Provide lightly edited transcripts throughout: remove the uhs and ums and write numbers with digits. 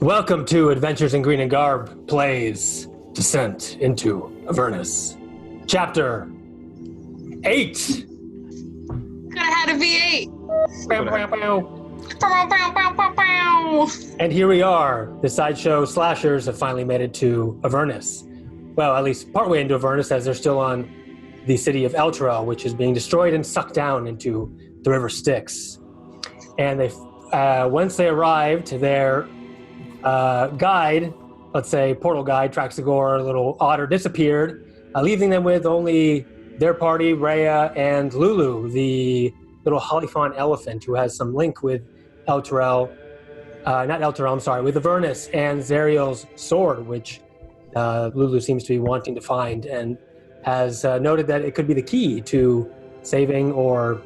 Welcome to Adventures in Green and Garb plays Descent into Avernus. Chapter 8. Could have had a V8. Bow, bow, bow, bow. And here we are. The Sideshow Slashers have finally made it to Avernus. Well, at least partway into Avernus, as they're still on the city of Elturel, which is being destroyed and sucked down into the river Styx. And they, once they arrived, their guide, let's say portal guide, Traxagor, little otter, disappeared, leaving them with only their party, Rhea and Lulu, the little Hollyphant elephant who has some link with Elturel, with Avernus and Zariel's sword, which Lulu seems to be wanting to find, and has noted that it could be the key to saving or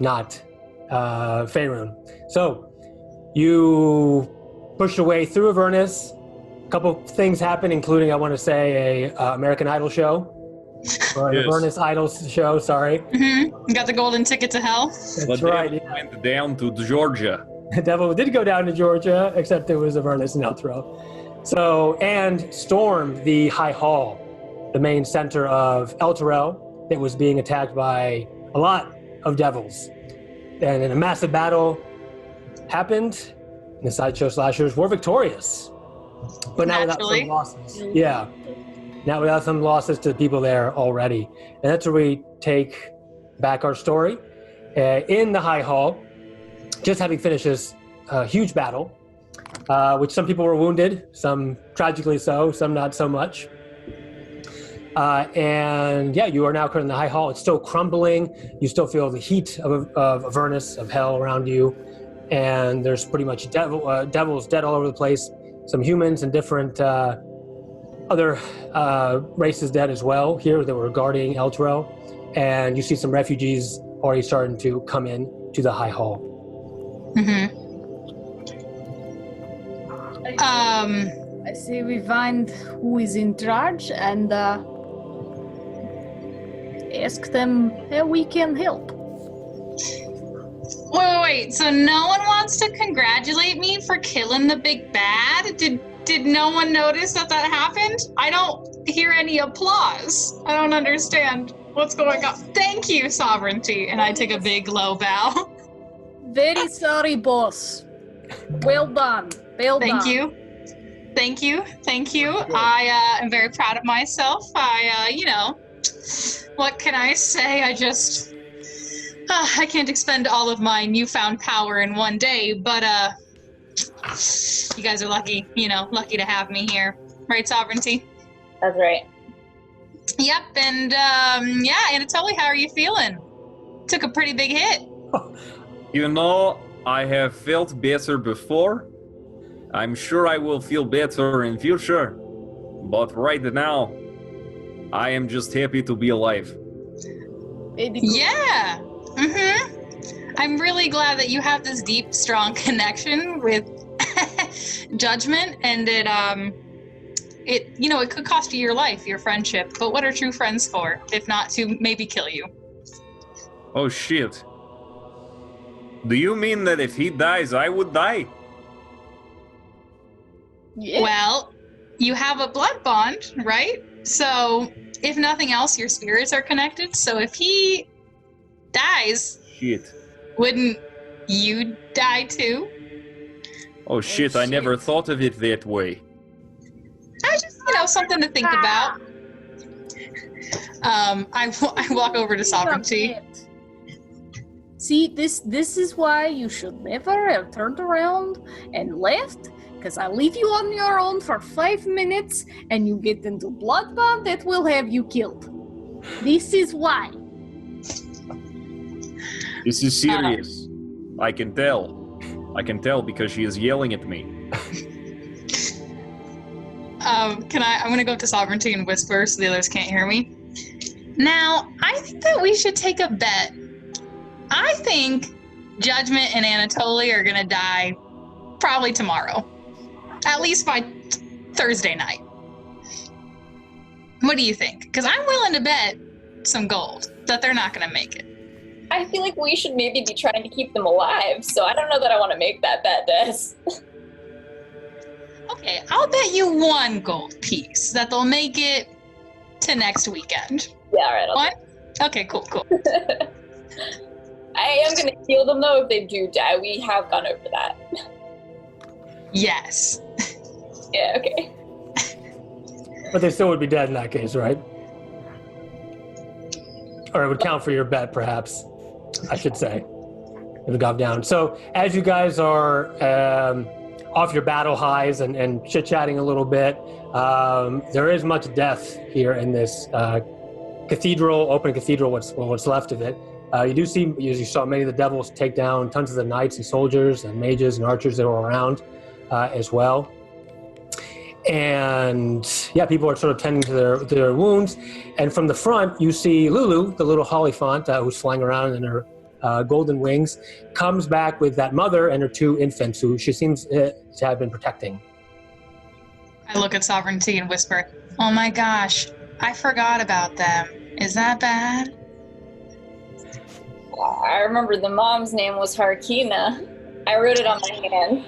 not Faerun. So you pushed your way through Avernus. A couple things happened, including, I want to say, a American Idol show. Or an Avernus Idol show, sorry. Mm-hmm. Got the golden ticket to hell. That's right. Yeah. Went down to Georgia. The devil did go down to Georgia, except it was Avernus and Elturel. So, and stormed the High Hall, the main center of Elturel, that was being attacked by a lot of devils. And in a massive battle happened, and the Sideshow Slashers were victorious. But now without some losses. Yeah. Now without some losses to the people there already. And that's where we take back our story. In the High Hall, just having finished this huge battle, which some people were wounded, some tragically so, some not so much. And yeah, you are now currently in the High Hall. It's still crumbling. You still feel the heat of Avernus, of hell around you. And there's pretty much devils dead all over the place. Some humans and different other races dead as well here that were guarding Elturel. And you see some refugees already starting to come in to the High Hall. Mm-hmm. I say we find who is in charge and ask them how we can help. Wait. So no one wants to congratulate me for killing the big bad? Did no one notice that happened? I don't hear any applause. I don't understand what's going on. Thank you, Sovereignty. And I take a big low bow. Very sorry, boss. Well done. Thank you. I am very proud of myself. What can I say? I can't expend all of my newfound power in one day, but you guys are lucky to have me here. Right, Sovereignty? That's right. Yep, and Anatoly, how are you feeling? Took a pretty big hit. I have felt better before. I'm sure I will feel better in future. But right now, I am just happy to be alive. Yeah. Mm-hmm. I'm really glad that you have this deep, strong connection with Judgment, and it could cost you your life, your friendship. But what are true friends for, if not to maybe kill you? Oh shit. Do you mean that if he dies, I would die? Yeah. Well, you have a blood bond, right? So, if nothing else, your spirits are connected. So if he dies, Shit. wouldn't you die too? Oh shit, I never thought of it that way. I just, something to think about. I walk over to Sovereignty. See, this is why you should never have turned around and left, because I leave you on your own for 5 minutes and you get into blood bond that will have you killed. This is why. This is serious. I can tell. I can tell because she is yelling at me. I'm gonna go up to Sovereignty and whisper so the others can't hear me. Now, I think that we should take a bet. I think Judgment and Anatoly are gonna die probably tomorrow. At least by Thursday night. What do you think? Because I'm willing to bet some gold that they're not gonna make it. I feel like we should maybe be trying to keep them alive, so I don't know that I want to make that bet, Des. Okay, I'll bet you 1 gold piece that they'll make it to next weekend. Yeah, all right. What? Okay, cool. I am going to heal them, though, if they do die. We have gone over that. Yes. Yeah, okay. But they still would be dead in that case, right? Or it would count for your bet, perhaps, I should say. It would go down. So as you guys are off your battle highs and chit-chatting a little bit, there is much death here in this cathedral, open cathedral, what's left of it. You do see, as you saw, many of the devils take down tons of the knights and soldiers and mages and archers that were around as well. And yeah, people are sort of tending to their wounds. And from the front, you see Lulu, the little Hollyphant who's flying around in her golden wings, comes back with that mother and her 2 infants who she seems to have been protecting. I look at Sovereignty and whisper, "Oh my gosh, I forgot about them. Is that bad?" I remember the mom's name was Harkina. I wrote it on my hand.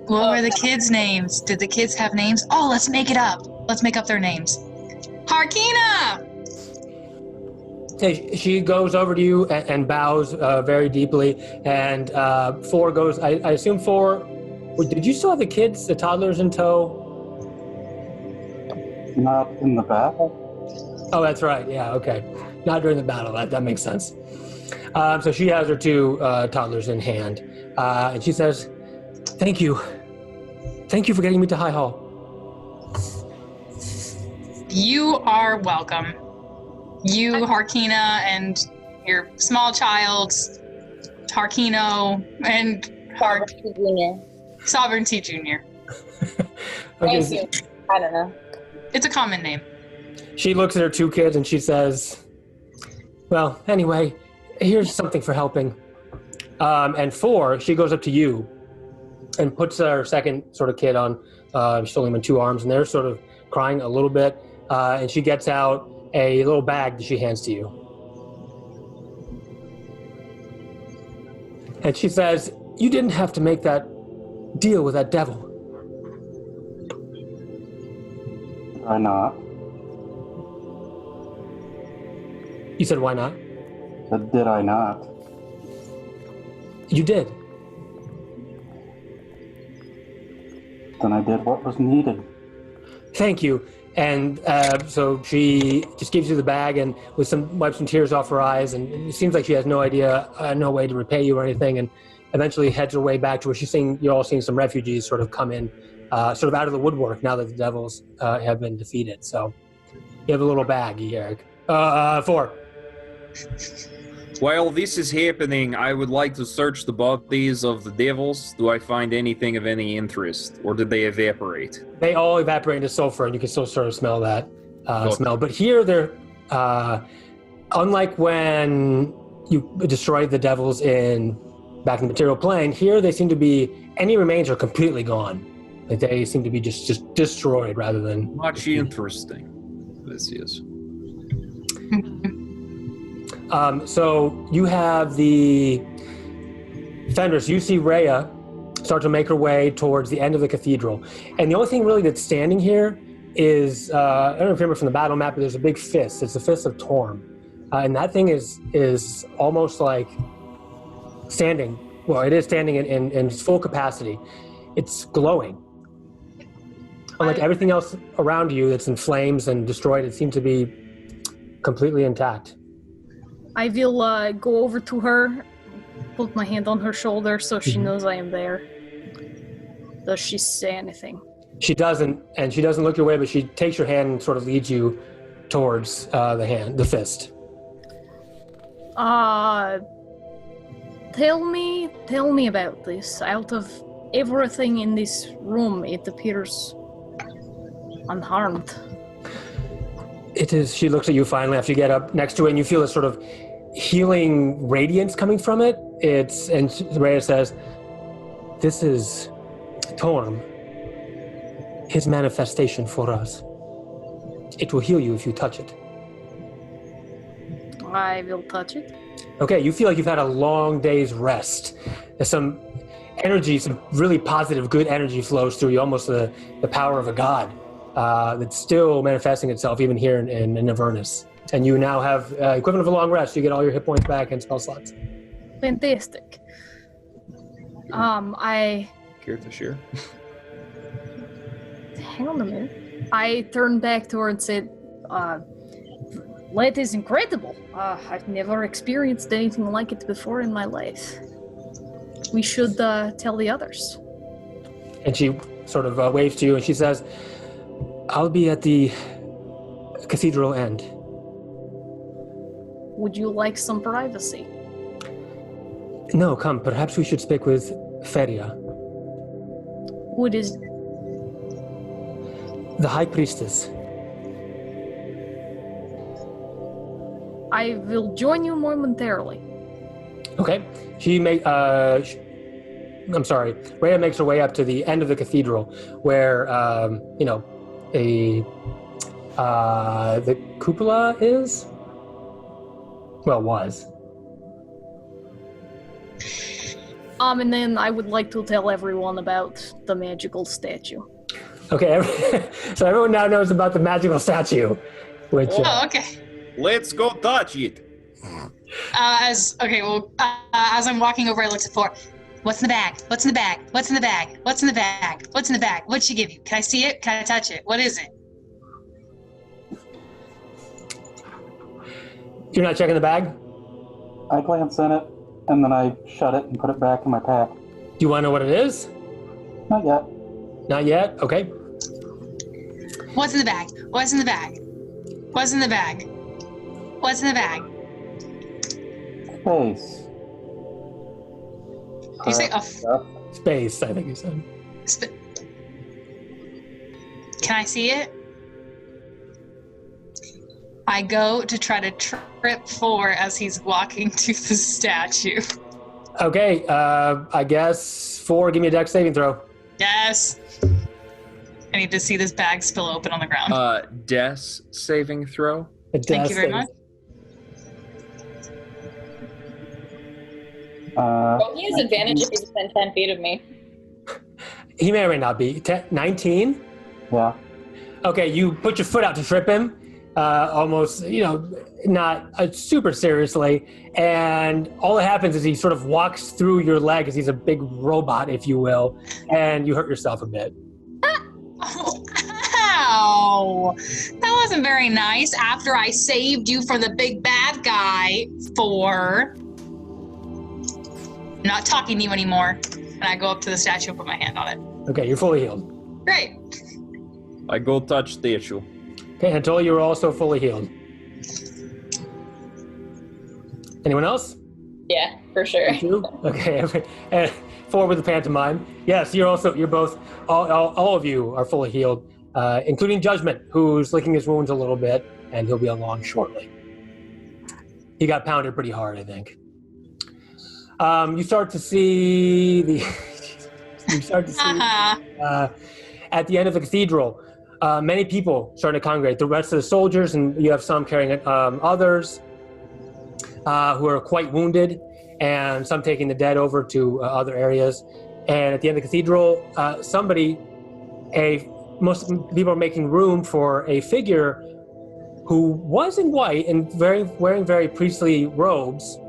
What were the kids' names? Did the kids have names? Oh, let's make it up. Let's make up their names. Harkina! Hey, she goes over to you and bows very deeply, and 4 goes, I assume 4, did you still have the kids, the toddlers in tow? Not in the battle. Oh, that's right, yeah, okay. Not during the battle, that makes sense. So she has her 2 toddlers in hand, and she says, Thank you for getting me to High Hall. You are welcome. You, Harkina, and your small child, Harkino, and Sovereignty Jr. Okay, Thank you. I don't know. It's a common name. she looks at her 2 kids and she says, well, anyway, here's something for helping. And 4, she goes up to you and puts her second sort of kid on, she's holding him in 2 arms, and they're sort of crying a little bit. And she gets out a little bag that she hands to you. And she says, you didn't have to make that deal with that devil. Why not? You said, why not? But did I not? You did. Then I did what was needed. Thank you. And so she just gives you the bag and wipes some tears off her eyes, and it seems like she has no idea, no way to repay you or anything, and eventually heads her way back to where you're all seeing some refugees sort of come in, sort of out of the woodwork now that the devils have been defeated. So you have a little bag, Eric. 4. While this is happening, I would like to search the bodies of the devils. Do I find anything of any interest, or did they evaporate? They all evaporate into sulfur, and you can still sort of smell that smell. But here, they're unlike when you destroyed the devils back in the material plane. Here, they seem to be, any remains are completely gone. Like they seem to be just destroyed rather than Much interesting. This is. So you have the Fenris. You see Rhea start to make her way towards the end of the cathedral. And the only thing really that's standing here is, I don't know if you remember from the battle map, but there's a big fist. It's the fist of Torm. And that thing is almost like standing. Well, it is standing in its full capacity. It's glowing. Unlike everything else around you that's in flames and destroyed, it seems to be completely intact. I will go over to her, put my hand on her shoulder so she knows I am there. Does she say anything? She doesn't, and she doesn't look your way, but she takes your hand and sort of leads you towards the fist. Tell me about this. Out of everything in this room, it appears unharmed. It is. She looks at you finally after you get up next to it, and you feel a sort of healing radiance coming from it. And Rhea says, "This is Torm. His manifestation for us. It will heal you if you touch it." I will touch it. Okay, you feel like you've had a long day's rest. There's some energy, some really positive, good energy flows through you, almost the power of a god that's still manifesting itself even here in Avernus. And you now have equivalent of a long rest. You get all your hit points back and spell slots. Fantastic. I Care to share? hang on a minute. I turned back to her and said, "That is incredible. I've never experienced anything like it before in my life. We should tell the others." And she sort of waves to you and she says, "I'll be at the cathedral end." Would you like some privacy? No, come. Perhaps we should speak with Feria, Would is the High Priestess. I will join you momentarily. Okay. I'm sorry. Rhea makes her way up to the end of the cathedral where, the cupola is? Well, was. And then I would like to tell everyone about the magical statue. Okay, so everyone now knows about the magical statue, which... Oh, okay. Let's go touch it. As I'm walking over, I look at Four. What's in the bag? What's in the bag? What's in the bag? What's in the bag? What's in the bag? What'd she give you? Can I see it? Can I touch it? What is it? You're not checking the bag? I glance in it, and then I shut it and put it back in my pack. Do you want to know what it is? Not yet. Not yet? Okay. What's in the bag? What's in the bag? What's in the bag? What's in the bag? Space. Did you say Space, I think you said. Can I see it? I go to try to trip Four as he's walking to the statue. Okay, I guess 4, give me a dex saving throw. Yes. I need to see this bag spill open on the ground. Dex saving throw. Thank you very much. Well, he has advantage if he's within 10 feet of me. He may or may not be. 19? Yeah. Okay, you put your foot out to trip him, almost, not super seriously, and all that happens is he sort of walks through your leg, because he's a big robot, if you will, and you hurt yourself a bit. Oh, ow! That wasn't very nice after I saved you from the big bad guy, Four. I'm not talking to you anymore. And I go up to the statue and put my hand on it. Okay, you're fully healed. Great. I go touch statue. Okay, Antola, you're also fully healed. Anyone else? Yeah, for sure. You? Okay, and 4 with the pantomime. Yes, you're both, all of you are fully healed, including Judgment, who's licking his wounds a little bit, and he'll be along shortly. He got pounded pretty hard, I think. You start to see at the end of the cathedral, many people starting to congregate. The rest of the soldiers, and you have some carrying others who are quite wounded, and some taking the dead over to other areas. And at the end of the cathedral, most people are making room for a figure who was in white and wearing very priestly robes.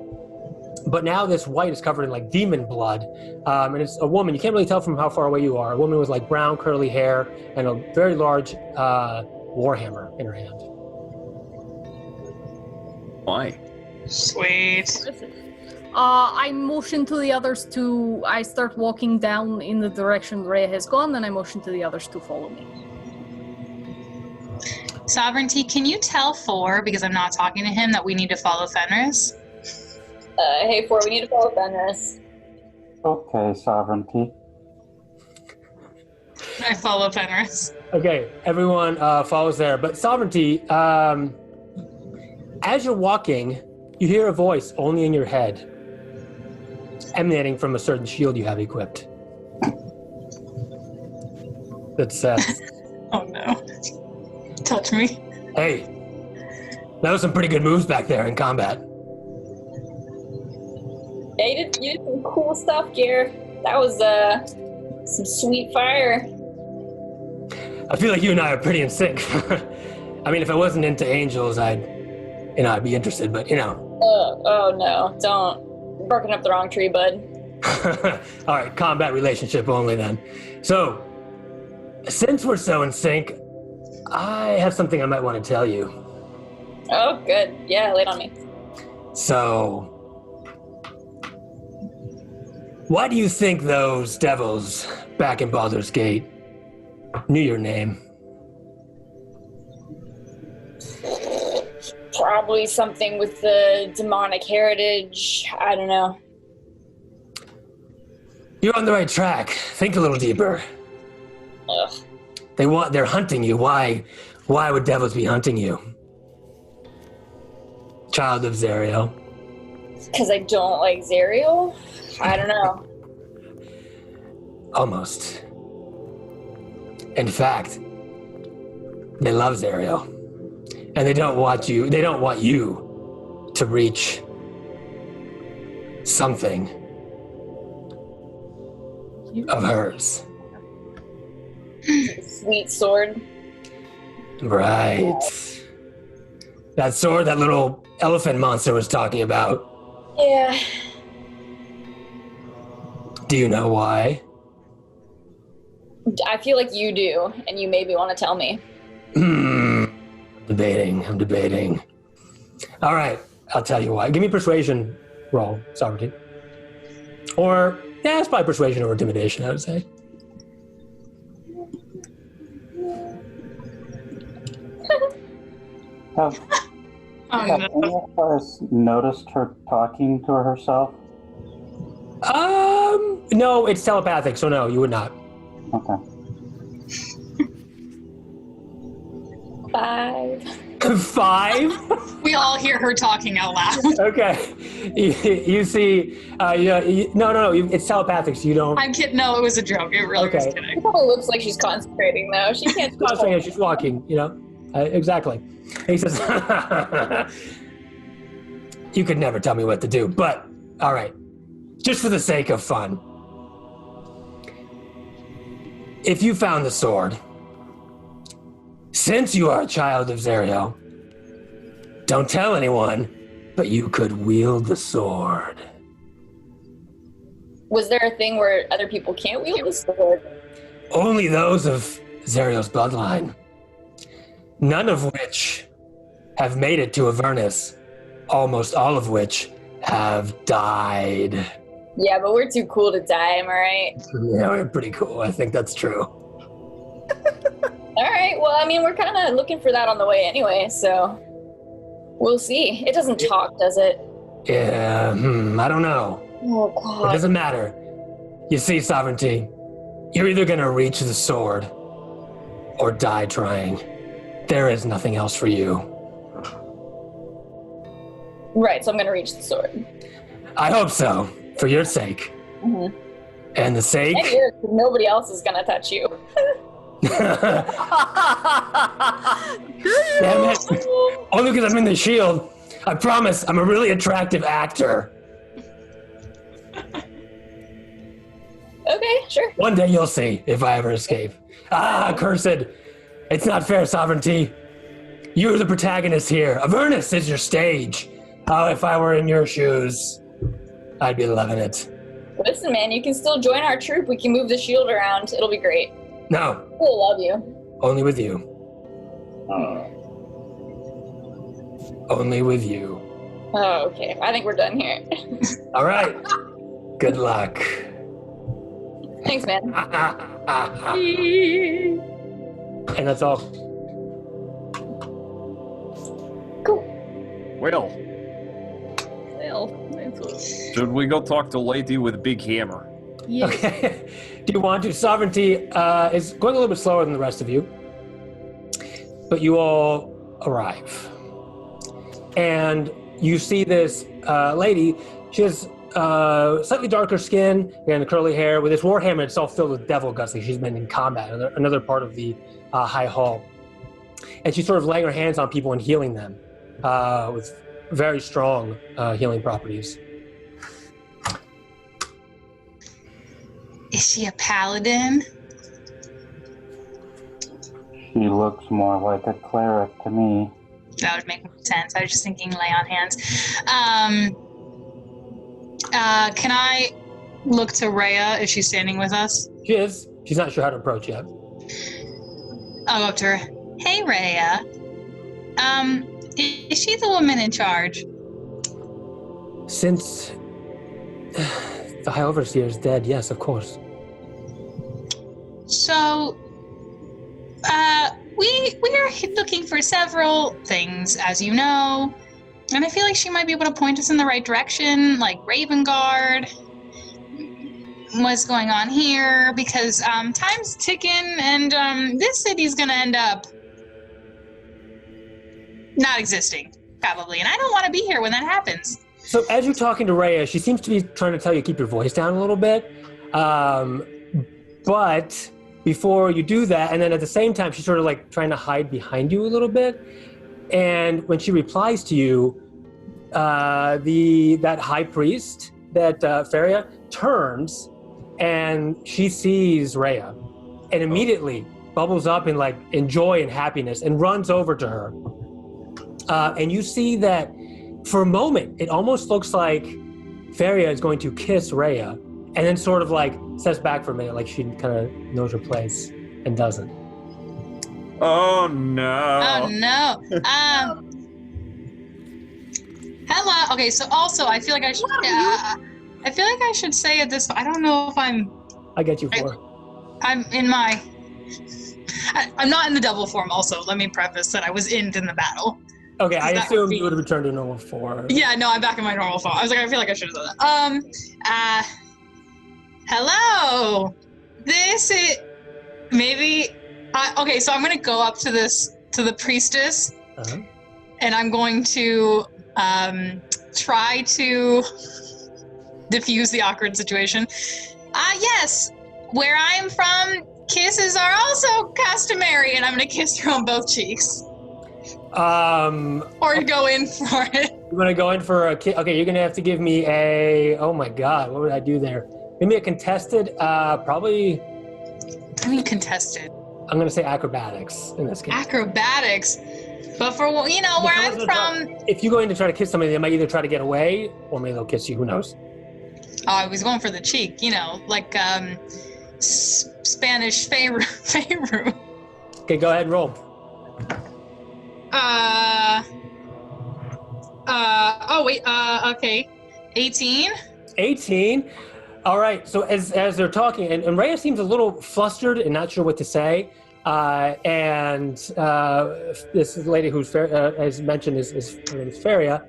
But now this white is covered in like demon blood, and it's a woman. You can't really tell from how far away you are. A woman with like brown curly hair and a very large warhammer in her hand. Why? Sweet. I motion to the others I start walking down in the direction Rhea has gone, and I motion to the others to follow me. Sovereignty, can you tell Four, because I'm not talking to him, that we need to follow Fenris? Hey, Four, we need to follow Fenris. Okay, Sovereignty. I follow Fenris. Okay, everyone follows there. But Sovereignty, as you're walking, you hear a voice only in your head, emanating from a certain shield you have equipped. That says, Oh no. Touch me. "Hey, that was some pretty good moves back there in combat." Yeah, you did some cool stuff, Gar. That was some sweet fire. I feel like you and I are pretty in sync. I mean, if I wasn't into angels, I'd be interested, but Oh no, don't. You're barking up the wrong tree, bud. All right, combat relationship only then. So, since we're so in sync, I have something I might want to tell you. Oh, good. Yeah, lay it on me. So, why do you think those devils back in Baldur's Gate knew your name? Probably something with the demonic heritage. I don't know. You're on the right track. Think a little deeper. Ugh. They're hunting you. Why would devils be hunting you? Child of Zariel. Because I don't like Zariel? I don't know. Almost. In fact, they love Zariel. And they don't want you to reach something of hers. Sweet sword. Right. That sword that little elephant monster was talking about. Yeah. Do you know why? I feel like you do, and you maybe want to tell me. I'm debating. All right, I'll tell you why. Give me persuasion roll, Sovereignty. Or, yeah, it's probably persuasion or intimidation, I would say. Have Oh, any no. of us noticed her talking to herself? No, it's telepathic, so no, you would not. Okay. 5. 5? We all hear her talking out loud. Okay. You see, no, it's telepathic, so you don't. I'm kidding. No, it was a joke. It really was Okay. kidding. It probably looks like she's concentrating, though. She can't. It's not saying she's walking, exactly. And he says, you could never tell me what to do, but all right, just for the sake of fun. If you found the sword, since you are a child of Zariel, don't tell anyone, but you could wield the sword. Was there a thing where other people can't wield the sword? Only those of Zariel's bloodline, none of which have made it to Avernus, almost all of which have died. Yeah, but we're too cool to die, am I right? Yeah, we're pretty cool. I think that's true. All right, well, I mean, we're kind of looking for that on the way anyway, so we'll see. It doesn't talk, does it? Yeah, I don't know. Oh, It God. doesn't matter. You see, Sovereignty, you're either going to reach the sword or die trying. There is nothing else for you. Right, so I'm going to reach the sword. I hope so, for your sake. Mm-hmm. And the sake... And yours, 'cause nobody else is going to touch you. Damn it. Only because I'm in the shield. I promise, I'm a really attractive actor. Okay, sure. One day you'll see if I ever escape. Ah, cursed. It's not fair, Sovereignty. You're the protagonist here. Avernus is your stage. Oh, if I were in your shoes, I'd be loving it. Listen, man, you can still join our troop. We can move the shield around. It'll be great. No, We'll love you. only with you. Only with you. Oh, okay. I think we're done here. All right. Good luck. Thanks, man. And that's all. Cool. Well, Well, that's what. should we go talk to Lady with Big Hammer? Yes. Okay. Do you want to? Sovereignty is going a little bit slower than the rest of you, but you all arrive. And you see this lady. She has slightly darker skin and the curly hair with this warhammer. It's all filled with devil guts. Like she's been in combat, another part of the high hall. And she's sort of laying her hands on people and healing them with very strong healing properties. she a paladin? She looks more like a cleric to me. That would make sense. I was just thinking lay on hands. Can I look to Rhea? Is she standing with us? She is. She's not sure how to approach yet. I'll go up to her. Hey, Rhea. Is she the woman in charge? Since the High Overseer is dead, yes, of course. So, we are looking for several things, as you know, and I feel like she might be able to point us in the right direction, like Raven Guard. What's going on here? Because time's ticking, and this city's gonna end up not existing, probably. And I don't want to be here when that happens. So as you're talking to Rhea, she seems to be trying to tell you to keep your voice down a little bit. But before you do that, and then at the same time, she's sort of like trying to hide behind you a little bit. And when she replies to you, that high priest, that Feria, turns and she sees Rhea and immediately bubbles up in joy and happiness and runs over to her. And you see that for a moment, it almost looks like Feria is going to kiss Rhea and then sort of like steps back for a minute, like she kind of knows her place and doesn't. Oh no. Oh no. Hello. Okay, so also I feel like I should say at this, I don't know if I get you for. I'm not in the double form also. Let me preface that I was in the battle. Okay, I assume you would have returned to normal form. Yeah, no, I'm back in my normal form. I was like, I feel like I should have said that. Hello. This is maybe. Okay, so I'm gonna go up to the priestess, and I'm going to try to diffuse the awkward situation. Yes, where I'm from, kisses are also customary, and I'm gonna kiss her on both cheeks. Or go in for it. You're gonna go in for a kiss. Okay, you're gonna have to give me a. Oh my God, what would I do there? Maybe a contested. Probably. I mean, contested. I'm gonna say acrobatics in this case. Acrobatics, but for where I'm from. If you go in to try to kiss somebody, they might either try to get away or maybe they'll kiss you. Who knows? Oh, I was going for the cheek. Like Spanish Feyru. Okay, go ahead and roll. Okay. 18? 18. All right, so as they're talking, and Rhea seems a little flustered and not sure what to say, and this lady who's, as mentioned, is her name is Feria,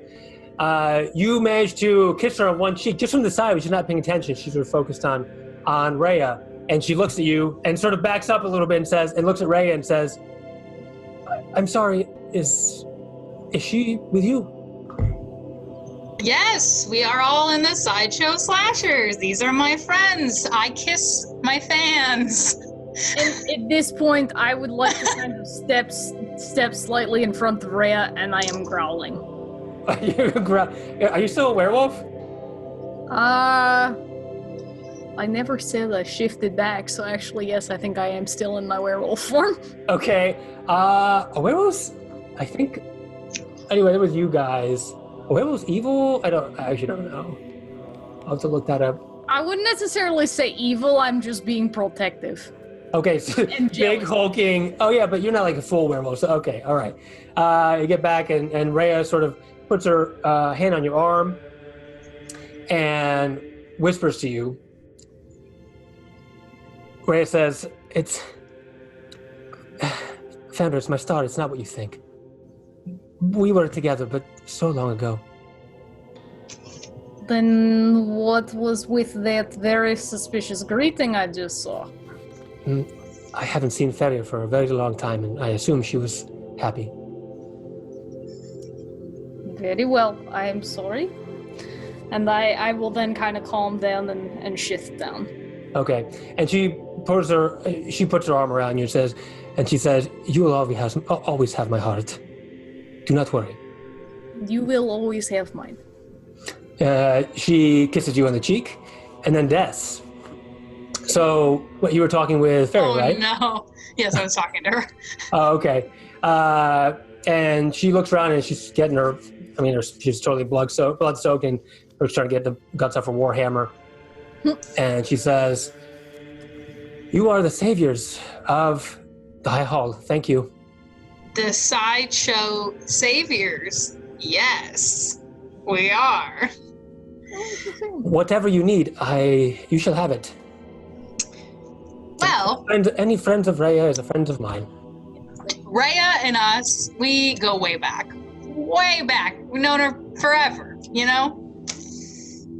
you managed to kiss her on one cheek, just from the side, but she's not paying attention. She's sort of focused on Rhea, and she looks at you and sort of backs up a little bit and looks at Rhea and says, I'm sorry, is she with you? Yes, we are all in the Sideshow Slashers. These are my friends. I kiss my fans. And at this point, I would like to kind of step slightly in front of Rhea, and I am growling. Are you still a werewolf? I never said I shifted back, so actually, yes, I think I am still in my werewolf form. Okay. A werewolf's, I think. Anyway, it was you guys. A werewolf's evil? I actually don't know. I'll have to look that up. I wouldn't necessarily say evil, I'm just being protective. Okay, so big hulking. Oh yeah, but you're not like a full werewolf, so okay, all right. You get back and Rhea sort of puts her hand on your arm and whispers to you. Rhea says, Founder, it's my star, it's not what you think. We were together, but so long ago. Then what was with that very suspicious greeting I just saw? I haven't seen Feria for a very long time, and I assume she was happy. Very well, I am sorry. And I will then kind of calm down and shift down. Okay, and she puts her arm around you and she says, you will always have my heart. Do not worry. You will always have mine. She kisses you on the cheek, and then Des. So, what you were talking with Fairy, right? Oh no! Yes, I was talking to her. Oh, okay. And she looks around and she's getting her. I mean, she's totally blood soaked, and her trying to get the guts off her warhammer. And she says, "You are the saviors of the High Hall. Thank you." The Sideshow Saviors. Yes, we are. Whatever you need, you shall have it. Well, Any friends of Rhea is a friend of mine. Rhea and us, we go way back. Way back. We've known her forever, you know?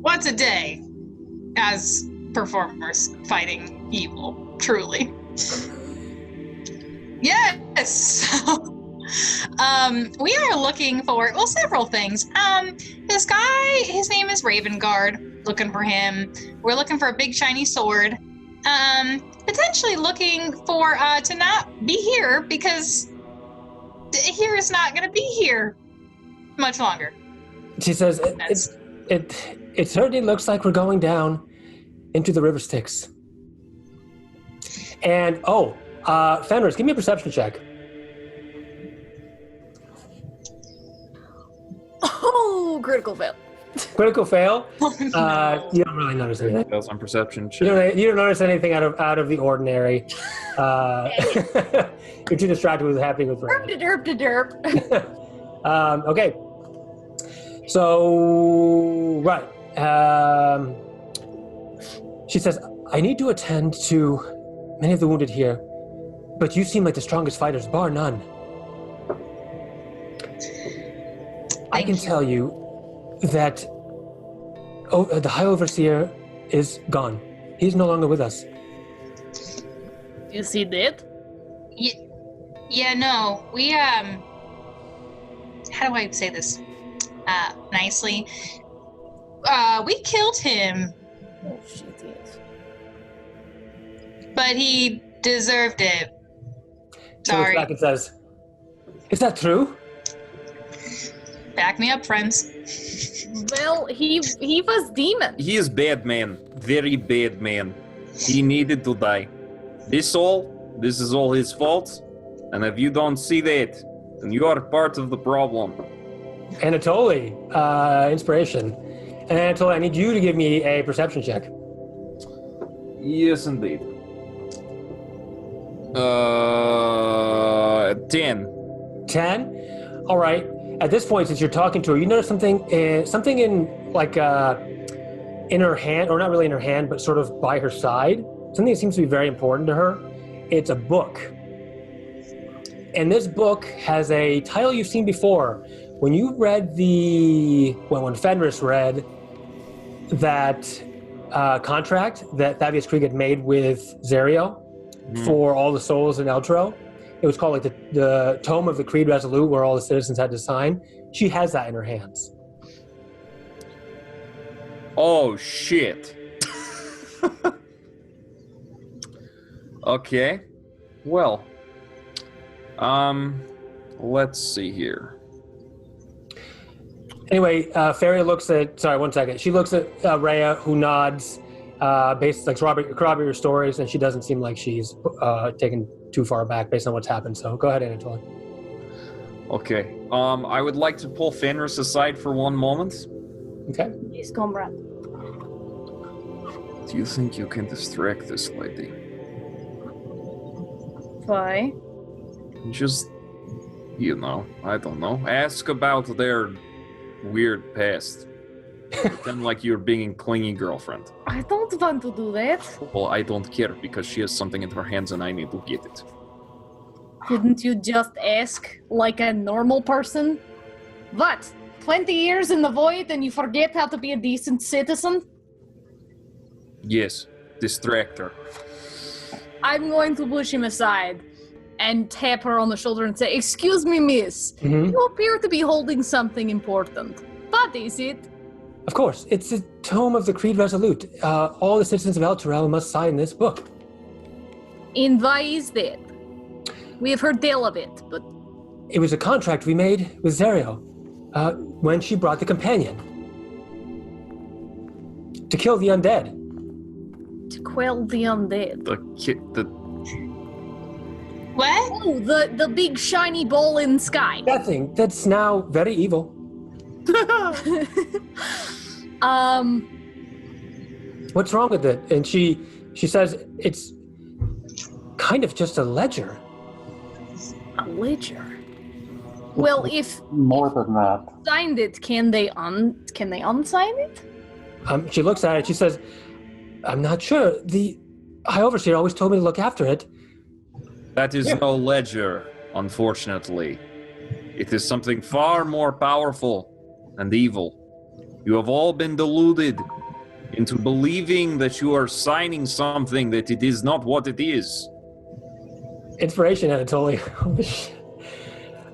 Once a day as performers fighting evil, truly. Yes! We are looking for, well, several things. This guy, his name is Ravengard, looking for him. We're looking for a big shiny sword. Potentially looking for to not be here because here is not going to be here much longer. She says, it certainly looks like we're going down into the river Styx. And, Fenris, give me a perception check. Oh, critical fail. Critical fail. Oh, no. You don't really notice anything. That was on perception. You don't notice anything out of the ordinary. You're too distracted with what's happening with Ray. Derp. Okay. So, right. She says, I need to attend to many of the wounded here, but you seem like the strongest fighters, bar none. I can tell you that the High Overseer is gone. He's no longer with us. Is he dead? Yeah, no. We, how do I say this nicely? We killed him. Oh, shit, yes. But he deserved it. She looks Sorry. back and says, is that true? Back me up, friends. Well, he was demon. He is bad man. Very bad man. He needed to die. This is all his fault. And if you don't see that, then you are part of the problem. Anatoly, inspiration. And Anatoly, I need you to give me a perception check. Yes, indeed. 10. 10? All right. At this point, since you're talking to her, you notice something in like in her hand, or not really in her hand, but sort of by her side. Something that seems to be very important to her. It's a book. And this book has a title you've seen before. When you read when Fenris read that contract that Thavius Krieg had made with Zerial for all the souls in Elturel, it was called like the Tome of the Creed Resolute, where all the citizens had to sign. She has that in her hands. Oh, shit. Okay. Well. Let's see here. Anyway, Feria looks at... Sorry, one second. She looks at Rhea, who nods, based like corroborate your stories, and she doesn't seem like she's taken too far back based on what's happened. So go ahead, Anatoly. Okay. I would like to pull Fenris aside for one moment. Okay. Yes, comrade. Do you think you can distract this lady? Why? Just, I don't know. Ask about their weird past. Pretend like you're being a clingy girlfriend. I don't want to do that. Well, I don't care because she has something in her hands and I need to get it. Couldn't you just ask like a normal person? What? 20 years in the void and you forget how to be a decent citizen? Yes, distract her. I'm going to push him aside and tap her on the shoulder and say, "Excuse me, miss. Mm-hmm. You appear to be holding something important. What is it?" Of course, it's the Tome of the Creed Resolute. All the citizens of Elturel must sign this book. And why is that? We have heard tell of it, but... It was a contract we made with Zerial when she brought the companion to kill the undead. to quell the undead? What? Oh, the big shiny ball in the sky. That thing that's now very evil. What's wrong with it? And she says it's kind of just a ledger. A ledger. Well, if More than that. signed it, can they unsign it? She looks at it. She says, "I'm not sure. The High Overseer always told me to look after it." That is no ledger, unfortunately. It is something far more powerful and evil. You have all been deluded into believing that you are signing something that it is not what it is. Inspiration, Anatoly.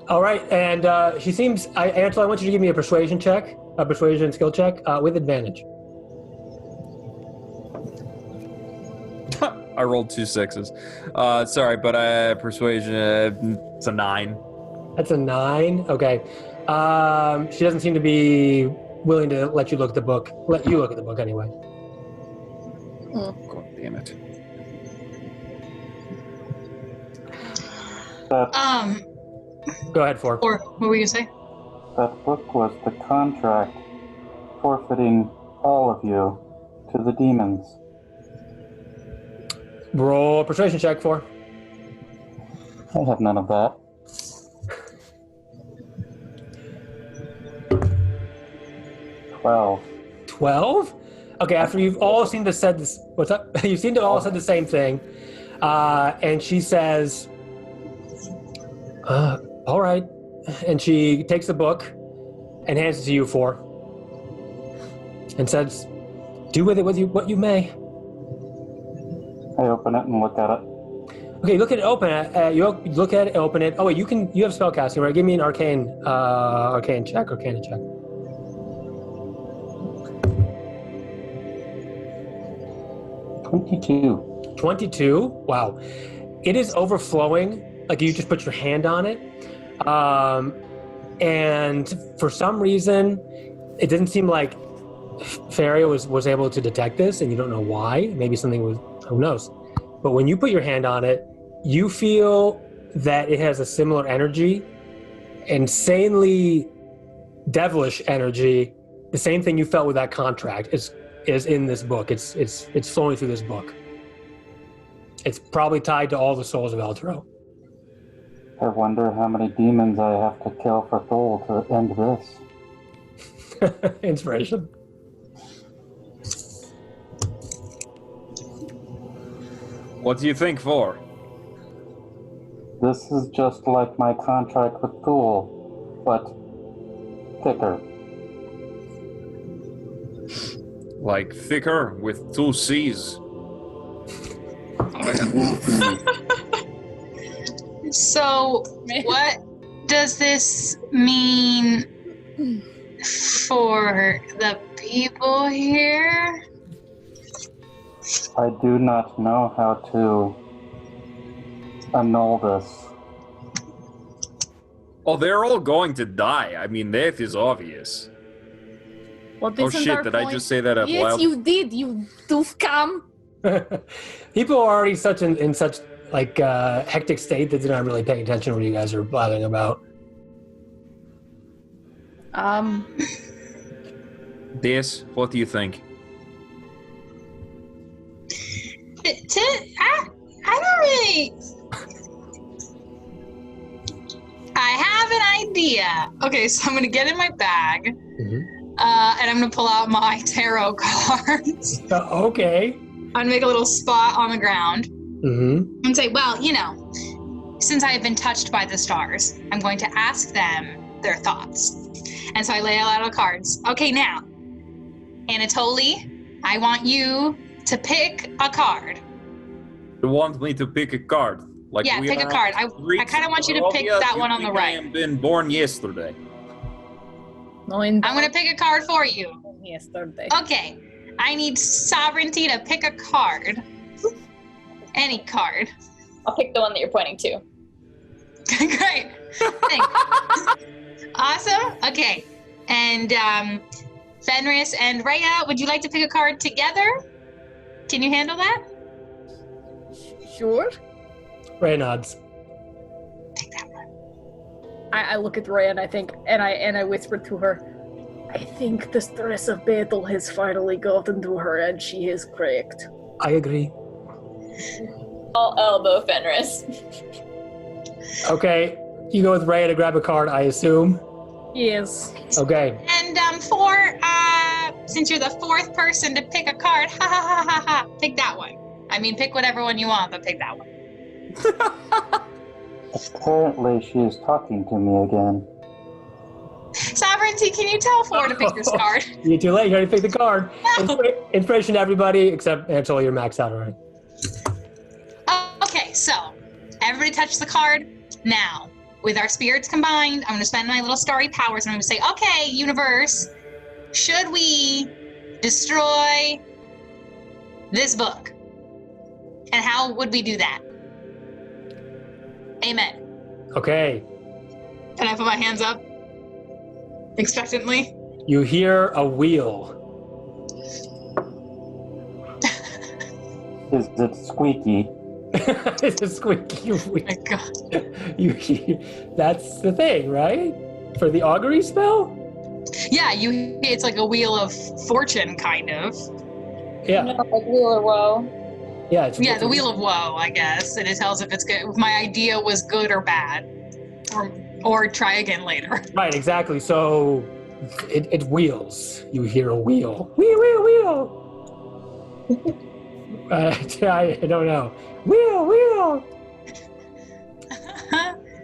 All right, and she seems. Anatoly, I want you to give me a persuasion check, a persuasion skill check with advantage. I rolled 2 6s. Sorry, but persuasion, it's a 9. That's a 9. Okay. She doesn't seem to be willing to let you look at the book. Let you look at the book anyway. God damn it. Go ahead, Fork. Or what were you gonna say? That book was the contract forfeiting all of you to the demons. Roll a persuasion check for. I have none of that. $12. Okay, after you've all seemed to said this, what's up? You seem to all said the same thing, and she says, "All right," and she takes the book and hands it to you, For, and says, "Do with it what you may." I open it and look at it. Okay, look at it, open it. You look at it, open it. Oh wait, you have spellcasting, right? Give me an arcana check. 22. Wow. It is overflowing. Like you just put your hand on it. And for some reason, it didn't seem like Faria was able to detect this, and you don't know why. Maybe something was, who knows. But when you put your hand on it, you feel that it has a similar energy, insanely devilish energy. The same thing you felt with that contract is in this book. It's flowing through this book. It's probably tied to all the souls of Elturel. I wonder how many demons I have to kill for Thol to end this. Inspiration. What do you think, For? This is just like my contract with Thol, but thicker. Like thicker with 2 C's. So, what does this mean for the people here? I do not know how to annul this. Oh, they're all going to die. I mean, that is obvious. Well, Oh shit, did I just say that out loud? Yes, you did, you doofcam. People are already in such like hectic state that they're not really paying attention to what you guys are blathering about. Des, what do you think? I don't really. I have an idea. Okay, so I'm gonna get in my bag, and I'm gonna pull out my tarot cards. Okay. I'm gonna make a little spot on the ground and say, well, since I have been touched by the stars, I'm going to ask them their thoughts. And so I lay out the cards. Okay, now, Anatoly, I want you to pick a card. You want me to pick a card? Like yeah, pick a card. I kind of want you to pick that one on the right. I have been born yesterday. I'm going to pick a card for you. Yesterday. Okay. I need Sovereignty to pick a card. Any card. I'll pick the one that you're pointing to. Great. Thanks. Awesome. Okay. And Fenris and Rhea, would you like to pick a card together? Can you handle that? Sure. Ray nods. Take that one. I look at Ray and I think, and I whisper to her, I think the stress of battle has finally gotten to her and she is cracked. I agree. I'll elbow Fenris. Okay, you go with Ray to grab a card, I assume. Yes. Okay. And since you're the fourth person to pick a card, pick that one. I mean, pick whatever one you want, but pick that one. Apparently, she is talking to me again. Sovereignty, can you tell Four to pick this card? You're too late. You already picked the card. No. Inspiration to everybody except Angela. You're maxed out already. Okay, so everybody touch the card. Now, with our spirits combined, I'm going to spend my little starry powers and I'm going to say, okay, universe, should we destroy this book? And how would we do that? Amen. Okay. Can I put my hands up? Expectantly? You hear a wheel. Is it squeaky? It's a squeaky wheel. My God. You hear, that's the thing, right? For the augury spell? Yeah, it's like a wheel of fortune, kind of. Yeah. No, like Wheel or Woe. Yeah. It's The wheel of woe, I guess, and it tells if it's good, if my idea was good or bad, or try again later. Right, exactly. So it wheels. You hear a wheel. Wheel, wheel, wheel. I don't know. Wheel, wheel.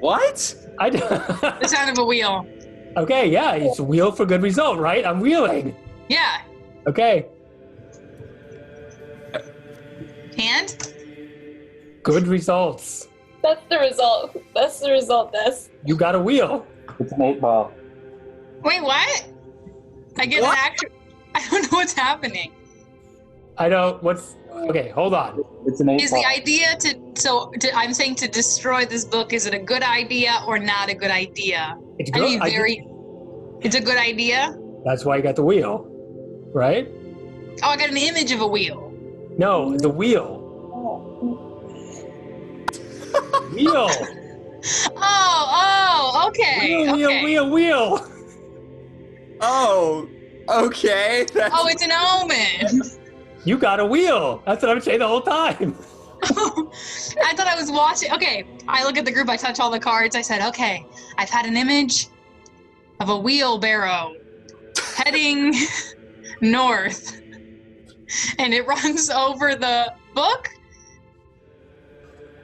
What? The sound of a wheel. Okay, yeah, it's a wheel for good result, right? I'm wheeling. Yeah. Okay. Hand? Good results. That's the result. That's the result, Des. You got a wheel. It's an 8-ball. Wait, what? I get What? an action. I don't know what's happening. I know what's. Okay, hold on. It's an 8-ball. Is the idea I'm saying to destroy this book, is it a good idea or not a good idea? It's I good. mean, it's a good idea? That's why you got the wheel, right? Oh, I got an image of a wheel. No, the wheel. Wheel. Oh, okay. Wheel, Okay. wheel. Oh, okay. That's... Oh, it's an omen. You got a wheel. That's what I'm saying the whole time. I thought I was watching. Okay, I look at the group, I touch all the cards. I said, okay, I've had an image of a wheelbarrow heading north. And it runs over the book.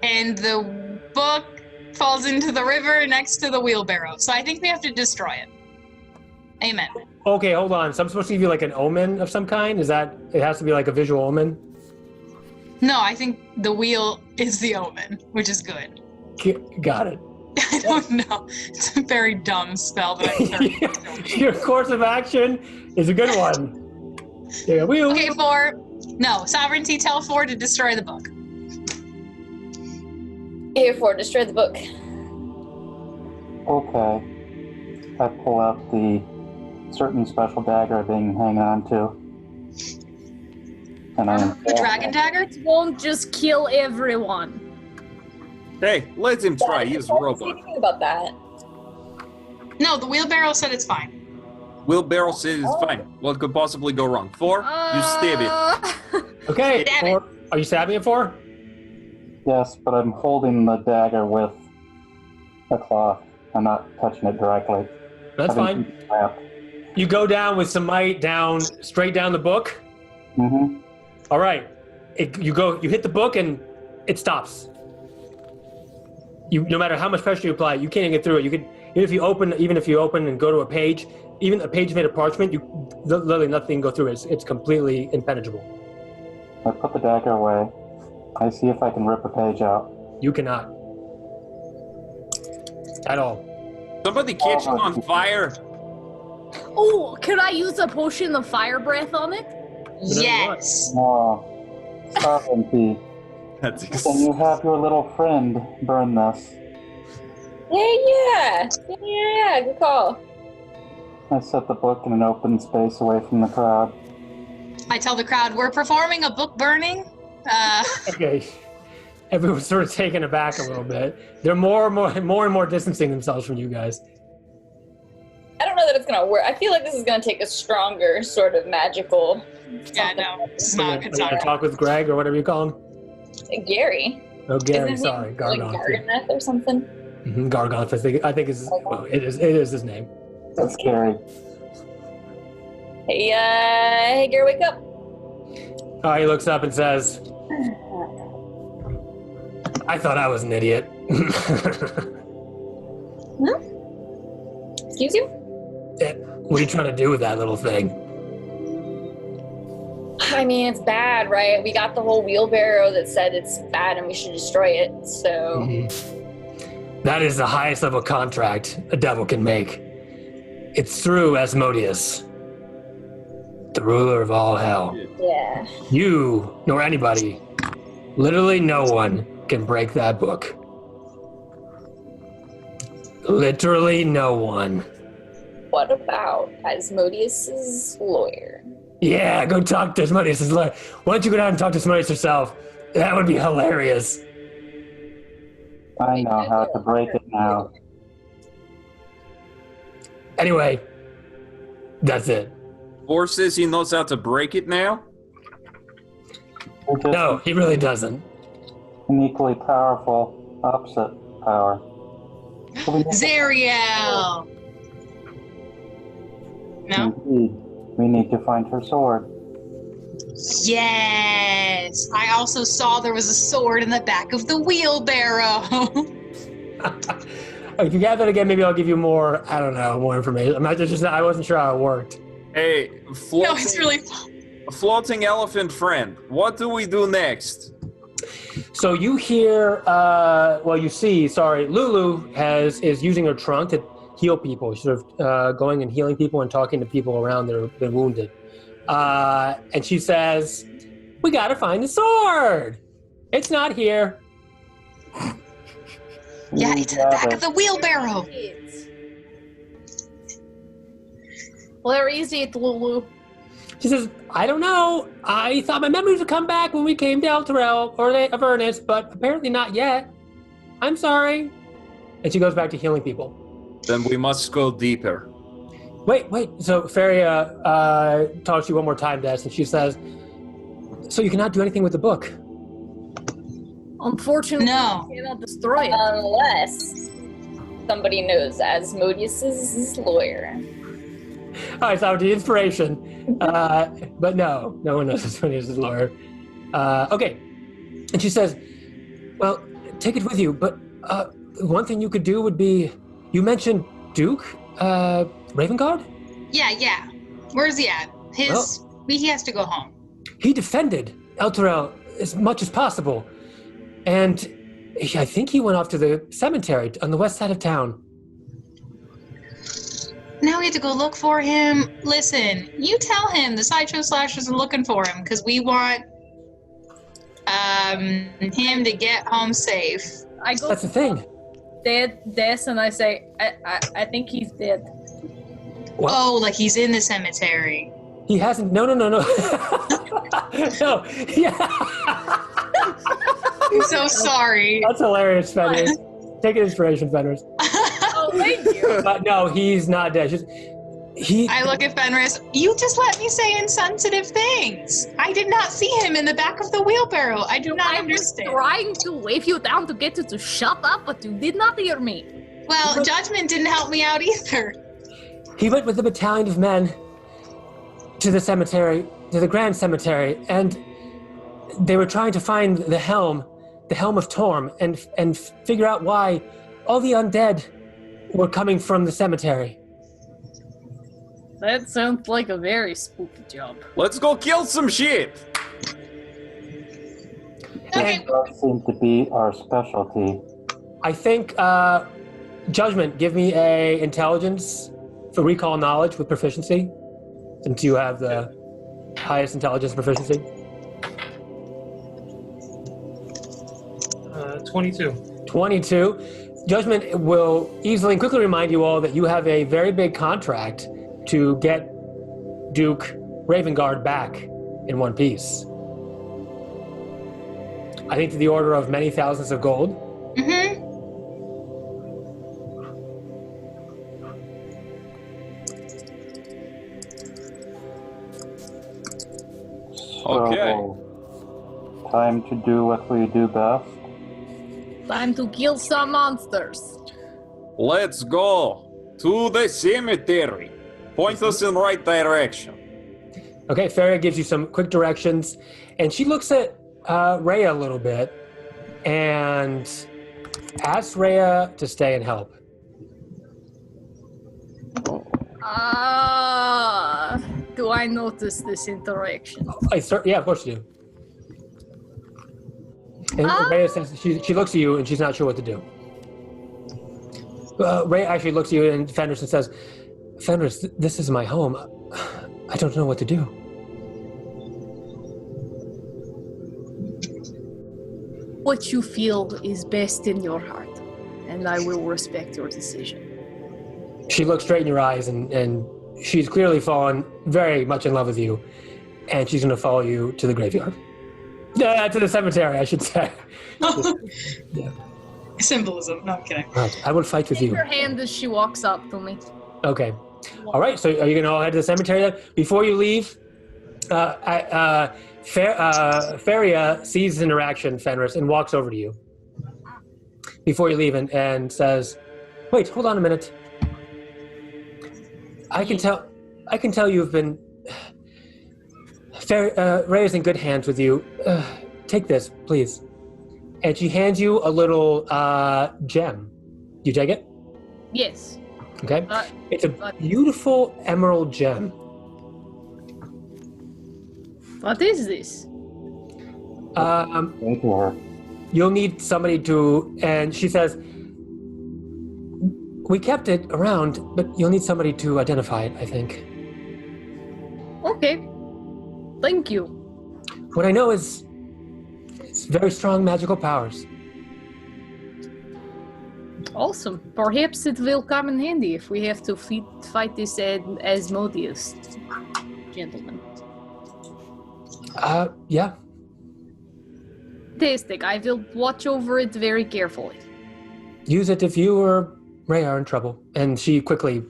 And the book falls into the river next to the wheelbarrow. So I think we have to destroy it. Amen. Okay, hold on. So I'm supposed to give you like an omen of some kind? Is that, it has to be like a visual omen? No, I think the wheel is the omen, which is good. Got it. I don't know. It's a very dumb spell that I'm turning. Your course of action is a good one. Yeah, wheel. Okay, Sovereignty, tell Four to destroy the book. Here, for destroy the book. Okay. I pull out the certain special dagger I've been hanging on to. And I The dragon dagger? It won't just kill everyone. Hey, let him try. He's a What was he robot. thinking about that? No, the wheelbarrow said it's fine. Wheelbarrow says it's fine. What could possibly go wrong? 4, you stab it. Okay, Stab Four. Are you stabbing it for? Yes, but I'm holding the dagger with a cloth. I'm not touching it directly. That's fine. You go down with some might straight down the book. Mm-hmm. All right. You hit the book and it stops. No matter how much pressure you apply, you can't even get through it. You could, even if you open and go to a page, even a page made of parchment, literally nothing can go through it. It's completely impenetrable. I put the dagger away. I see if I can rip a page out. You cannot. At all. Somebody catch him on fire. Oh, could I use a potion of fire breath on it? Yes. Oh, sovereignty. That's Can you have your little friend burn this? Yeah. Good call. I set the book in an open space away from the crowd. I tell the crowd, we're performing a book burning. Okay. Everyone's sort of taken aback a little bit. They're more and more distancing themselves from you guys. I don't know that it's gonna work. I feel like this is gonna take a stronger sort of magical. Yeah, no, it's So not. you're It's gonna not. talk with Greg or whatever you call him? Gary. Oh, Gary, Isn't sorry. he, Gargoth. like Garganeth or something. Gargoth, I think is, well, it is his name. That's scary. Hey, Gary, wake up. He looks up and says, I thought I was an idiot. Excuse you? What are you trying to do with that little thing? I mean, it's bad, right? We got the whole wheelbarrow that said it's bad and we should destroy it, so... That is the highest level contract a devil can make. It's through Asmodeus, the ruler of all hell. Yeah. You, nor anybody, literally no one, can break that book. Literally no one. What about Asmodeus's lawyer? Yeah, go talk to Asmodeus' lawyer. Why don't you go down and talk to Asmodeus yourself? That would be hilarious. I know how to break it now. Anyway, that's it. Or says he knows how to break it now? We're just No, he really doesn't. an equally powerful opposite power. Zariel! No? Indeed. We need to find her sword. Yes! I also saw there was a sword in the back of the wheelbarrow. If you have that again, maybe I'll give you more, I don't know, more information. I wasn't sure how it worked. Hey, No, it's really fun. floating elephant friend, what do we do next? So you hear, you see, Lulu is using her trunk to heal people. She's sort of going and healing people and talking to people around that have been wounded. And she says, we gotta find the sword. It's not here. Yeah, it's in the back of the wheelbarrow. Where is it, Lulu? She says, I don't know. I thought my memories would come back when we came to Elturel or Avernus, but apparently not yet. I'm sorry. And she goes back to healing people. Then we must go deeper. Wait. So Feria talks to you one more time, Des, and she says, so you cannot do anything with the book? Unfortunately, No. you cannot destroy it. Unless somebody knows Asmodeus's lawyer. All right, so the inspiration. But no one knows Asmodeus' lawyer. Okay. And she says, well, take it with you, but one thing you could do would be, you mentioned Duke, Ravengard? Yeah. Where's he at? He has to go home. He defended Elturel as much as possible. And I think he went off to the cemetery on the west side of town. Now we have to go look for him. Listen, you tell him the Sideshow Slashers are looking for him because we want him to get home safe. I go That's the thing. dead, and I say, I think he's dead. What? Oh, like he's in the cemetery. He hasn't. No. No. Yeah. I'm so sorry. That's hilarious, Fenris. Take an inspiration, Fenris. Oh, thank you. But no, he's not dead. I look at Fenris. You just let me say insensitive things. I did not see him in the back of the wheelbarrow. I do not understand. I was trying to wave you down to get you to shut up, but you did not hear me. Well, Judgment didn't help me out either. He went with a battalion of men to the cemetery, to the Grand Cemetery, and they were trying to find the helm of Torm, and figure out why all the undead were coming from the cemetery. That sounds like a very spooky job. Let's go kill some shit! Okay. That does seem to be our specialty. I think, Judgment, give me a intelligence for recall knowledge with proficiency, since you have the highest intelligence proficiency. 22. Judgment will easily and quickly remind you all that you have a very big contract to get Duke Ravengard back in one piece. I think to the order of many thousands of gold. Mm-hmm. Okay. So, time to do what we do best. Time to kill some monsters. Let's go to the cemetery. Point us in the right direction. Okay, Farah gives you some quick directions, and she looks at Rhea a little bit and asks Rhea to stay and help. Do I notice this interaction? Yeah, of course you do. And Rhea says she looks at you and she's not sure what to do. Rhea actually looks at you and Fenris and says, Fenris, this is my home. I don't know what to do. What you feel is best in your heart, and I will respect your decision. She looks straight in your eyes and she's clearly fallen very much in love with you, and she's going to follow you to the graveyard. To the cemetery, I should say. Yeah. Symbolism. No, I'm kidding. Right. I will fight with Take you. her hand as she walks up to me. Okay. All right. So are you going to all head to the cemetery then? Before you leave, Faria sees this interaction, Fenris, and walks over to you before you leave and says, "Wait, hold on a minute. I can tell you've been Rhea's in good hands with you. Take this, please." And she hands you a little gem. Do you take it? Yes. Okay. It's a beautiful emerald gem. What is this? Thank you. You'll need somebody to, and she says, we kept it around, but you'll need somebody to identify it, I think. Okay. Thank you. What I know is it's very strong magical powers. Awesome. Perhaps it will come in handy if we have to fight this Asmodeus gentleman. Yeah. Fantastic. I will watch over it very carefully. Use it if you or Ray are in trouble. And she quickly,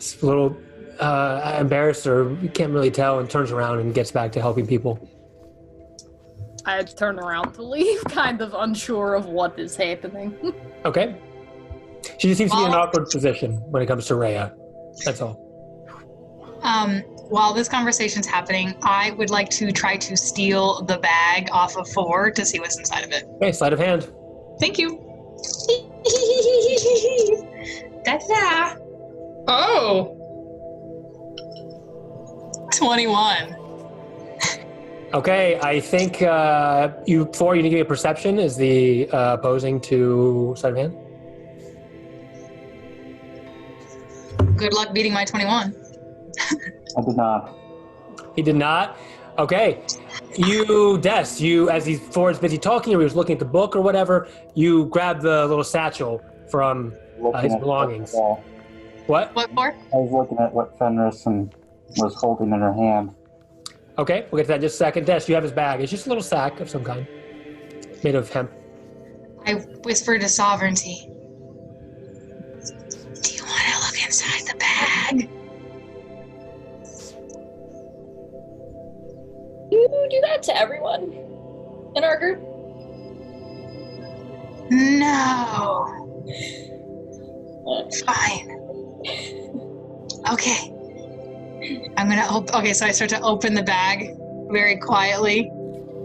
a little embarrassed or you can't really tell, and turns around and gets back to helping people. I turn around to leave, kind of unsure of what is happening. Okay. She just seems to be in an awkward position when it comes to Rhea. That's all. While this conversation's happening, I would like to try to steal the bag off of 4 to see what's inside of it. Okay, sleight of hand. Thank you. Da-da. Oh. 21. Okay, I think you need to give me a perception is the opposing to sleight of hand. Good luck beating my 21. I did not. He did not? Okay. As Ford's busy talking, or he was looking at the book or whatever, you grab the little satchel from his belongings. What? What for? I was looking at what Fenris was holding in her hand. Okay, we'll get to that in just a second. Des, you have his bag. It's just a little sack of some kind, made of hemp. I whisper to Sovereignty. Do you want to look inside the bag? You do that to everyone in our group? No. Fine. Okay. I'm gonna okay, so I start to open the bag very quietly.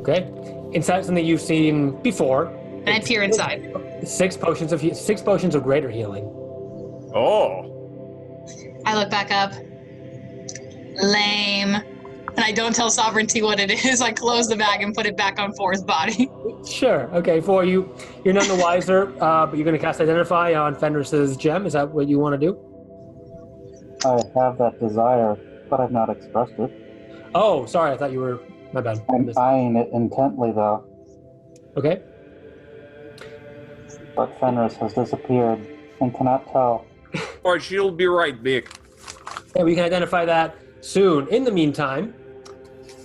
Okay. Inside something you've seen before. And I peer inside. 6 potions of greater healing. Oh. I look back up. Lame. And I don't tell Sovereignty what it is. I close the bag and put it back on 4's body. Sure. Okay, for you're none the wiser, but you're going to cast Identify on Fenris's gem. Is that what you want to do? I have that desire, but I've not expressed it. Oh, sorry. I thought you were... My bad. I'm eyeing it intently, though. Okay. But Fenris has disappeared and cannot tell. Or she'll be right back. Yeah, we can identify that soon. In the meantime,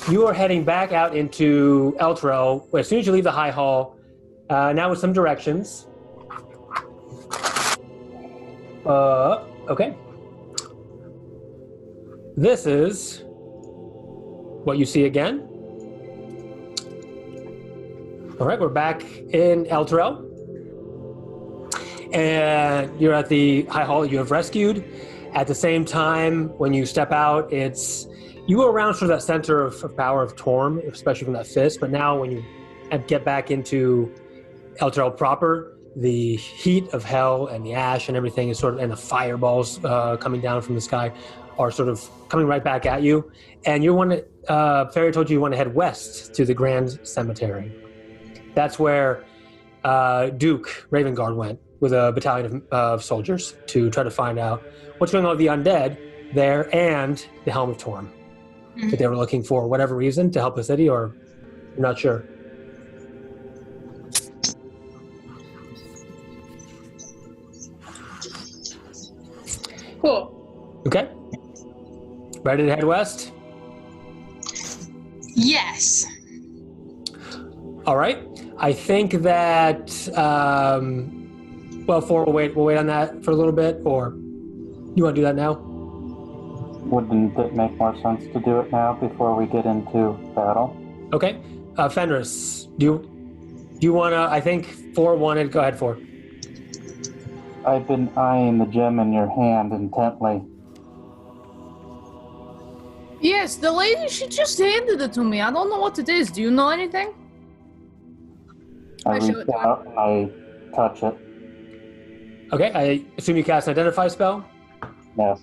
you are heading back out into Elturel as soon as you leave the High Hall. Now with some directions. Okay. This is what you see again. All right, we're back in Elturel. And you're at the High Hall that you have rescued. At the same time, when you step out, you go around sort of that center of power of Torm, especially from that fist. But now when you get back into Elturel proper, the heat of hell and the ash and everything is sort of, and the fireballs coming down from the sky are sort of coming right back at you. And Fairy told you want to head west to the Grand Cemetery. That's where Duke Ravengard went with a battalion of soldiers to try to find out what's going on with the undead there and the Helm of Torm that they were looking for whatever reason to help the city, or you're not sure. Cool. Okay. Ready to head west? Yes. All right. I think that, we'll wait on that for a little bit, or you want to do that now? Wouldn't it make more sense to do it now before we get into battle? Okay. Fenris, do you want to, I think 4 wanted, go ahead 4. I've been eyeing the gem in your hand intently. Yes, the lady, she just handed it to me. I don't know what it is. Do you know anything? I show reach it to out and I touch it. Okay, I assume you cast an identify spell? Yes.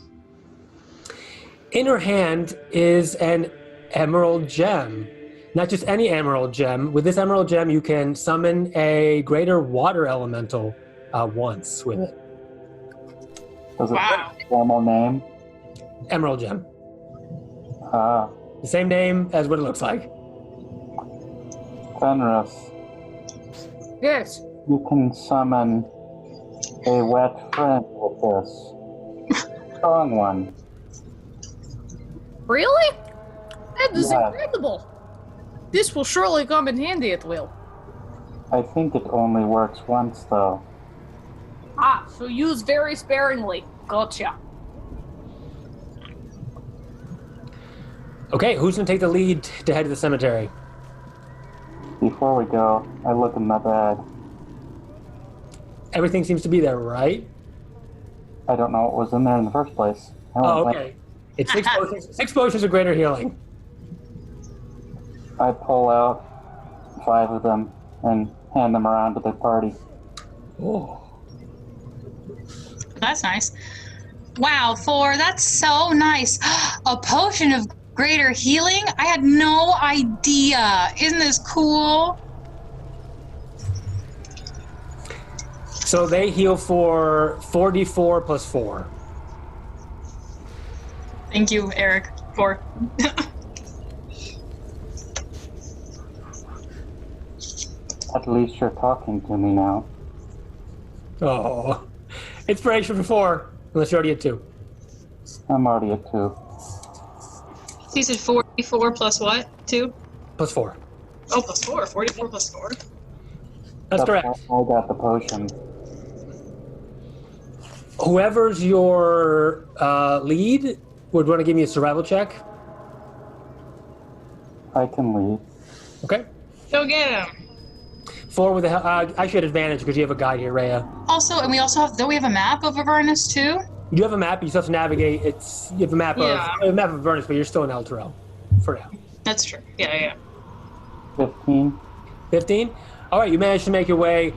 In her hand is an emerald gem. Not just any emerald gem. With this emerald gem, you can summon a greater water elemental once with it. Does it Wow. have a formal name? Emerald gem. Ah, The same name as what it looks like. Fenris, Yes. you can summon a wet friend with this. Strong one. Really? That is Yeah. incredible. This will surely come in handy, it will. I think it only works once, though. Ah, so use very sparingly. Gotcha. Okay, who's going to take the lead to head to the cemetery? Before we go, I look in my bag. Everything seems to be there, right? I don't know what was in there in the first place. I Oh, went okay. It's 6 potions. 6 potions of greater healing. I pull out 5 of them and hand them around to the party. Oh. That's nice. Wow, 4, that's so nice. A potion of greater healing? I had no idea. Isn't this cool? So they heal for 4d4 plus 4. Thank you, Eric. 4. At least you're talking to me now. Oh. Inspiration for 4, unless you're already at 2. I'm already at 2. You said 44 plus what? 2? Plus 4. Oh, plus 4. 44 plus 4. That's correct. I got the potion. Whoever's your lead would want to give me a survival check. I can leave. Okay. Go get him. 4 with a I should advantage because you have a guide here, Rhea. Also, and we also have, don't we have a map of Avernus too? You do have a map. You still have to navigate. You have a map of Avernus, but you're still in Elturel for now. That's true. Yeah. 15. 15. All right, you managed to make your way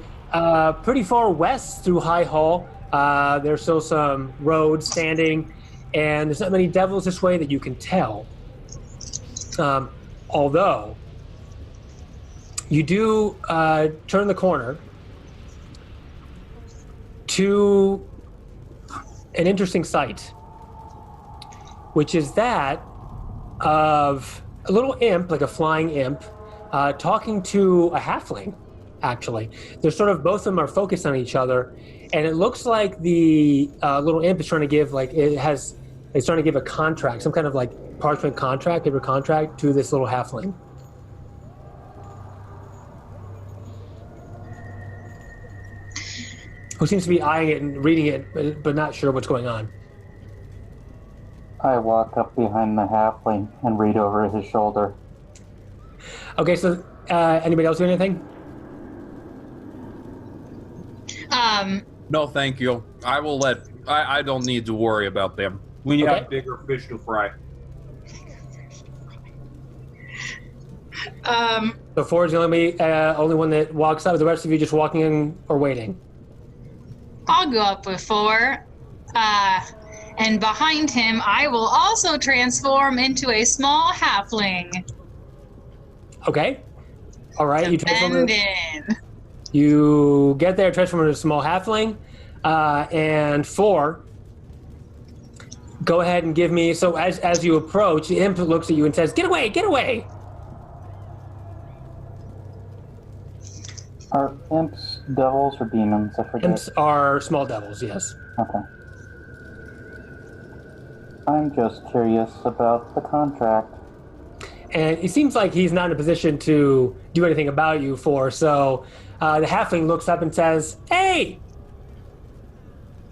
pretty far west through High Hall. There's still some roads standing, and there's not many devils this way that you can tell. Although you do turn the corner to an interesting sight, which is that of a little imp, like a flying imp, talking to a halfling, actually. They're sort of, both of them are focused on each other, and it looks like the little imp is trying to give, it's trying to give a contract, some kind of parchment contract, paper contract, to this little halfling. Who seems to be eyeing it and reading it, but not sure what's going on. I walk up behind the halfling and read over his shoulder. Okay, so anybody else doing anything? No, thank you. I will let. I don't need to worry about them. We Okay. have bigger fish to fry. So Ford's the only one that walks up. The rest of you just walking in or waiting. I'll go up with 4. And behind him, I will also transform into a small halfling. Okay. All right. You transform. Bend in. You get there, transform into a small halfling, and 4. Go ahead and give me. So as you approach, the imp looks at you and says, "Get away! Get away!" Are imps devils or demons? I forget. Imps are small devils. Yes. Okay. I'm just curious about the contract. And it seems like he's not in a position to do anything about you, 4. So the halfling looks up and says, "Hey!"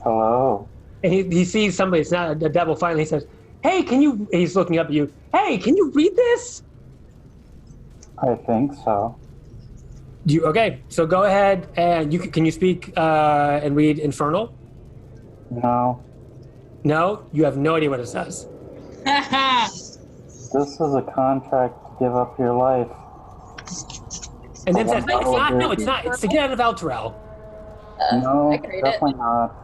Hello. And he sees somebody. It's not a devil. Finally, he says, "Hey, can you?" He's looking up at you. "Hey, can you read this?" I think so. Okay? So go ahead and can you speak and read Infernal? No. No, you have no idea what it says. This is a contract to give up your life. And then says, "No, it's not. No, it's not. It's to get out of Elturel." No, I can read definitely not.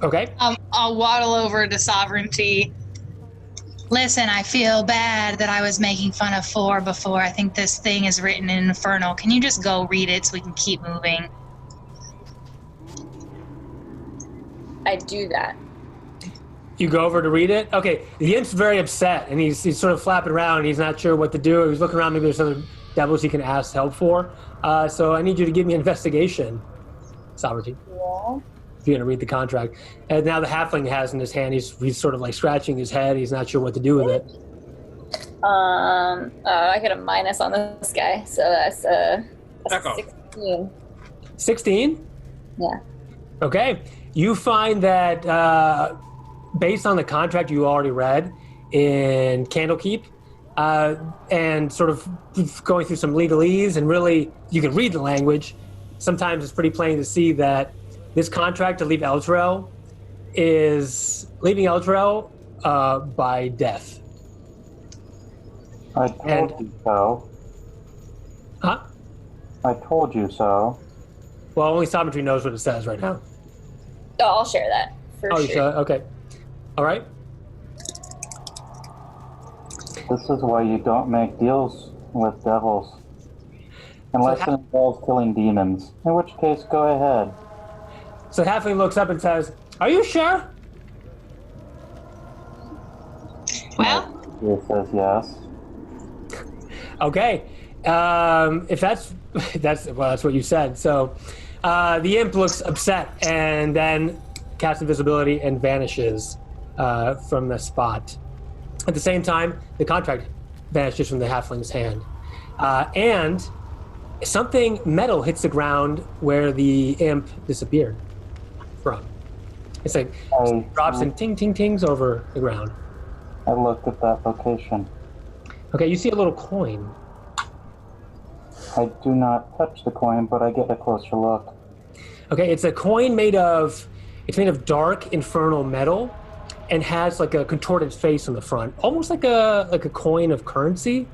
Okay. I'll waddle over to Sovereignty. Listen, I feel bad that I was making fun of 4 before. I think this thing is written in Infernal. Can you just go read it so we can keep moving? I do that. You go over to read it. Okay. The imp's very upset, and he's sort of flapping around, and he's not sure what to do. He's looking around. Maybe there's other devils he can ask help for. So I need you to give me an investigation, Sovereignty. Yeah. If you're going to read the contract. And now the halfling has in his hand, he's sort of like scratching his head. He's not sure what to do with it. I get a minus on this guy, so that's Echo. 16. 16? Yeah. Okay. You find that based on the contract you already read in Candlekeep, and sort of going through some legalese, and really you can read the language, sometimes it's pretty plain to see that this contract to leave Elturel is leaving Elturel by death. I told you so. Huh? I told you so. Well, only Sovereignty knows what it says right now. Oh, I'll share that for Oh, sure. you should? Okay. All right. This is why you don't make deals with devils. Unless it involves killing demons. In which case, go ahead. So Halfling looks up and says, "Are you sure?" Well, It says yes. Okay. If that's what you said. So the imp looks upset and then casts invisibility and vanishes from the spot. At the same time, the contract vanishes from the halfling's hand. And something metal hits the ground where the imp disappeared from. It's like drops and tings over the ground. I looked at that location. Okay, you see a little coin. I do not touch the coin, but I get a closer look. Okay, it's a coin made of dark infernal metal and has like a contorted face on the front, almost like a coin of currency.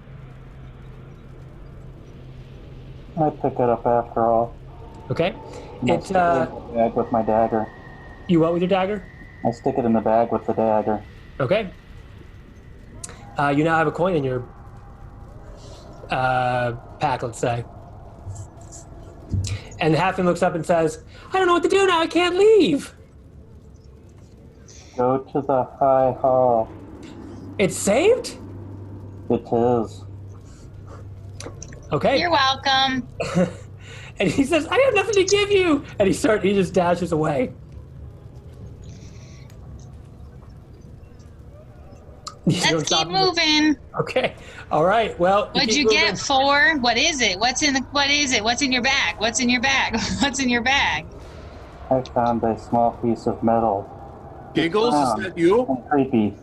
I pick it up after all. Okay, And I it's stick it in the bag with my dagger. you what with your dagger? I stick it in the bag with the dagger. Okay. You now have a coin in your pack, let's say. And the halfling looks up and says, "I don't know what to do now. I can't leave." Go to the high hall. It's saved? It is. Okay. you're welcome. And he says, "I have nothing to give you." And he just dashes away. Let's keep moving. Okay. All right. Well, What'd you get for? What is it? What's in your bag? What's in your bag? What's in your bag? I found a small piece of metal. Giggles, is that you? And creepy.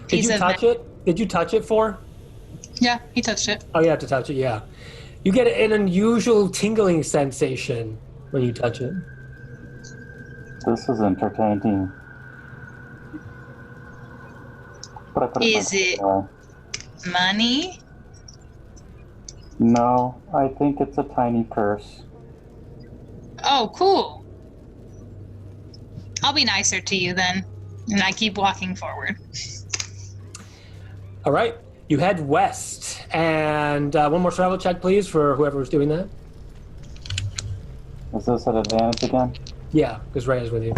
Did you touch it? Did you touch it for? Yeah, he touched it. Oh, you have to touch it, yeah. You get an unusual tingling sensation when you touch it. This is entertaining. But I put Is it money? No, I think it's a tiny curse. Oh, cool. I'll be nicer to you then. And I keep walking forward. All right. You head west. And one more survival check, please, for whoever was doing that. Is this at advantage again? Yeah, because Ray is with you.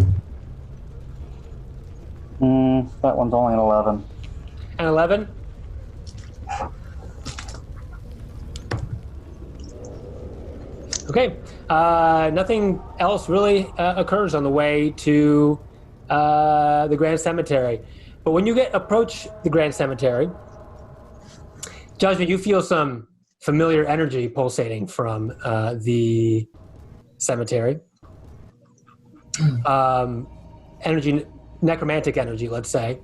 That one's only an 11. And 11? Okay. Nothing else really occurs on the way to the Grand Cemetery. But when you approach the Grand Cemetery, Judgment, you feel some familiar energy pulsating from the cemetery. Energy, necromantic energy, let's say.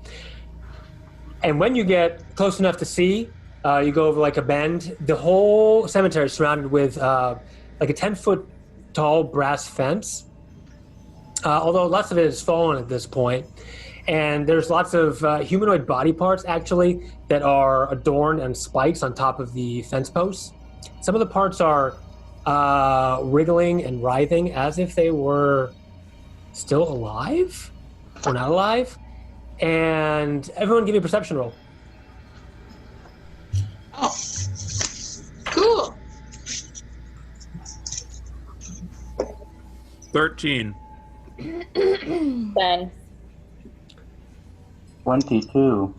And when you get close enough to see, you go over like a bend. The whole cemetery is surrounded with like a 10-foot tall brass fence. Although lots of it is fallen at this point. And there's lots of humanoid body parts, actually, that are adorned and spikes on top of the fence posts. Some of the parts are wriggling and writhing as if they were still alive or not alive. And everyone give me a perception roll. Oh, cool. 13. 10. 22.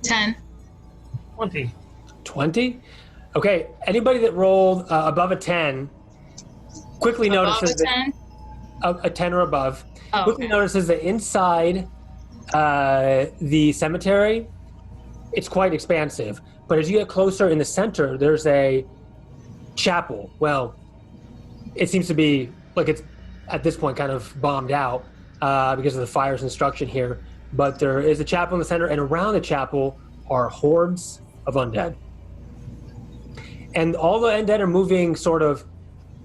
10. 20? Okay, anybody that rolled above a 10 quickly notices that a 10 or above quickly notices that inside the cemetery, it's quite expansive. But as you get closer in the center, there's a chapel. Well, it seems to be like it's at this point kind of bombed out because of the fire's destruction here. But there is a chapel in the center, and around the chapel are hordes of undead. And all the undead are moving sort of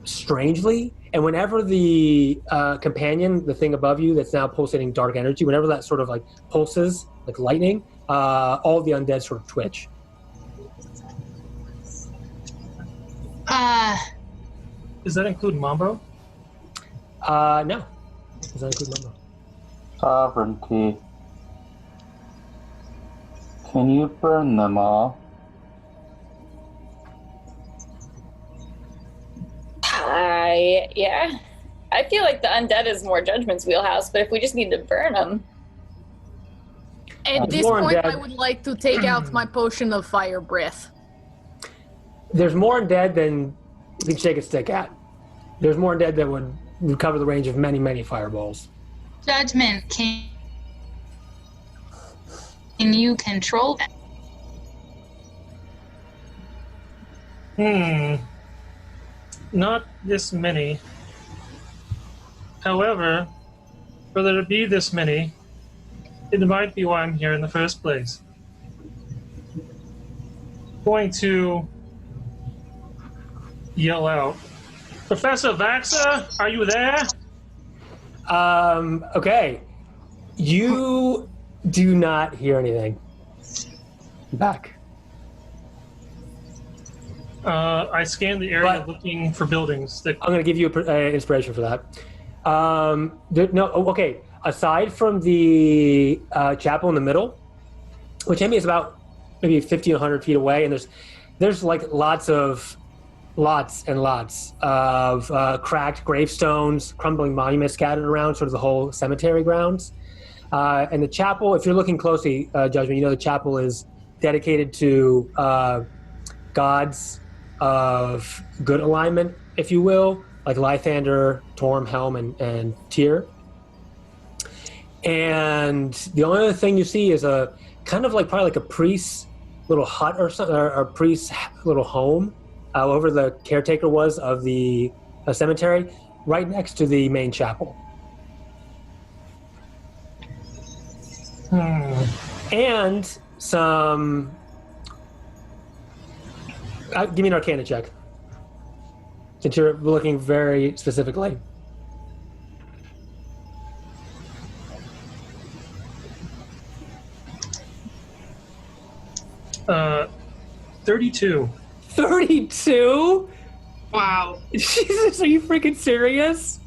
strangely. And whenever the companion, the thing above you that's now pulsating dark energy, whenever that sort of like pulses like lightning, all the undead sort of twitch. Does that include Mambo? No. Does that include Mambo? Sovereignty. Can you burn them all? Yeah. I feel like the undead is more Judgment's wheelhouse, but if we just need to burn them. At this point, I would like to take out my potion of fire breath. There's more undead than you can shake a stick at. There's more undead that would cover the range of many, many fireballs. Judgment, can you control that? Not this many. However, for there to be this many, it might be why I'm here in the first place. Going to yell out, Professor Vaxa, are you there? Okay. You do not hear anything back. I scanned the area looking for buildings. I'm going to give you inspiration for that. Okay. Aside from the chapel in the middle, which maybe is about maybe 50 or 100 feet away, and there's like lots and lots of cracked gravestones, crumbling monuments scattered around sort of the whole cemetery grounds. And the chapel, if you're looking closely, Judgment, you know the chapel is dedicated to gods of good alignment, if you will, like Lythander, Torm, Helm, and Tyr. And the only other thing you see is a kind of like probably like a priest's little hut or something, or a priest's little home, over the caretaker was of the cemetery, right next to the main chapel. And some. Give me an Arcana check, since you're looking very specifically. 32. 32? Wow. Jesus, are you freaking serious?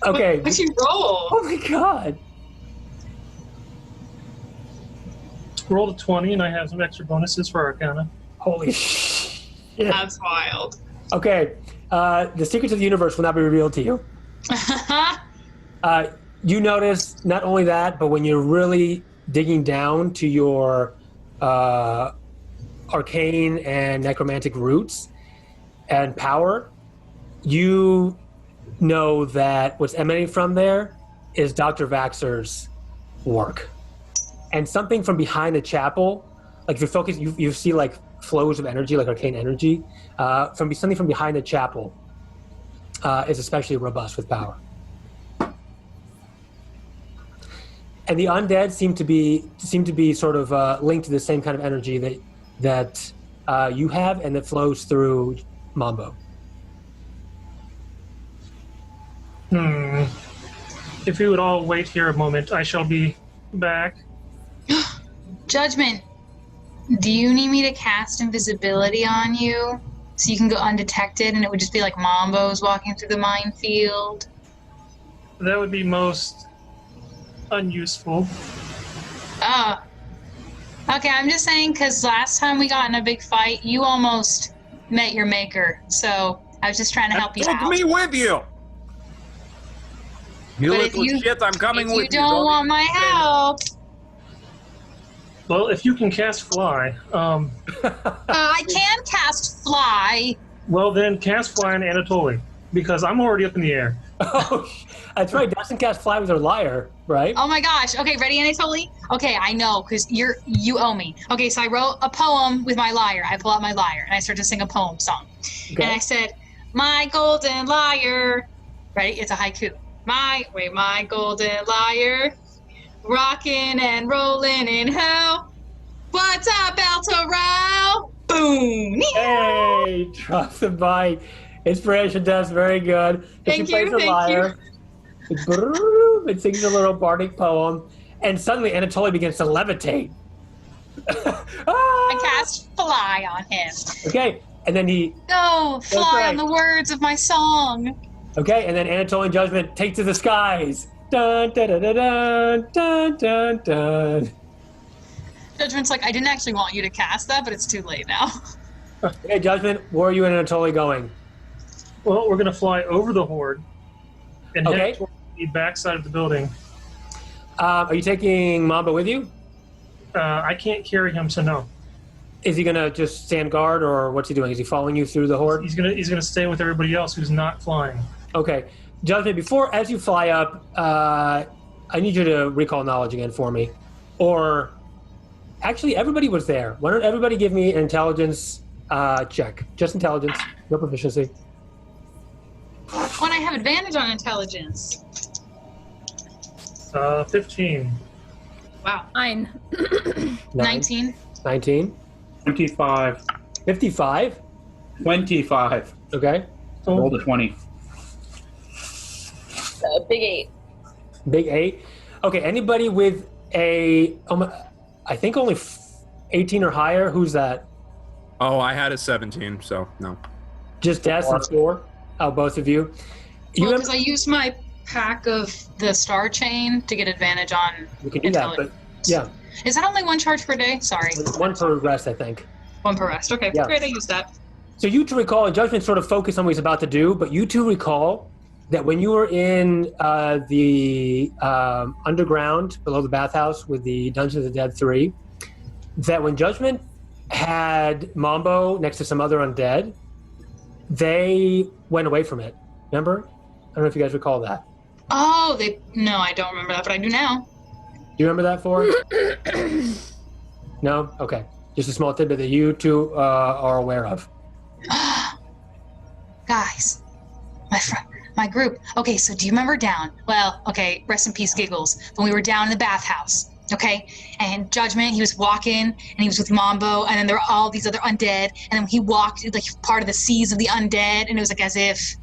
Okay. What'd you roll? Oh my god. Rolled a 20, and I have some extra bonuses for Arcana. Holy shit. That's wild. Okay. The secrets of the universe will not be revealed to you. You notice not only that, but when you're really digging down to your arcane and necromantic roots and power, you know that what's emanating from there is Dr. Vaxxer's work. And something from behind the chapel, like if you focus, you see like flows of energy, like arcane energy, something from behind the chapel is especially robust with power. And the undead seem to be sort of linked to the same kind of energy that you have, and that flows through Mambo. If you would all wait here a moment, I shall be back. Judgment, do you need me to cast invisibility on you so you can go undetected, and it would just be like Mambo's walking through the minefield? That would be most unuseful. Oh. Okay, I'm just saying because last time we got in a big fight, you almost met your maker. So I was just trying to help you out. Take me with you! You But little shit, I'm coming with you. You don't want my help. Well, if you can cast Fly, I can cast Fly. well then cast Fly on Anatoly, because I'm already up in the air. Oh, that's right. Doesn't cast fly with her lyre, right? Oh my gosh. Okay, ready, Anatoly? Okay, I know, because you owe me. Okay, so I wrote a poem with my lyre. I pull out my lyre, and I start to sing a poem song. Okay. And I said, my golden lyre. Right? It's a haiku. My golden lyre. Rockin' and rollin' in hell. What's up, Elturel? Boom! Hey, drop the mic. Inspiration test, very good. Thank she plays you, the lyre. It sings a little bardic poem, and suddenly Anatoly begins to levitate. I cast Fly on him. Okay, and then he. Go, fly right. on the words of my song. Okay, and then Anatoly and Judgment take to the skies. Dun dun dun dun dun dun dun. Judgment's like, I didn't actually want you to cast that, but it's too late now. Okay, Judgment, where are you and Anatoly going? Well, we're going to fly over the horde and Okay. head toward the backside of the building. Are you taking Mamba with you? I can't carry him, so no. Is he gonna just stand guard, or what's he doing? Is he following you through the horde? He's gonna stay with everybody else who's not flying. Okay, Judgment. As you fly up, I need you to recall knowledge again for me, or actually, everybody was there. Why don't everybody give me an intelligence check? Just intelligence, no proficiency. When I have advantage on intelligence. 15. Wow. 9. 19. 19. 25. 55. 25. Okay. Roll the 20. Big 8. Big 8. Okay. Anybody with a, I think only 18 or higher. Who's that? Oh, I had a 17, so no. Just Des and Thor. Oh, both of you. Well, because I used my pack of the star chain to get advantage on You can do that, but yeah, Is that only one charge per day? Sorry. one per rest, I think. One per rest. Okay, Yeah. great, I used that. So you two recall, and Judgment sort of focus on what he's about to do, but you two recall that when you were in the underground below the bathhouse with the Dungeons and Dead 3, that when Judgment had Mambo next to some other undead, they went away from it. Remember? I don't know if you guys recall that. Oh, no, I don't remember that, but I do now. Do you remember that, for? No? Okay. Just a small tidbit that you two are aware of. Guys, my group. Okay, so do you remember down? Well, okay, rest in peace, Giggles. When we were down in the bathhouse, okay? And Judgment, he was walking, and he was with Mambo, and then there were all these other undead, and then he walked like part of the seas of the undead, and it was like as if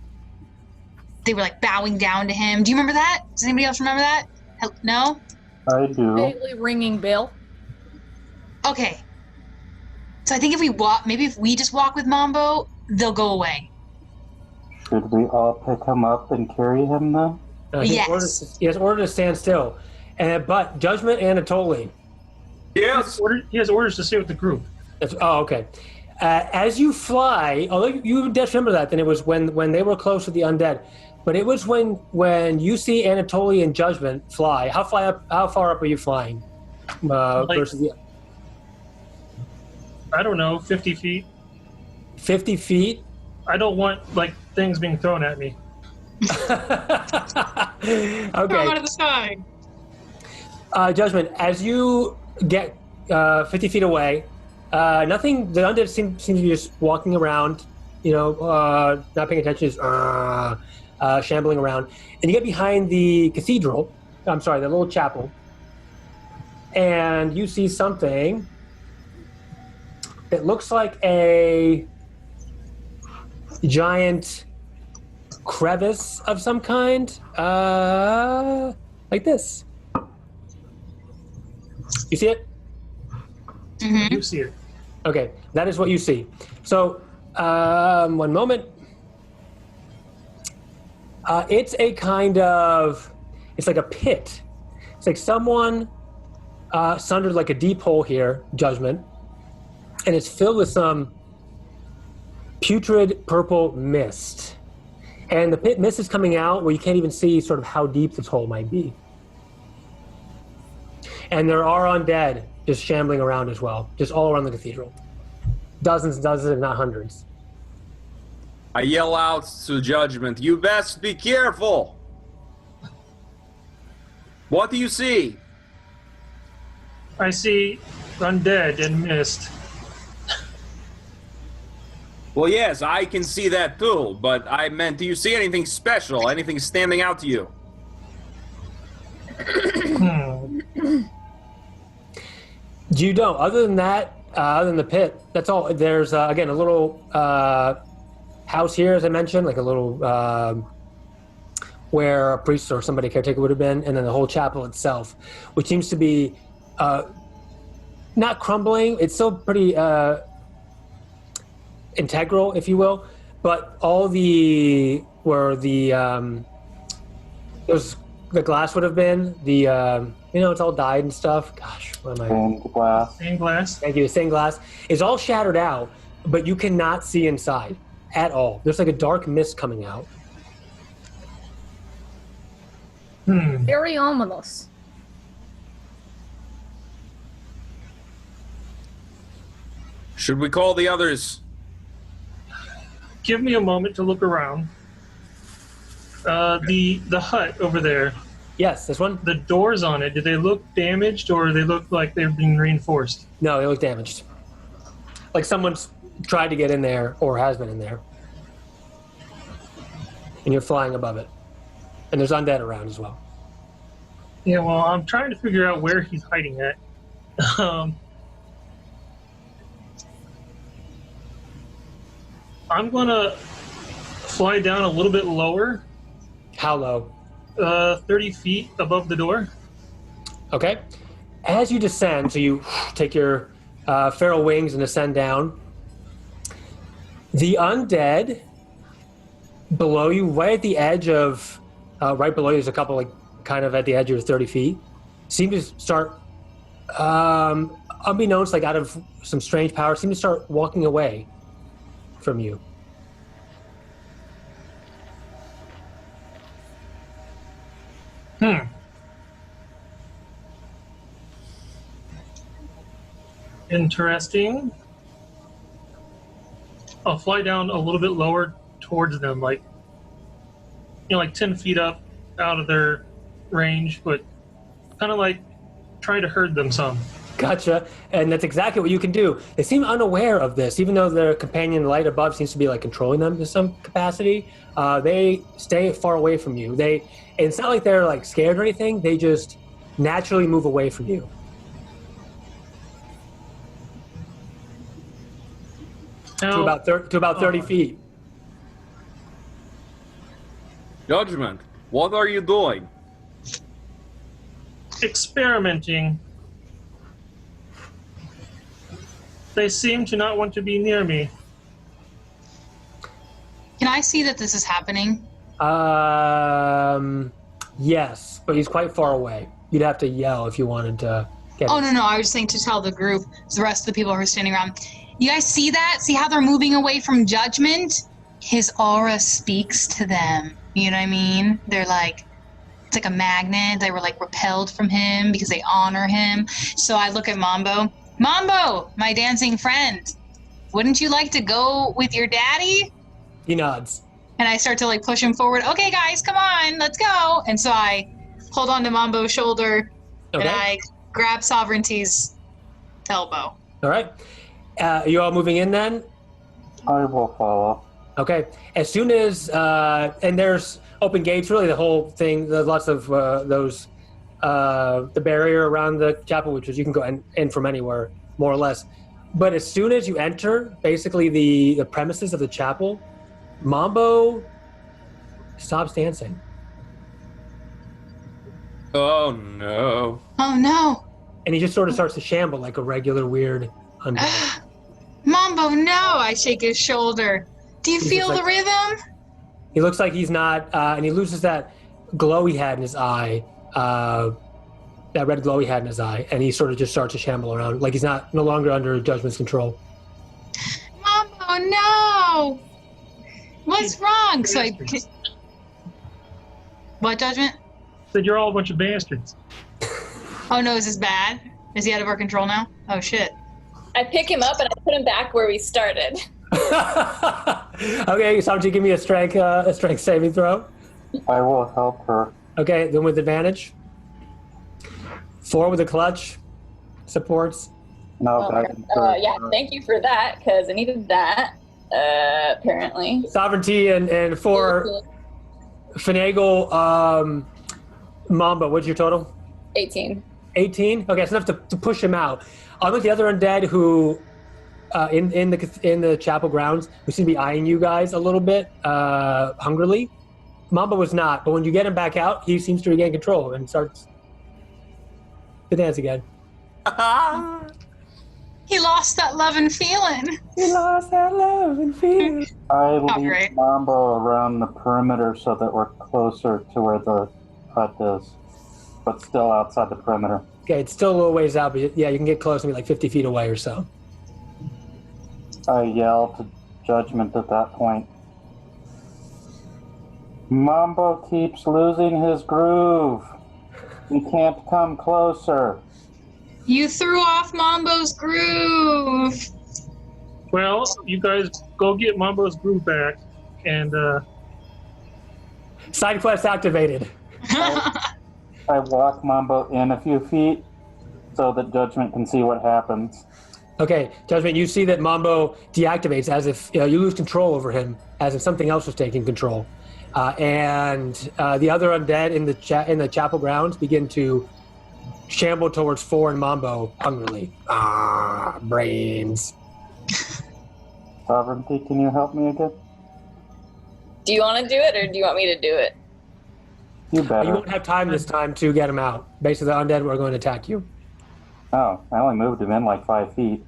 they were like bowing down to him. Do you remember that? Does anybody else remember that? No? I do. Vaguely ringing bell. Okay. So I think if we just walk with Mambo, they'll go away. Should we all pick him up and carry him then? Yes. He has ordered to stand still. But Judgment Anatoly. Yes. He has orders to stay with the group. Okay. As you fly, although you just remember that, then it was when they were close to the undead. But it was when you see Anatoly and Judgment fly. How far up are you flying? Versus the... I don't know, 50 feet. 50 feet? I don't want things being thrown at me. Throw out of the sky. Judgment, as you get 50 feet away, nothing. The undead seem to be just walking around, not paying attention, just shambling around. And you get behind the cathedral. I'm sorry, the little chapel, and you see something that looks like a giant crevice of some kind, like this. You see it? Mm-hmm. You see it. Okay, that is what you see. So, one moment. It's a kind of, it's like a pit. It's like someone sundered like a deep hole here, Judgment, and it's filled with some putrid purple mist. And the pit mist is coming out where you can't even see sort of how deep this hole might be. And there are undead just shambling around as well, just all around the cathedral. Dozens and dozens, if not hundreds. I yell out to Judgment, "You best be careful!" What do you see? I see undead and mist. Well, yes, I can see that too, but I meant, do you see anything special? Anything standing out to you? You don't. Other than that, other than the pit, that's all. There's, again, a little house here, as I mentioned, like a little where a priest or somebody, caretaker would have been, and then the whole chapel itself, which seems to be not crumbling. It's still pretty integral, if you will, but all the glass would have been, it's all dyed and stuff. Gosh, what am I? Stained glass. Thank you. Stained glass is all shattered out, but you cannot see inside at all. There's like a dark mist coming out. Very ominous. Should we call the others? Give me a moment to look around. The hut over there, Yes, this one? the doors on it, do they look damaged or they look like they've been reinforced? No, they look damaged. Like someone's tried to get in there or has been in there. And you're flying above it. And there's undead around as well. Yeah, well, I'm trying to figure out where he's hiding at. I'm gonna fly down a little bit lower. How low? 30 feet above the door. Okay. As you descend, so you take your feral wings and ascend down, the undead below you, right at the edge of, right below you, there's a couple, like, kind of at the edge of 30 feet, seem to start, unbeknownst, like out of some strange power, seem to start walking away from you. Interesting. I'll fly down a little bit lower towards them, like 10 feet up, out of their range, but kind of like try to herd them some. Gotcha. And that's exactly what you can do. They seem unaware of this, even though their companion light above seems to be like controlling them to some capacity. They stay far away from you. It's not like they're like scared or anything. They just naturally move away from you. Now, To about 30 feet. Judgment, what are you doing? experimenting. They seem to not want to be near me. Can I see that this is happening? Yes, but he's quite far away. You'd have to yell if you wanted to get Oh, him. no, I was saying to tell the group, the rest of the people who are standing around. You guys see that? See how they're moving away from judgment? His aura speaks to them. You know what I mean? They're like, it's like a magnet. They were like repelled from him because they honor him. So I look at Mambo. Mambo, my dancing friend, wouldn't you like to go with your daddy? He nods. And I start to like push him forward. Okay, guys, come on, let's go. And so I hold on to Mambo's shoulder and I grab Sovereignty's elbow. All right. You all moving in then? I will follow. Okay. As soon as, and there's open gates, really the whole thing, there's lots of those, the barrier around the chapel, which is you can go in from anywhere, more or less. But as soon as you enter, basically the premises of the chapel, Mambo stops dancing. Oh no. Oh no. And he just sort of starts to shamble like a regular weird undead. Mambo, no! I shake his shoulder. Do you He's feel just the like- rhythm? He looks like he's not, and he loses that glow he had in his eye, that red glow he had in his eye, and he sort of just starts to shamble around, like he's no longer under Judgment's control. Mambo, no! What's wrong? So I... What, Judgment? Said you're all a bunch of bastards. Oh no, is this bad? Is he out of our control now? Oh shit. I pick him up and I put him back where we started. Okay, Sanji, give me a strength saving throw. I will help her. Okay, then with advantage. 4 with a clutch. Supports. No, Yeah, thank you for that, because I needed that, apparently. Sovereignty and for finagle, Mamba, what's your total? 18. 18? Okay, it's enough to push him out. Unlike the other undead who, in the chapel grounds, who seem to be eyeing you guys a little bit hungrily, Mamba was not. But when you get him back out, he seems to regain control and starts to dance again. He lost that love and feeling. He lost that love and feeling. I lead Copyright. Mambo around the perimeter so that we're closer to where the hut is, but still outside the perimeter. Okay, it's still a little ways out, but yeah, you can get close and be like 50 feet away or so. I yell to Judgment at that point. Mambo keeps losing his groove. He can't come closer. You threw off Mambo's groove. Well, you guys go get Mambo's groove back, and Side quest activated. I walk Mambo in a few feet so that Judgment can see what happens. Okay, Judgment, you see that Mambo deactivates as if you lose control over him, as if something else was taking control. And the other undead in the chapel grounds begin to shamble towards 4 and Mambo hungrily. Brains. Sovereignty, can you help me again? Do you want to do it, or do you want me to do it? You You better. won't have time this time to get him out. Basically, the undead are going to attack you. Oh, I only moved him in like 5 feet.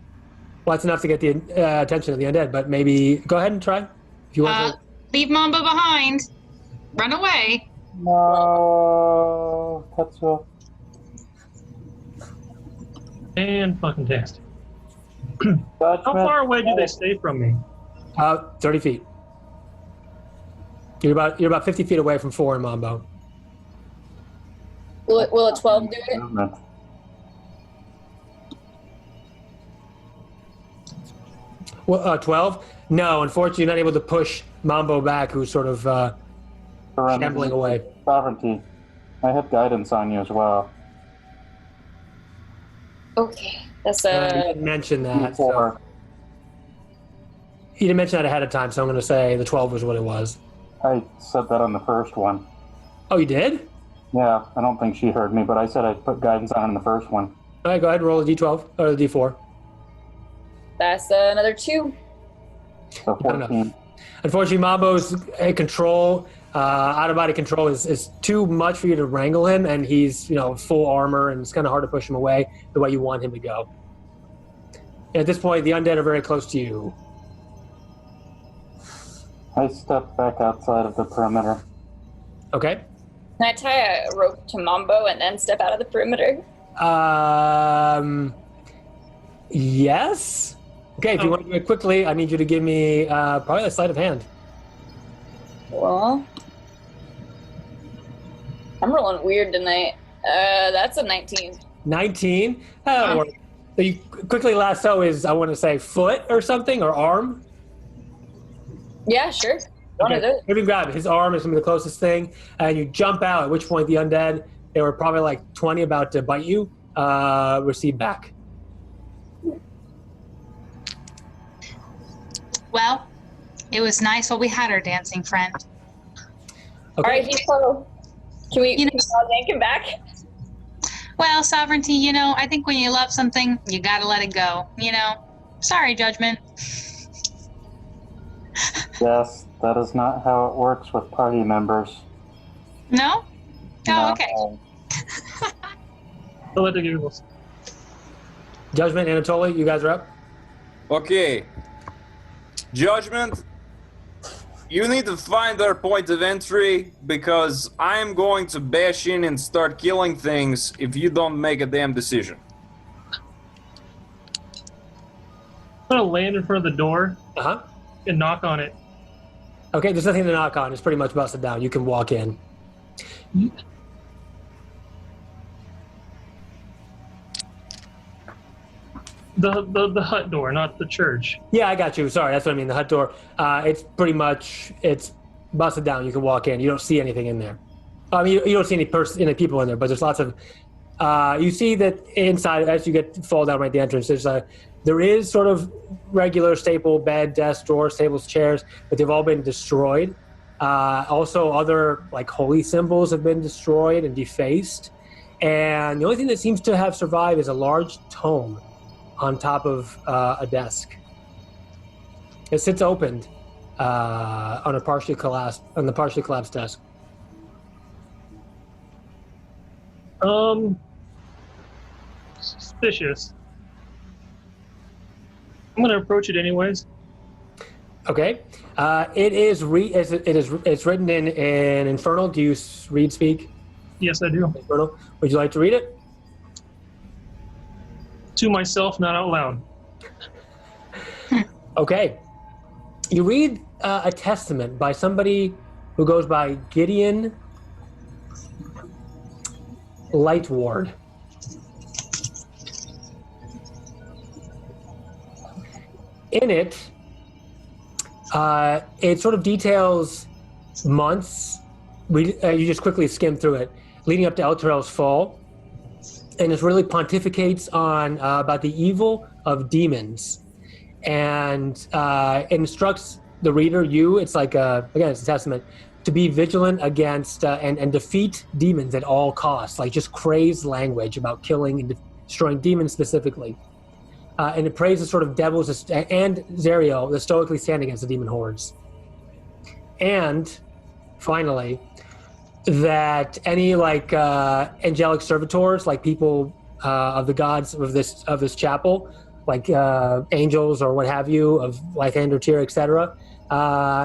Well, that's enough to get the attention of the undead, but maybe go ahead and try if you want to. Leave Mambo behind. Run away. No, Tetsuo. and fucking tastic. Judgment. How far away do they stay from me? 30 feet. You're about 50 feet away from 4 and Mambo. Will a 12 do it? Movement. Well, 12? No, unfortunately, you're not able to push Mambo back, who's sort of shambling away. Sovereignty. I have guidance on you as well. Okay, that's You didn't mention that. So. D4. You didn't mention that ahead of time, so I'm going to say the 12 was what it was. I said that on the first one. Oh, you did? Yeah, I don't think she heard me, but I said I'd put guidance on in the first one. All right, go ahead and roll a d12 or a d4. That's another 2. So 14. Unfortunately, Mambo's control, out-of-body control is too much for you to wrangle him, and he's full armor, and it's kind of hard to push him away the way you want him to go. And at this point, the undead are very close to you. I step back outside of the perimeter. Okay. Can I tie a rope to Mambo and then step out of the perimeter? Yes. Okay, if you want to do it quickly, I need you to give me probably a sleight of hand. Well, I'm rolling weird tonight. That's a 19. 19? That'll work. So you quickly lasso his, I want to say, foot or something, or arm? Yeah, sure. One of those. Maybe grab it. His arm is going to be the closest thing, and you jump out, at which point the undead, they were probably like 20 about to bite you, recede back. Well, it was nice while we had our dancing friend. Okay. All right, he's close. Can we yank him back? Well, Sovereignty, I think when you love something, you gotta let it go. Sorry, Judgment. Yes, that is not how it works with party members. No? Oh, No. okay. I'll let the giggles. Judgment, Anatoly, you guys are up? Okay. Judgment, you need to find our point of entry because I am going to bash in and start killing things if you don't make a damn decision. I'm gonna land in front of the door Uh-huh. and knock on it. Okay, there's nothing to knock on. It's pretty much busted down. You can walk in. The hut door, not the church. Yeah, I got you. Sorry, that's what I mean. The hut door, it's pretty much, it's busted down. You can walk in. You don't see anything in there. I mean, you don't see any people in there, but there's lots of, you see that inside, as you fall down right at the entrance, there is sort of regular staple bed, desk, drawers, tables, chairs, but they've all been destroyed. Also, other like holy symbols have been destroyed and defaced. And the only thing that seems to have survived is a large tome on top of a desk. It sits opened on the partially collapsed desk. Suspicious. I'm gonna approach it anyways. Okay. It's written in Infernal. Do you read speak Yes, I do. Infernal? Would you like to read it? To myself, not out loud. Okay. You read a testament by somebody who goes by Gideon Lightward. In it, it sort of details months. You just quickly skim through it, leading up to Elturel's fall, and it really pontificates on about the evil of demons, and instructs the reader, it's like again, it's a testament, to be vigilant against and defeat demons at all costs, like just crazed language about killing and destroying demons specifically. And it praises sort of devils and Zeriel that stoically stand against the demon hordes. And finally, that any angelic servitors, like people of the gods of this chapel, like angels or what have you, of Lythander, Tyr, etc.,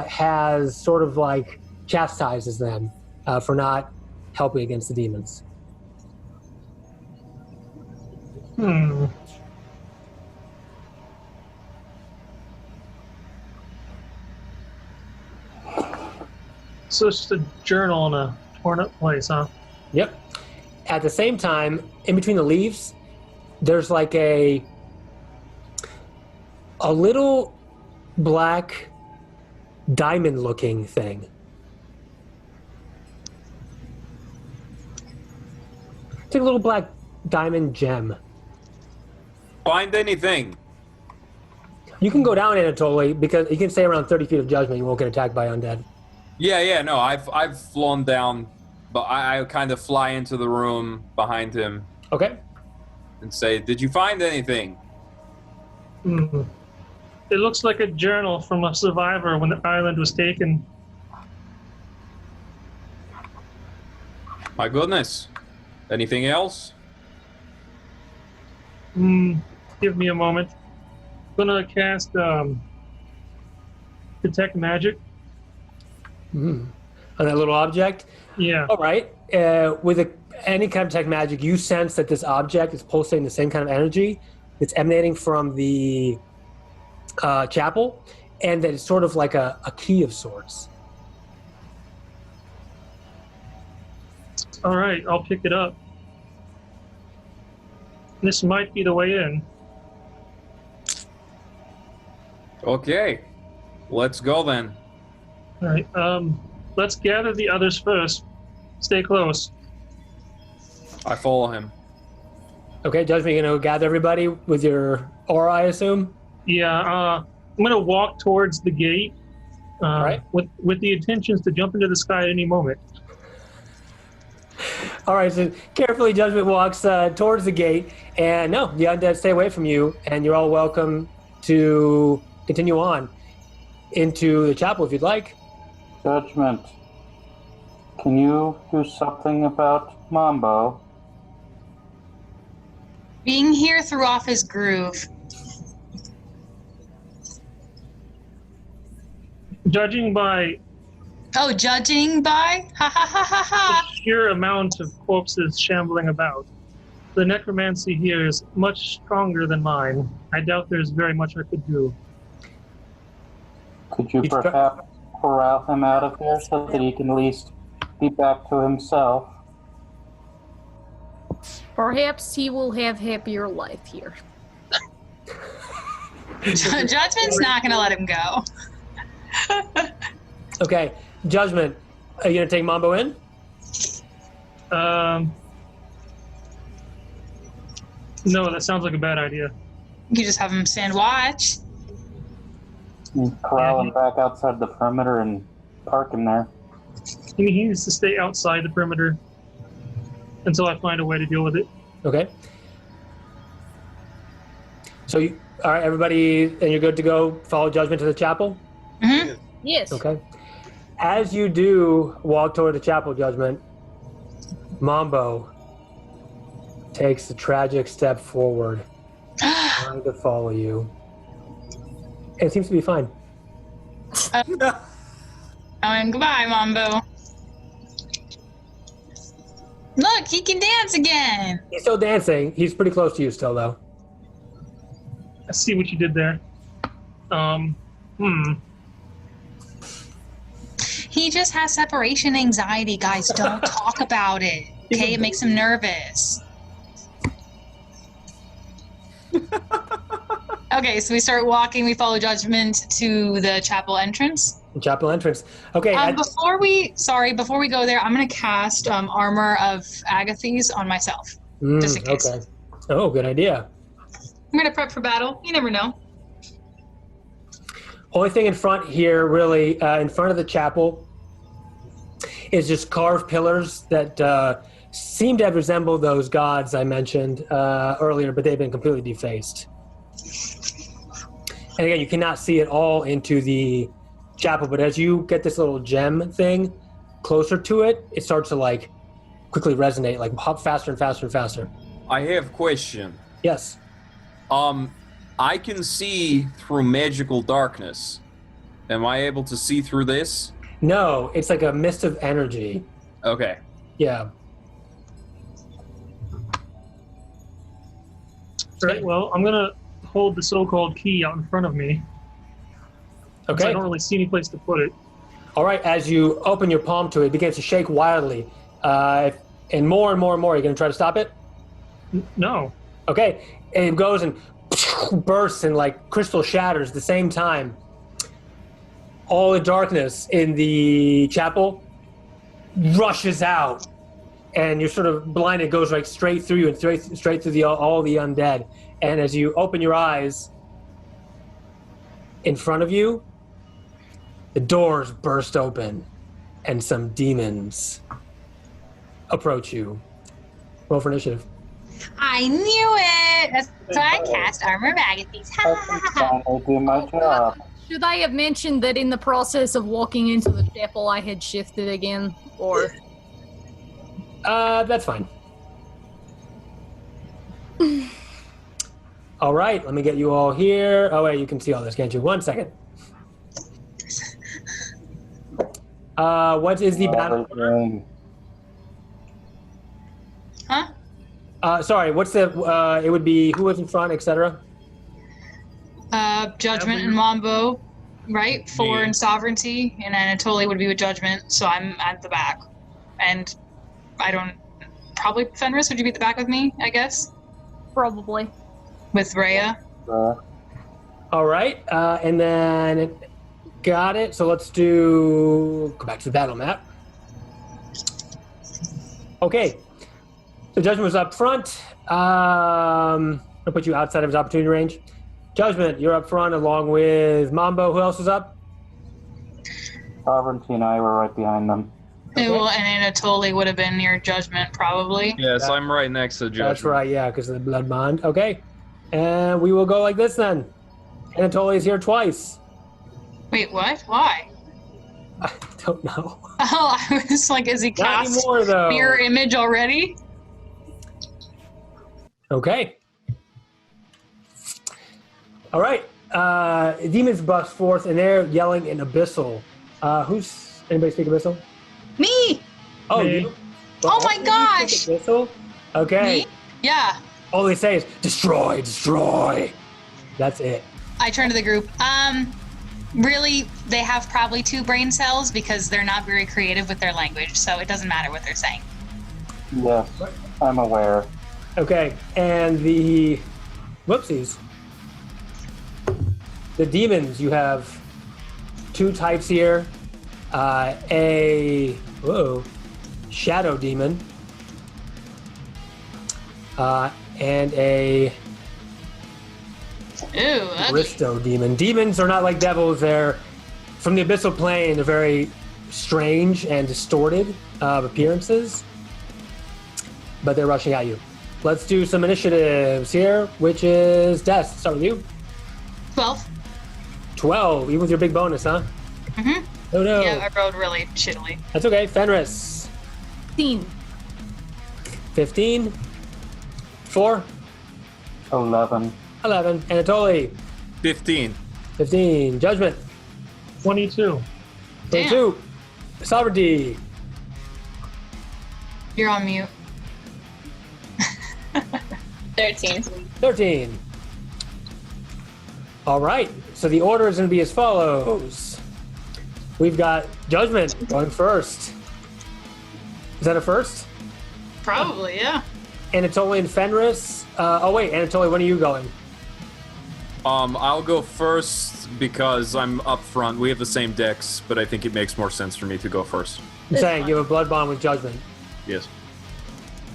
has sort of like chastises them for not helping against the demons. So it's just a journal in a torn up place, huh? Yep. At the same time, in between the leaves, there's like a little black diamond looking thing. Take a little black diamond gem. Find anything? You can go down, Anatoly, because you can stay around 30 feet of judgment. You won't get attacked by undead. Yeah, no, I've flown down, but I kind of fly into the room behind him. Okay. And say, did you find anything? It looks like a journal from a survivor when the island was taken. My goodness. Anything else? Give me a moment. I'm gonna cast Detect Magic. On that little object? Yeah. All right. With any kind of detect magic, you sense that this object is pulsating the same kind of energy that's emanating from the chapel, and that it's sort of like a key of sorts. All right, I'll pick it up. This might be the way in. Okay. Let's go then. All right. Let's gather the others first. Stay close. I follow him. Okay, Judgment, you're going to gather everybody with your aura, I assume? Yeah. I'm gonna walk towards the gate. Right. With the intentions to jump into the sky at any moment. All right, so carefully Judgment walks towards the gate, and no, the undead stay away from you, and you're all welcome to continue on into the chapel if you'd like. Judgment, can you do something about Mambo? Being here threw off his groove. Judging by Judging by? Ha ha ha ha ha! the sheer amount of corpses shambling about, the necromancy here is much stronger than mine. I doubt there's very much I could do. Could you perhaps corral him out of here so that he can at least be back to himself? Perhaps he will have happier life here. Judgment's not gonna let him go. Okay, Judgment, are you going to take Mambo in? No, that sounds like a bad idea. You just have him stand watch. Corral him back outside the perimeter and park him there. He needs to stay outside the perimeter until I find a way to deal with it. Okay. So, all right, everybody, and you're good to go follow Judgment to the chapel? Mm-hmm. Yes. Okay. As you do walk toward the chapel, Judgment, Mambo takes a tragic step forward, trying to follow you. And it seems to be fine. Goodbye, Mambo. Look, he can dance again. He's still dancing. He's pretty close to you still, though. I see what you did there. He just has separation anxiety, guys. Don't talk about it. Okay, it makes him nervous. Okay, so we start walking. We follow Judgment to the chapel entrance. The chapel entrance. Okay. Before we go there, I'm gonna cast Armor of Agathes on myself, just in case. Okay. Oh, good idea. I'm gonna prep for battle. You never know. Only thing in front here, really, in front of the chapel, is just carved pillars that seem to have resembled those gods I mentioned earlier, but they've been completely defaced. And again, you cannot see it all into the chapel, but as you get this little gem thing closer to it, it starts to like quickly resonate, like hop faster and faster and faster. I have a question. Yes. I can see through magical darkness. Am I able to see through this? No, it's like a mist of energy. Okay. Yeah. Right, well, I'm gonna hold the so-called key out in front of me. Okay. I don't really see any place to put it. All right, as you open your palm to it, it begins to shake wildly. And more and more and more. You're going to try to stop it? No. Okay. And it goes and bursts and like crystal shatters at the same time. All the darkness in the chapel rushes out. and you're sort of blinded. It goes like straight through you and straight through all the undead. And as you open your eyes, in front of you, the doors burst open, and some demons approach you. Roll for initiative. I knew it! That's why I cast Armor Magazines. I do my job. Should I have mentioned that in the process of walking into the chapel I had shifted again? Or That's fine. All right, let me get you all here. Oh wait, you can see all this, can't you? 1 second. What is the battle order? Huh? Sorry, what's the, it would be who was in front, etc.? Judgment and Mambo, right? 4 in Sovereignty, and Anatoly would be with Judgment, so I'm at the back. And probably Fenris, would you be at the back with me, I guess? probably. With Rhea? All right, and then got it. So let's go back to the battle map. Okay, so Judgment was up front. I'll put you outside of his opportunity range. Judgment, you're up front along with Mambo. Who else is up? Sovereignty and I were right behind them. Okay. Well, and Anatoly would have been your Judgment, probably. Yes, I'm right next to Judgment. That's right, yeah, because of the blood bond. Okay, and we will go like this then. Anatoly is here twice. Wait, what? Why? I don't know. Oh, I was like, is he Not cast anymore, though. mirror image already? Okay. All right. Demons bust forth, and they're yelling in Abyssal. Anybody speak Abyssal? Me! Oh, Me. you? Oh my you gosh! speak Abyssal? Okay. Me? Yeah. All they say is, destroy, destroy. That's it. I turn to the group. Really, they have probably 2 brain cells because they're not very creative with their language, so it doesn't matter what they're saying. Yes, I'm aware. Okay, and the... Whoopsies. The demons, you have 2 types here. Shadow demon. And a Ooh, ugly. Risto demon. Demons are not like devils. They're from the abyssal plane. They're very strange and distorted of appearances, but they're rushing at you. Let's do some initiatives here, which is Des. Start with you. 12. 12, even with your big bonus, huh? Mm-hmm. Oh no. Yeah, I rolled really shittily. That's okay. Fenris. 15. 15. 4. 11. 11. Anatoly. 15. 15. Judgment. 22. 22. Sovereignty. You're on mute. 13. 13. All right. So the order is going to be as follows. We've got Judgment going first. Is that a first? Probably, yeah. Anatoly and Fenris. Anatoly, when are you going? I'll go first because I'm up front. We have the same decks, but I think it makes more sense for me to go first. I'm saying you have a blood bond with Judgment. Yes.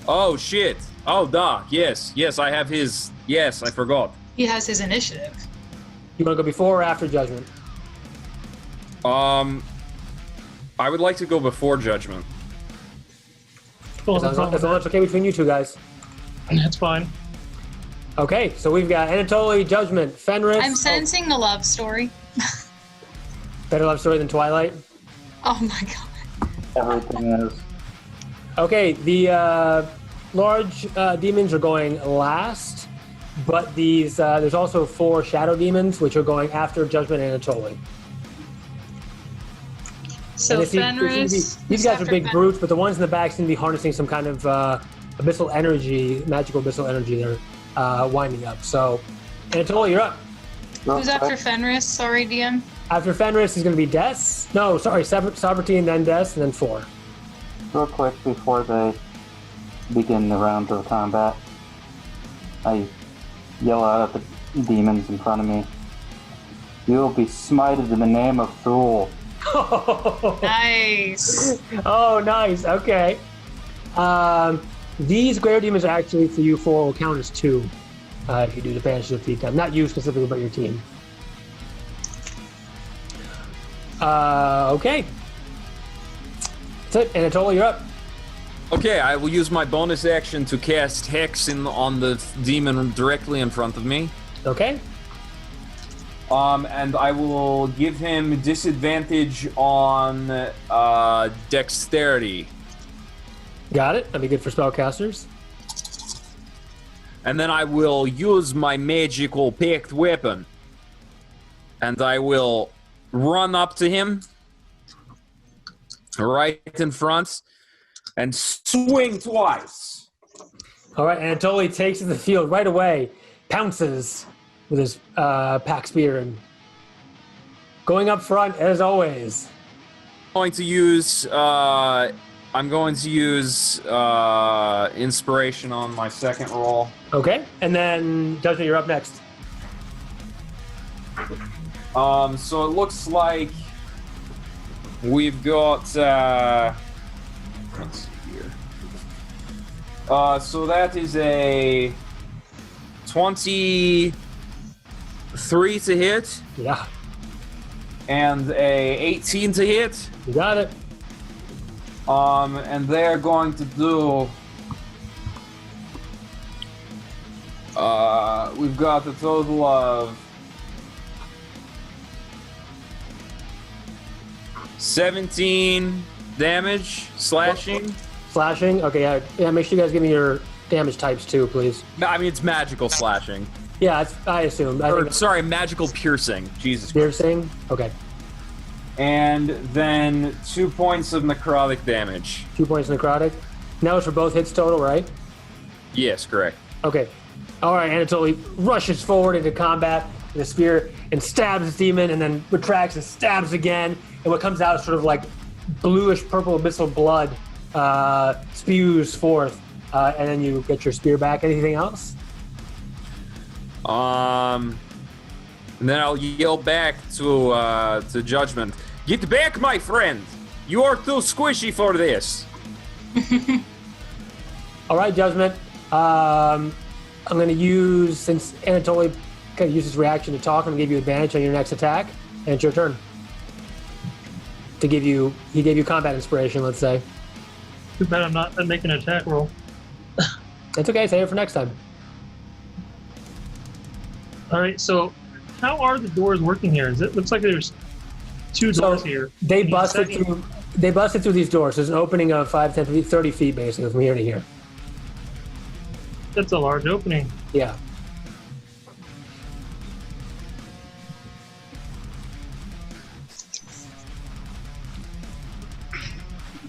Oh, shit. Oh, duh. Yes, I have his. Yes, I forgot. He has his initiative. You want to go before or after Judgment? I would like to go before Judgment. Cool, As long as it's okay between you two guys. That's fine. Okay, so we've got Anatoly, Judgment, Fenris. I'm sensing a love story. Better love story than Twilight. Oh my god. Everything is. Okay, the large demons are going last, but these there's also 4 shadow demons which are going after Judgment and Anatoly. So And Fenris. these guys are big brutes, but the ones in the back seem to be harnessing some kind of abyssal energy, magical abyssal energy. They're winding up. So, Anatoly, you're up. Who's after Fenris? Sorry, DM. After Fenris is going to be Des. No, sorry, Sovereignty and then Des, and then 4. Real quick before they begin the round of combat, I yell out at the demons in front of me. You will be smited in the name of Thule. Nice. Oh, nice. Okay. These greater demons are actually for you 4 will count as 2 if you do the banish of defeat. Not you specifically, but your team. Okay. That's it. Anatoly, you're up. Okay, I will use my bonus action to cast Hex on the demon directly in front of me. Okay. And I will give him disadvantage on dexterity. Got it. That'd be good for spellcasters. And then I will use my magical picked weapon. And I will run up to him right in front and swing twice. All right, Anatoly takes to the field right away, pounces with his pack spear, and going up front as always. I'm going to use inspiration on my second roll. Okay, and then Judgment, you're up next. So it looks like we've got let's see here. So that is a 23 to hit. Yeah. And a 18 to hit. You got it. And they're going to do we've got a total of 17 damage, slashing. Slashing? Okay, yeah, make sure you guys give me your damage types too, please. No, I mean, it's magical slashing. Yeah, I assume. Sorry, magical piercing. Jesus Christ. Piercing? Okay. And then 2 points of necrotic damage. 2 points necrotic. Now it's for both hits total, right? Yes, correct. Okay. All right, Anatoly rushes forward into combat with a spear and stabs this demon and then retracts and stabs again. And what comes out is sort of like bluish purple abyssal blood spews forth. And then you get your spear back. Anything else? And then I'll yell back to Judgment. Get back, my friend! You are too squishy for this! All right, Judgment. I'm going to use, since Anatoly kind of used his reaction to talk, I'm going to give you advantage on your next attack, and it's your turn. He gave you combat inspiration, let's say. Too bad I'm not making an attack roll. That's okay, save it for next time. All right, so how are the doors working here? It looks like there's 2 doors here. They busted through these doors. There's an opening of 5, 10, 30 feet, basically, from here to here. That's a large opening. Yeah.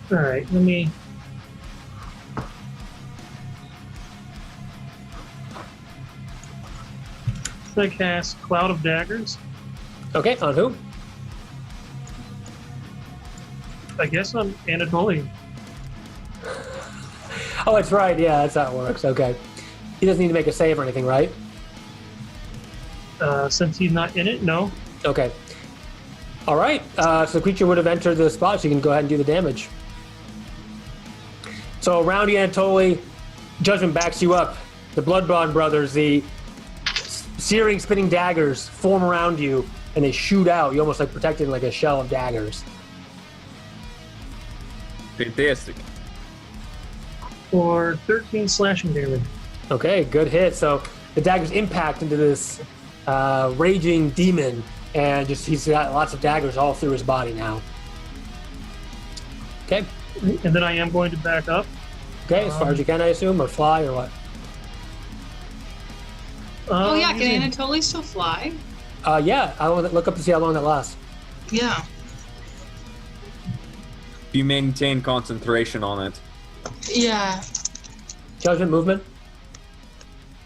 All right, let me... I cast Cloud of Daggers. Okay, on who? I guess on Anatoly. Oh, that's right. Yeah, that's how it works. Okay. He doesn't need to make a save or anything, right? Since he's not in it, no. Okay. All right. So the creature would have entered the spot, so you can go ahead and do the damage. So around you, Anatoly, Judgment backs you up. The Bloodbond brothers, the searing, spinning daggers form around you, and they shoot out. You're almost like protected in like a shell of daggers. Fantastic. For 13 slashing damage. Okay, good hit. So the daggers impact into this raging demon, and just he's got lots of daggers all through his body now. Okay. And then I am going to back up. Okay, as far as you can, I assume, or fly, or what? Oh yeah, can Anatoly still fly? Yeah, I want to look up to see how long that lasts. Yeah. If you maintain concentration on it. Yeah. Judgment movement?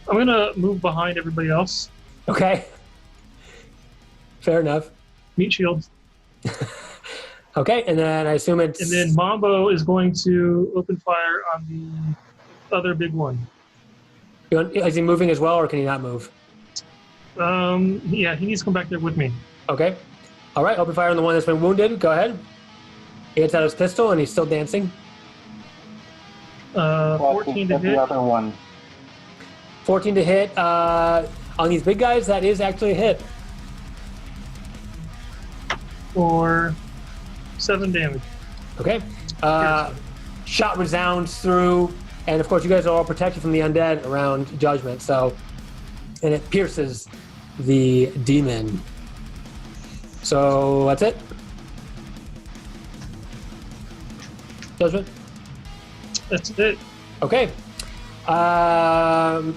I'm going to move behind everybody else. Okay. Fair enough. Meat shields. Okay, and then I assume it's... And then Mambo is going to open fire on the other big one. Is he moving as well, or can he not move? Yeah, he needs to come back there with me. Okay. All right, open fire on the one that's been wounded. Go ahead. He gets out his pistol, and he's still dancing. 14 to Hit the hit. other one. 14 to hit. On these big guys, that is actually a hit. For 7 damage. Okay. Shot resounds through, and of course, you guys are all protected from the undead around Judgment. So, and it pierces the demon. So that's it. Judgment. That's it. Okay.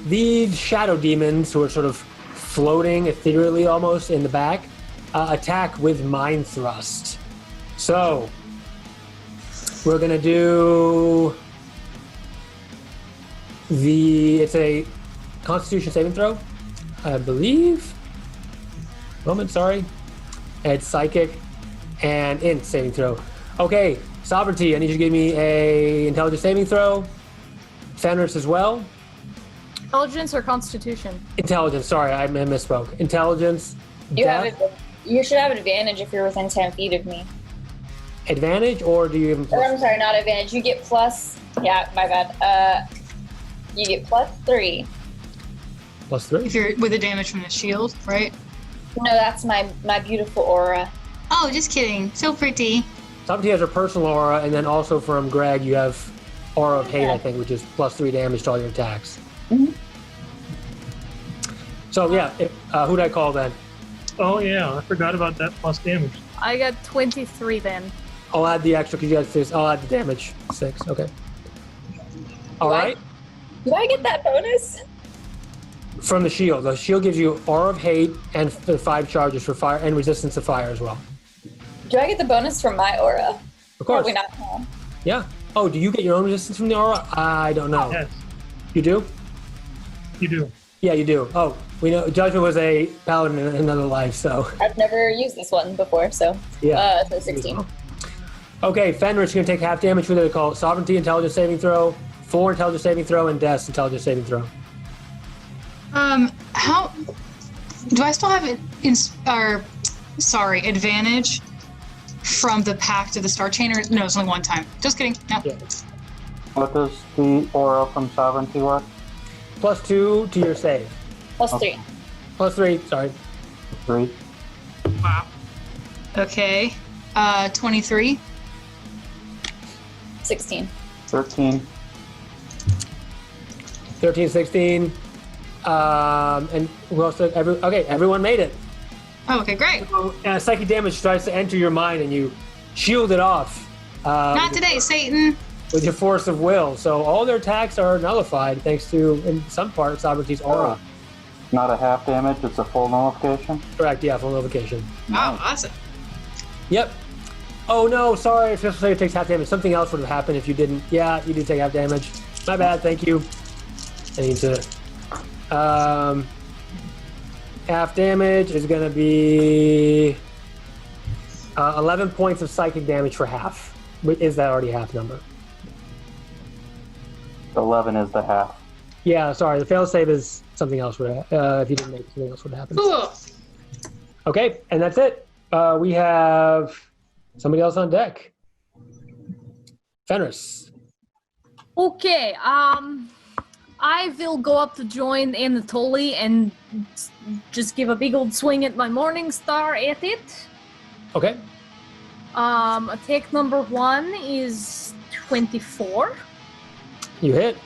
These shadow demons, who are sort of floating ethereally almost in the back, attack with Mind Thrust. So, we're going to do it's a Constitution saving throw, I believe. Moment, sorry. It's Psychic and Int saving throw. Okay, Sovereignty, I need you to give me a Intelligence saving throw. Fenris as well. Intelligence or Constitution? Intelligence, sorry, I misspoke. Intelligence. You should have an advantage if you're within 10 feet of me. Advantage, or do you even plus? Or, I'm sorry, not advantage. You get plus. Yeah, my bad. You get +3. +3? If you're with the damage from the shield, right? No, that's my beautiful aura. Oh, just kidding. So pretty. Sovereignty has her personal aura, and then also from Greg, you have Aura of Hate, I think, which is +3 damage to all your attacks. Mm-hmm. So, yeah, who'd I call then? Oh yeah, I forgot about that plus damage. I got 23 then. I'll add the extra because you guys 6. I'll add the damage. 6, okay. All right. Do I get that bonus? From the shield. The shield gives you Aura of Hate and 5 charges for fire and resistance to fire as well. Do I get the bonus from my aura? Of course. Probably not. Huh? Yeah. Oh, do you get your own resistance from the aura? I don't know. Yes, You do? you do. Yeah, you do. Oh, we know Judgment was a paladin in another life, so I've never used this one before, so yeah. so 16. Okay, Fenris, you're gonna take half damage for the call. Sovereignty Intelligence saving throw, 4 Intelligence saving throw, and Death Intelligence saving throw. How do I still have advantage from the Pact of the Star Chain? Or no, it's only one time. Just kidding. No. Yeah. What does the aura from Sovereignty work? +2 to your save. +3. +3, sorry. 3. Wow. Okay. 23. 16. 13. 13, 16. And who else did everyone made it. Oh, okay, great. Psychic damage tries to enter your mind and you shield it off. Not today, Satan. With your force of will. So all their attacks are nullified thanks to, in some part, Sovereignty's aura. Not a half damage, it's a full nullification? Correct, yeah, full nullification. Oh, awesome. Yep. Oh no, sorry, if this takes half damage. Something else would have happened if you didn't. Yeah, you did take half damage. My bad, thank you. I need to... half damage is going to be 11 points of psychic damage for half. Is that already a half number? 11 is the half. Yeah, sorry. The failsafe is something else. If you didn't make it, something else would happen. Cool. Okay, and that's it. We have somebody else on deck. Fenris. Okay, I will go up to join Anatoly and just give a big old swing at my Morning Star at it. Okay. Attack number 1 is 24. You hit.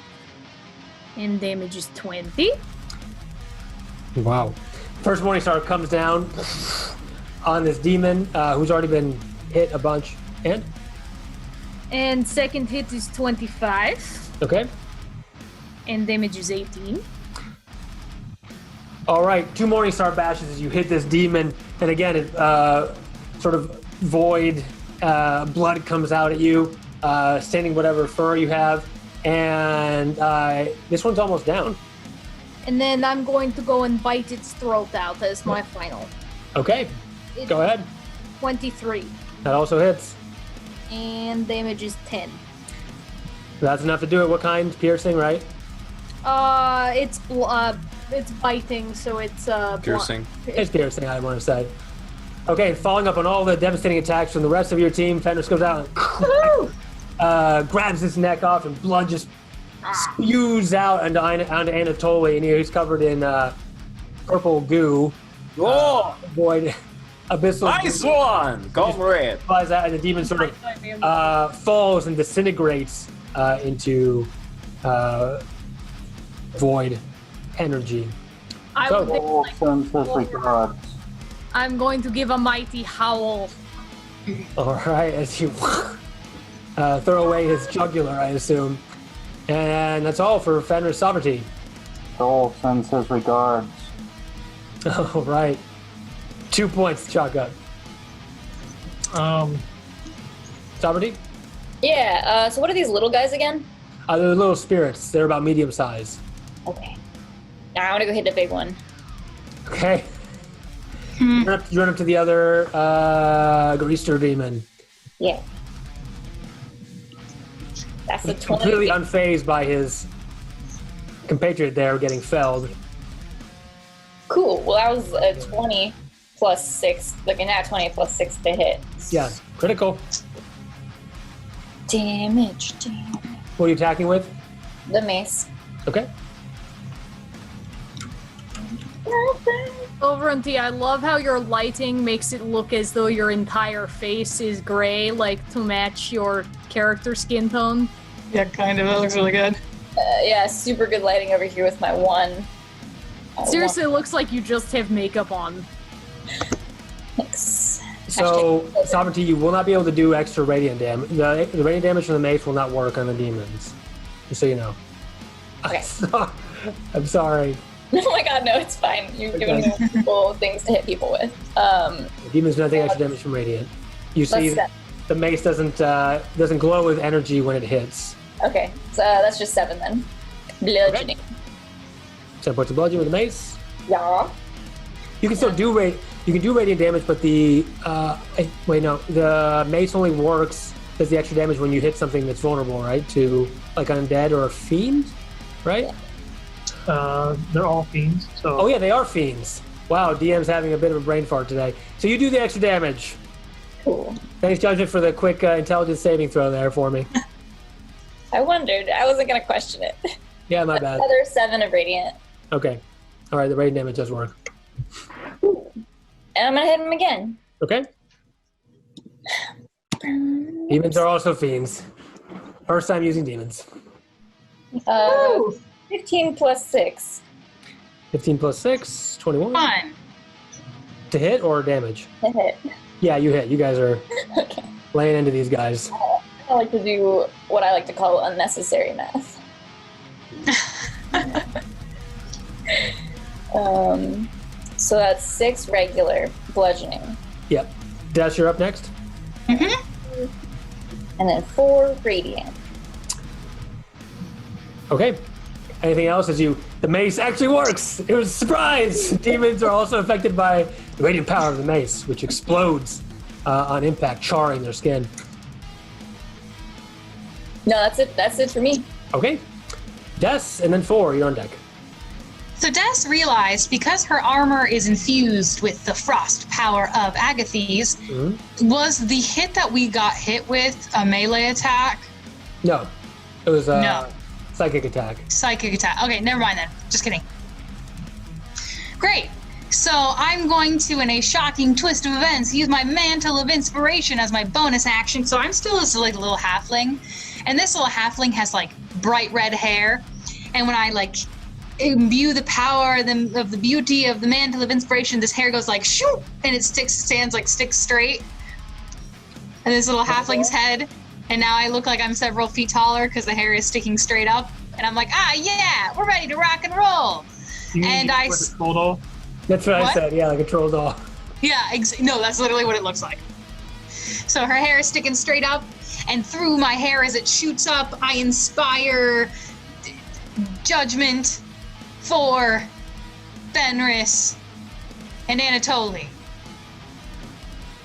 And damage is 20. Wow. First Morning Star comes down on this demon who's already been hit a bunch. And second hit is 25. Okay. And damage is 18. All right. 2 Morning Star bashes as you hit this demon. And again, it sort of void blood comes out at you, staining whatever fur you have. And this one's almost down. And then I'm going to go and bite its throat out as my final. Okay. Go ahead. 23. That also hits. And damage is 10. That's enough to do it. What kind? Piercing, right? It's biting, so it's Piercing. It's piercing, I want to say. Okay, following up on all the devastating attacks from the rest of your team, Fenris goes out and grabs his neck off, and blood just spews out onto Anatoly, and he's covered in purple goo. Oh, Void, abyssal. nice one, comrade. Flies out, and the demon sort of falls and disintegrates into void energy. I So- would think, All like, sends his regards. I'm going to give a mighty howl. All right, as you throw away his jugular, I assume. And that's all for Fenris Sovereignty. Soul sends his regards. All right. 2 points, Chaka. Sovereignty? Yeah, so what are these little guys again? They're little spirits. They're about medium size. Okay. Now I want to go hit the big one. Okay. You run up to the other Greaster demon. Yeah. That's the He's 20. completely unfazed by his compatriot there getting felled. Cool. Well, that was a 20 plus 6. Looking at 20 plus 6 to hit. Yeah, critical. Damage. What are you attacking with? The mace. Okay. Sovereignty, I love how your lighting makes it look as though your entire face is gray, like to match your character skin tone. Yeah, kind of. That looks really good. Yeah, super good lighting over here with my one. Seriously, it looks like you just have makeup on. Thanks. So, Sovereignty, you will not be able to do extra radiant damage. The radiant damage from the mace will not work on the demons. Just so you know. Okay. I'm sorry. Oh my god, no, it's fine. You've given me multiple things to hit people with. The demons do not take extra damage from radiant. You see, Let's the mace doesn't glow with energy when it hits. Okay, so that's just 7 then. Bludgeoning. 7 points of bludgeoning with the mace. Yeah. You can still do radiant damage, but the mace only does the extra damage when you hit something that's vulnerable, right? To like undead or a fiend, right? They're all fiends, so... Oh yeah, they are fiends. Wow, DM's having a bit of a brain fart today. So you do the extra damage. Cool. Thanks, Judgment, for the quick intelligence saving throw there for me. I wondered. I wasn't going to question it. Yeah, my bad. Another 7 of radiant. Okay. All right, the radiant damage does work. Ooh. And I'm going to hit him again. Okay. Demons are also fiends. First time using demons. 15 plus 6. 15 plus 6, 21. Fun. To hit or damage? To hit. Yeah, you hit. You guys are Okay. laying into these guys. I like to do what I like to call unnecessary math. So that's 6 regular bludgeoning. Yep. Dash, you're up next. And then 4 radiant. Okay. Anything else? The mace actually works. It was a surprise. Demons are also affected by the radiant power of the mace, which explodes on impact, charring their skin. No, that's it. That's it for me. Okay. Des, and then 4. You're on deck. So Des realized because her armor is infused with the frost power of Agathes, was the hit that we got hit with a melee attack? No. It was a No. psychic attack. Psychic attack. Okay, never mind then. Just kidding. Great. So I'm going to, in a shocking twist of events, use my Mantle of Inspiration as my bonus action. So I'm still just like a little halfling. And this little halfling has like bright red hair. And when I like imbue the power of the beauty of the Mantle of Inspiration, this hair goes like shoot, and it stands straight. And this little halfling's head. And now I look like I'm several feet taller because the hair is sticking straight up. And I'm like, yeah, we're ready to rock and roll. And I... That's what I What? said. Yeah, like a troll doll. Yeah, no, that's literally what it looks like. So her hair is sticking straight up, and through my hair as it shoots up, I inspire judgment for Fenris and Anatoly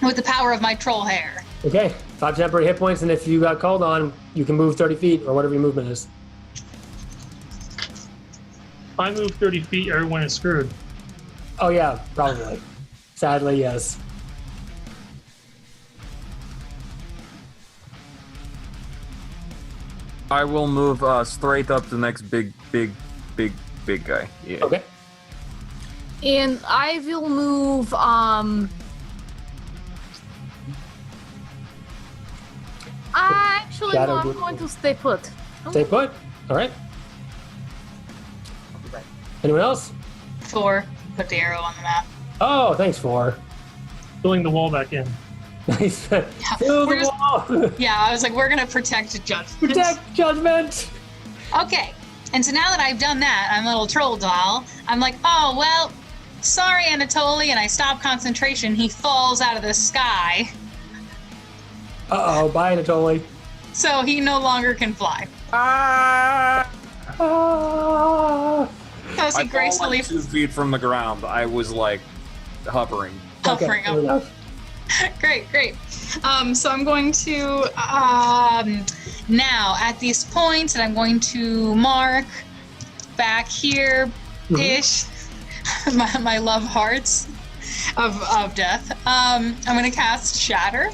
with the power of my troll hair. Okay. 5 temporary hit points, and if you got called on, you can move 30 feet or whatever your movement is. If I move 30 feet, everyone is screwed. Oh yeah, probably. Sadly, yes. I will move straight up to the next big guy. Yeah. Okay. And I will move. Actually, no, I'm going to stay put. Stay put. All right. Anyone else? 4. Put the arrow on the map. Oh, thanks, 4. Filling the wall back in. Nice. Fill we're the just- wall. Yeah, I was like, we're gonna protect judgment. Protect judgment. Okay. And so now that I've done that, I'm a little troll doll. I'm like, oh well, sorry, Anatoly, and I stop concentration. He falls out of the sky, Uh-oh, bye, Anatoly. so he no longer can fly. Ah! Because he I gracefully fall like 2 feet from the ground. I was like hovering. hovering fair up. enough. Great. So I'm going to now at these points, and I'm going to mark back here ish my love hearts of death. I'm going to cast Shatter.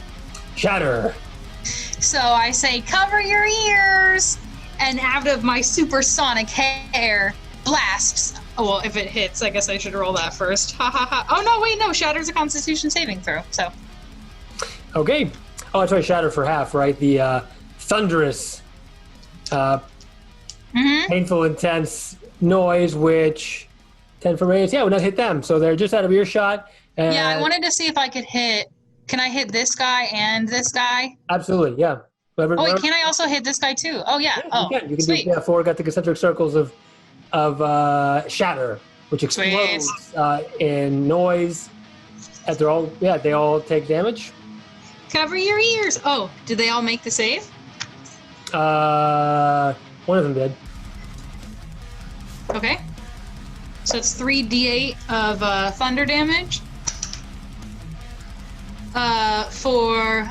Shatter. So I say, cover your ears, and out of my supersonic hair blasts. Oh, well, if it hits, I guess I should roll that first. Ha ha ha. Oh no, wait, no. Shatter's a Constitution saving throw. So. Okay. Oh, that's right, Shatter for half, right? The thunderous, painful, intense noise, which 10 for radius. Yeah, would not hit them. So they're just out of earshot. And Yeah, I wanted to see if I could hit. Can I hit this guy and this guy? Absolutely, yeah. Oh wait, can I also hit this guy too? Oh yeah. Oh, You can sweet. do 4. Got the concentric circles of shatter, which explodes in noise. And they all take damage. Cover your ears. Oh, did they all make the save? One of them did. Okay. So it's 3d8 of thunder damage. For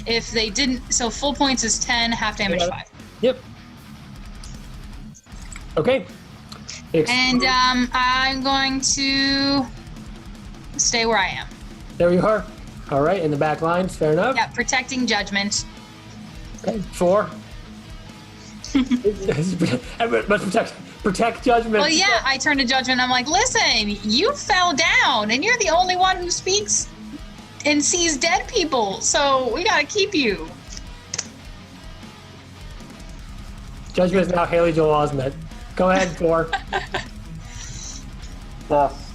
if they didn't, so full points is 10, half damage 5. Yep. Okay. And I'm going to stay where I am. There you are. All right, in the back lines, fair enough. Yeah, protecting judgment. Okay, 4. Must protect judgment. Well, yeah, I turn to judgment. I'm like, listen, you fell down, and you're the only one who speaks and sees dead people, so we gotta keep you. Judgment is now Haley Joel Osment. Go ahead, 4. Yes,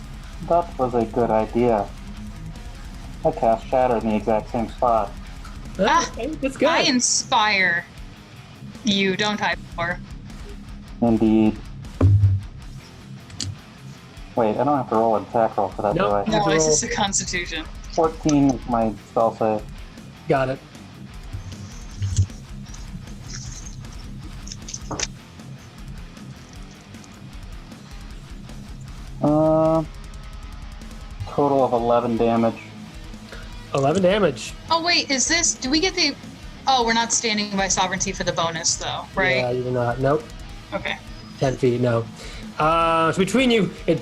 that was a good idea. I cast Shatter in the exact same spot. Okay, that's good. I inspire you, don't I, Thor? Indeed. Wait, I don't have to roll an attack roll for that, No. do I? No, Roll. this is a Constitution. 14 is my spell save. Got it. Total of 11 damage. 11 damage. Oh wait, is this? Do we get the? Oh, we're not standing by sovereignty for the bonus though, right? Yeah, you're not. Nope. Okay. 10 feet, no. So between you, it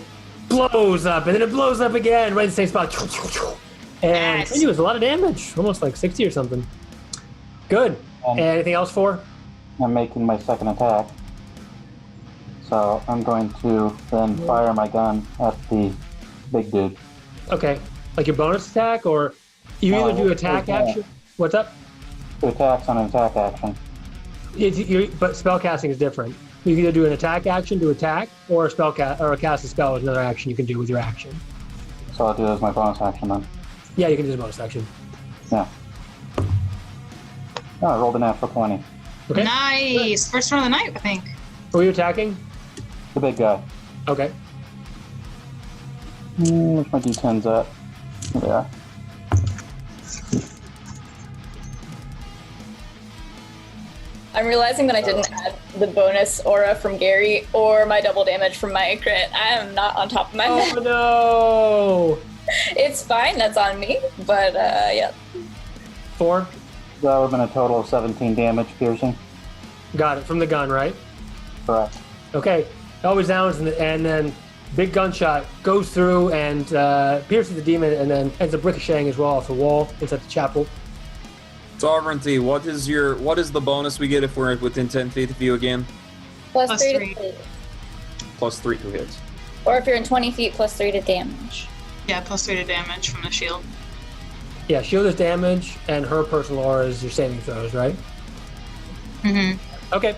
blows up, and then it blows up again, right in the same spot. And Yes. between you is a lot of damage, almost like 60 or something. Good. Anything else for? I'm making my second attack. So I'm going to then fire my gun at the big dude. Okay. Like your bonus attack, or you No, either do it's attack okay. action. What's up? 2 attacks on an attack action. But spell casting is different. You can either do an attack action to attack, or cast a spell is another action you can do with your action. So I'll do it as my bonus action then. Yeah, you can do the bonus action. Yeah. Oh, I rolled a natural 20. Okay. Nice. First one of the night, I think. Who are you attacking? The big guy. Okay. Where's my d10s at? Here they are. I'm realizing that I didn't add the bonus aura from Gary or my double damage from my crit. I am not on top of my head. Oh no! It's fine, that's on me. But yeah. 4. That would have been a total of 17 damage piercing. Got it. From the gun, right? Correct. Okay. Always downs, and then big gunshot goes through and pierces the demon, and then ends up ricocheting as well off the wall inside the chapel. Sovereignty, what is the bonus we get if we're within 10 feet of you again? Plus Plus 3 3. to hit. Plus 3 to hit. Or if you're in 20 feet, plus 3 to damage. Yeah, plus 3 to damage from the shield. Yeah, shield is damage, and her personal aura is your saving throws, right? Mm-hmm. Okay.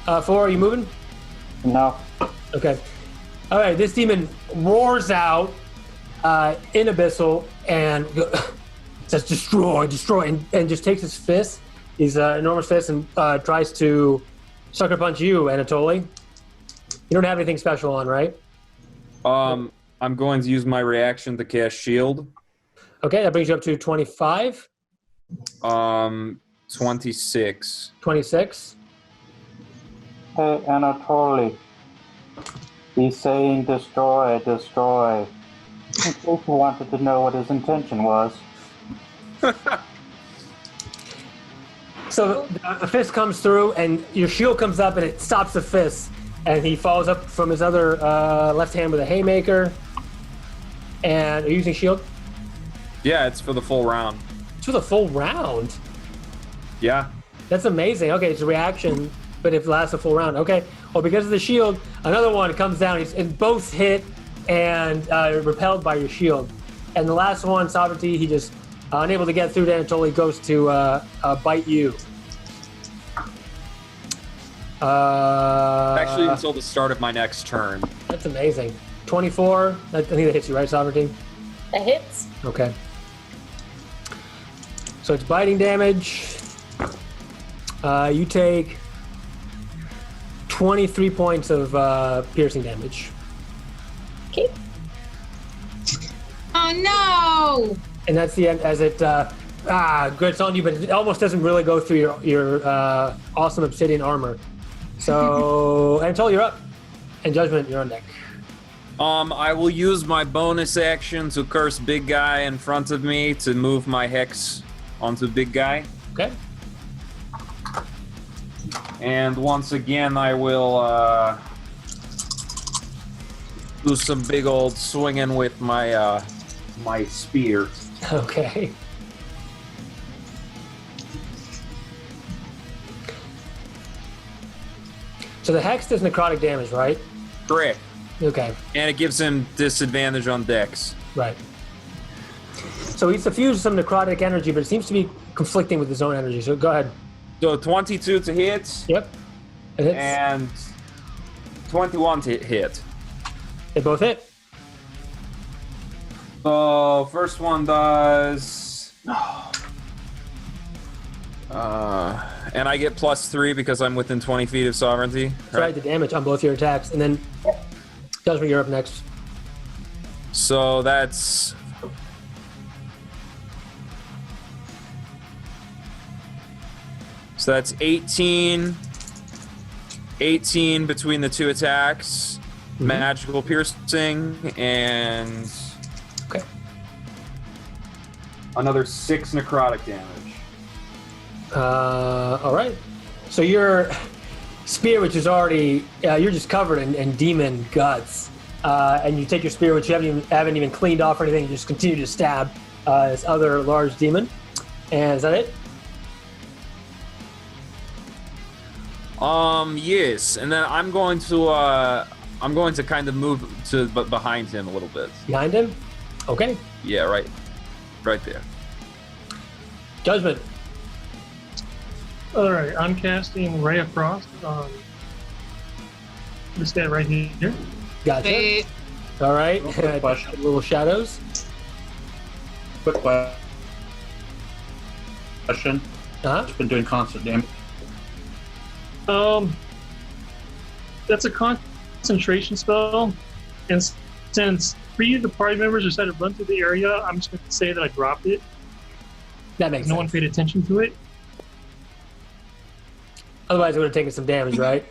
4, are you moving? No. Okay. All right, this demon roars out in Abyssal and says, destroy, destroy, and just takes his fist, his enormous fist, and tries to sucker punch you, Anatoly. You don't have anything special on, right? I'm going to use my reaction to cast shield. Okay, that brings you up to 25. 26. 26. Hey, Anatoly. He's saying destroy, destroy. In case you wanted to know what his intention was. So the fist comes through, and your shield comes up, and it stops the fist. And he follows up from his other left hand with a haymaker. And are you using shield? Yeah, it's for the full round. It's for the full round. Yeah. That's amazing. Okay, it's a reaction, but it lasts a full round. Okay. Well, because of the shield, another one comes down. And both hit and repelled by your shield. And the last one, Sovereignty, he just unable to get through to Anatoly, goes to bite you. Actually, until the start of my next turn. That's amazing. 24. I think that hits you, right, Sovereignty? That hits. Okay. So it's biting damage. You take 23 points of piercing damage. Okay. Oh no! And that's the end as it grits on you, but it almost doesn't really go through your awesome obsidian armor. So, Anatol, you're up. And Judgment, you're on deck. I will use my bonus action to curse big guy in front of me to move my hex onto big guy. Okay. And once again, I will do some big old swinging with my my spear. Okay. So the hex does necrotic damage, right? Correct. Okay. And it gives him disadvantage on dex. Right. So he's suffused some necrotic energy, but it seems to be conflicting with his own energy. So go ahead. So 22 to hit. Yep. It hits. And 21 to hit. They both hit. So first one does. And I get +3 because I'm within 20 feet of sovereignty. That's right, the damage on both your attacks. And then Judgment, you're up next. So that's. So that's 18. 18 between the two attacks. Mm-hmm. Magical piercing and. Okay. Another 6 necrotic damage. All right. So your spear, which is already, you're just covered in demon guts, and you take your spear, which you haven't even cleaned off or anything. You just continue to stab this other large demon. And is that it? Yes, and then I'm going to kind of move to behind him a little bit. Behind him? Okay. Yeah, right there. Judgment. All right, I'm casting Ray of Frost on this guy right here. Gotcha. They, All right. Quick question. Little shadows. Quick question. Uh-huh. It's been doing constant damage. That's a concentration spell, and since 3 of the party members decided to run through the area, I'm just going to say that I dropped it. That makes No sense. one paid attention to it. Otherwise, it would have taken some damage, right?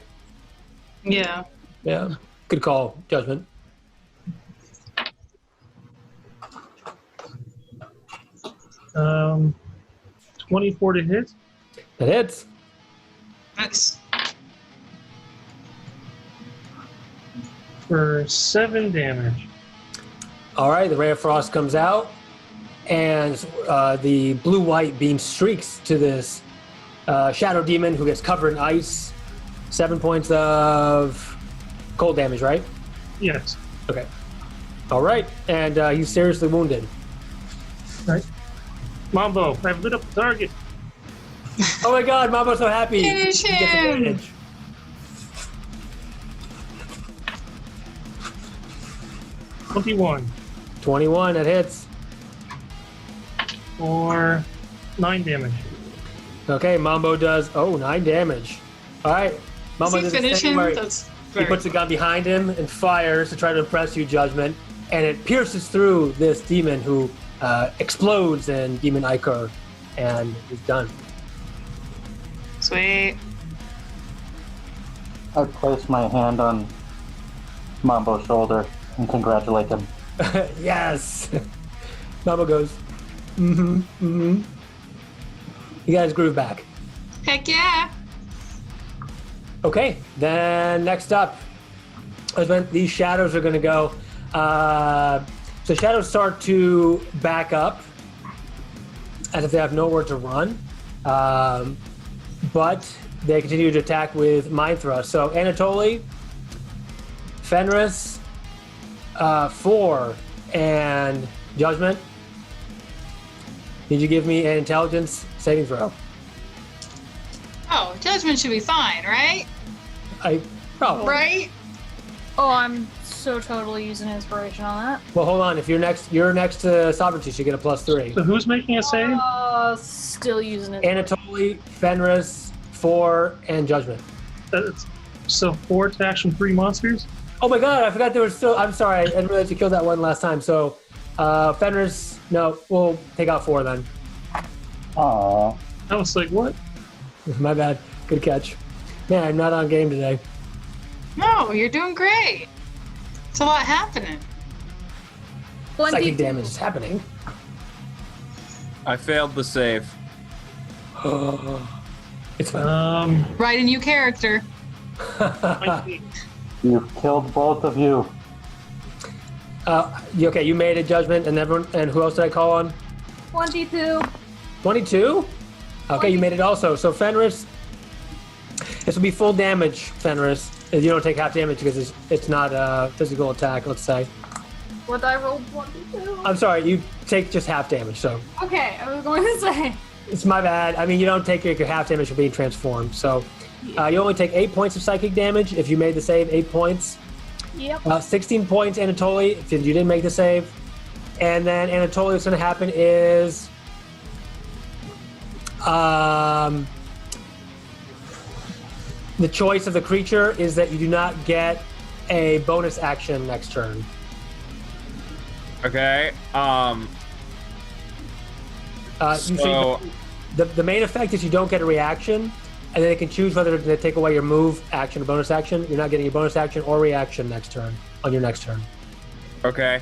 yeah. Yeah. Good call, Judgment. Um, 24 to hit That hits. Nice. for 7 damage. All right, the Ray of Frost comes out, and the blue-white beam streaks to this shadow demon who gets covered in ice. 7 points of cold damage, right? Yes. Okay. All right, and he's seriously wounded. Right. Mambo, I've lit up the target. Oh my God, Mambo's so happy. Finish He gets him. advantage. 21 21, that hits. for 9 damage. Okay, Mambo does 9 damage. All right, Mambo Does does he the finish thing him? where That's he very puts the gun behind him and fires to try to impress you, Judgment, and it pierces through this demon who explodes in Demon Ichor, and is done. sweet. I place my hand on Mambo's shoulder and congratulate him. Yes. Mambo goes, mm-hmm, mm-hmm. You guys groove back. Heck yeah. Okay, then next up is when these shadows are going to go. So shadows start to back up as if they have nowhere to run, but they continue to attack with Mind Thrust. So Anatoly, Fenris, 4, and Judgment. Need you give me an intelligence saving throw? Oh, judgment should be fine, right? Probably. Right? Oh, I'm so totally using inspiration on that. Well, hold on. If you're next to Sovereignty, so you get a +3. So who's making a save? Still using it. Anatoly, Fenris, 4, and Judgment. So 4 attacks from 3 monsters? Oh my God, I forgot there was still. I'm sorry, I didn't realize you killed that one last time. So, Fenris, no, we'll take out 4 then. Aww. I was like, what? My bad. Good catch. Man, I'm not on game today. No, you're doing great. It's a lot happening. Psychic damage is happening. I failed the save. It's fine. Right, a new character. You've killed both of you. Okay, you made a Judgment, and everyone. And who else did I call on? 22. 22. Okay, you made it also. So Fenris, this will be full damage, Fenris. You don't take half damage because it's not a physical attack, let's say. What I rolled 22. I'm sorry, you take just half damage, so. Okay, I was going to say. It's my bad. I mean, you don't take your half damage for being transformed, so. You only take 8 points of psychic damage if you made the save, 8 points. Yep. 16 points, Anatoly, if you didn't make the save. And then Anatoly, what's going to happen is. The choice of the creature is that you do not get a bonus action next turn. Okay. The main effect is you don't get a reaction, and then it can choose whether to take away your move action or bonus action. You're not getting your bonus action or reaction next turn on your next turn. Okay.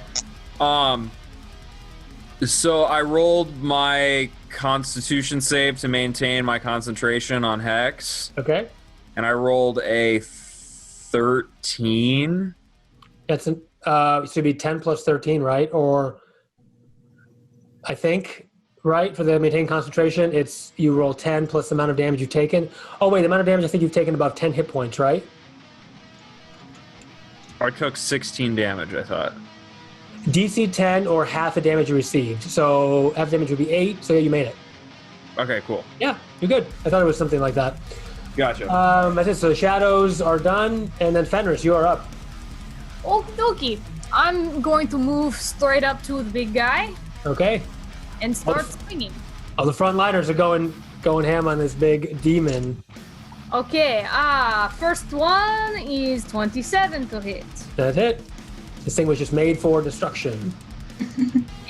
So I rolled my Constitution save to maintain my concentration on Hex. Okay. And I rolled a 13. That's it should be 10 plus 13, right? Or I think, right? For the maintain concentration, it's you roll 10 plus the amount of damage you've taken. Oh wait, the amount of damage I think you've taken above 10 hit points, right? I took 16 damage, I thought. DC 10 or half the damage you received. So half the damage would be 8, so yeah, you made it. Okay, cool. Yeah, you're good. I thought it was something like that. Gotcha. That's it. So the shadows are done, and then Fenris, you are up. Okie dokie. I'm going to move straight up to the big guy Okay. and start swinging. Oh, the frontliners are going ham on this big demon. Okay, first one is 27 to hit. That's it. This thing was just made for destruction.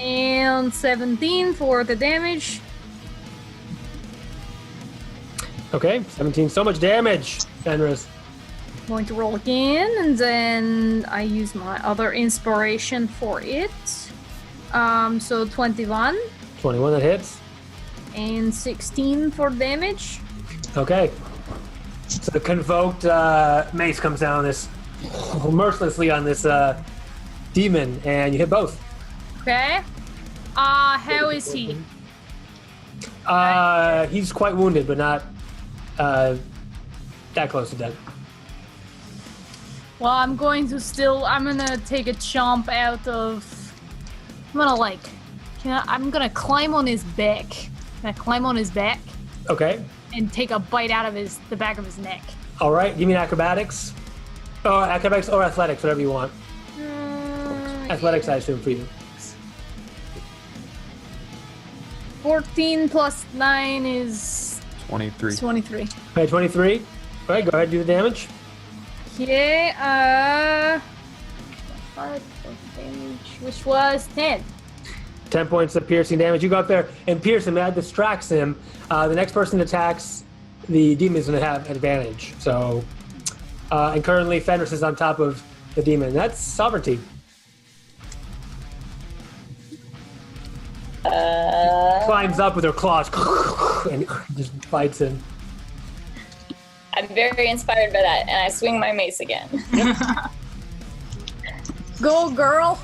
And 17 for the damage. Okay, 17. So much damage, Fenris. Going to roll again, and then I use my other inspiration for it. So 21 21 that hits. and 16 for damage. Okay. So the convoked mace comes down on this mercilessly on this demon, and you hit both. Okay. How is he? He's quite wounded, but not that close to death. Well, I'm gonna take a chomp out of. I'm gonna climb on his back. Can I climb on his back? Okay. And take a bite out of the back of his neck. All right. Give me an acrobatics. Oh, acrobatics or athletics, whatever you want. Athletics, I assume, for you. 14 plus 9 is 23. 23. Okay, 23. All right, go ahead and do the damage. Okay, 5 plus damage, which was 10. 10 points of piercing damage. You go up there and pierce him. That distracts him. The next person attacks the demon is going to have advantage. So, and currently Fenris is on top of the demon. That's sovereignty. Climbs up with her claws and just bites him. I'm very inspired by that, and I swing my mace again. Go, girl!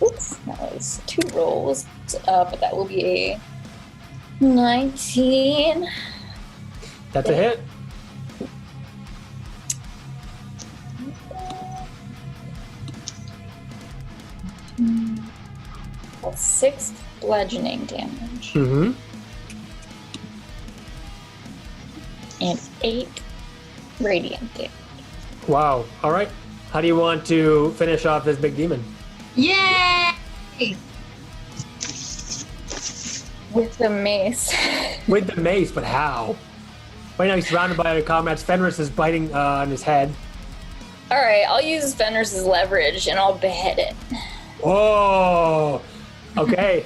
Oops, that was 2 rolls, but that will be a 19. That's a hit. That's 6 bludgeoning damage. Mm-hmm. And 8 radiant damage. Wow. All right. How do you want to finish off this big demon? Yay! With the mace. With the mace, but how? Right now he's surrounded by other comrades. Fenris is biting on his head. Alright, I'll use Fenris's leverage and I'll behead it. Whoa! Okay.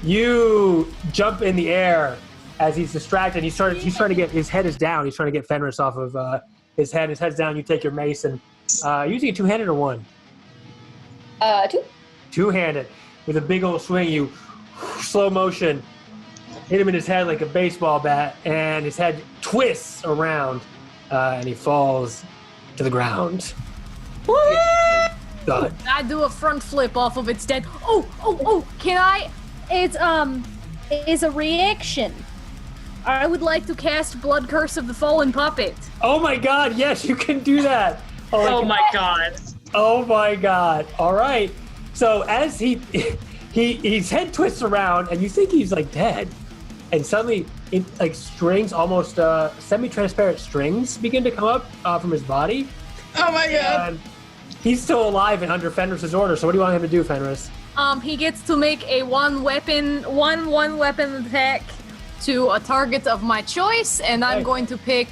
You jump in the air as he's distracted. He's trying to get, his head is down. He's trying to get Fenris off of his head. His head's down. You take your mace and using a two-handed or one? 2. Two-handed. With a big old swing, you slow motion hit him in his head like a baseball bat, and his head twists around, and he falls to the ground. Done. I do a front flip off of its dead. Oh! Can I? It's a reaction. I would like to cast Blood Curse of the Fallen Puppet. Oh my God! Yes, you can do that. Oh my god. Oh my God! All right. So as his head twists around, and you think he's like dead, and suddenly, like strings, almost semi-transparent strings, begin to come up from his body. Oh my god. And he's still alive and under Fenris's order. So what do you want him to do, Fenris? He gets to make a one weapon attack to a target of my choice, and I'm going to pick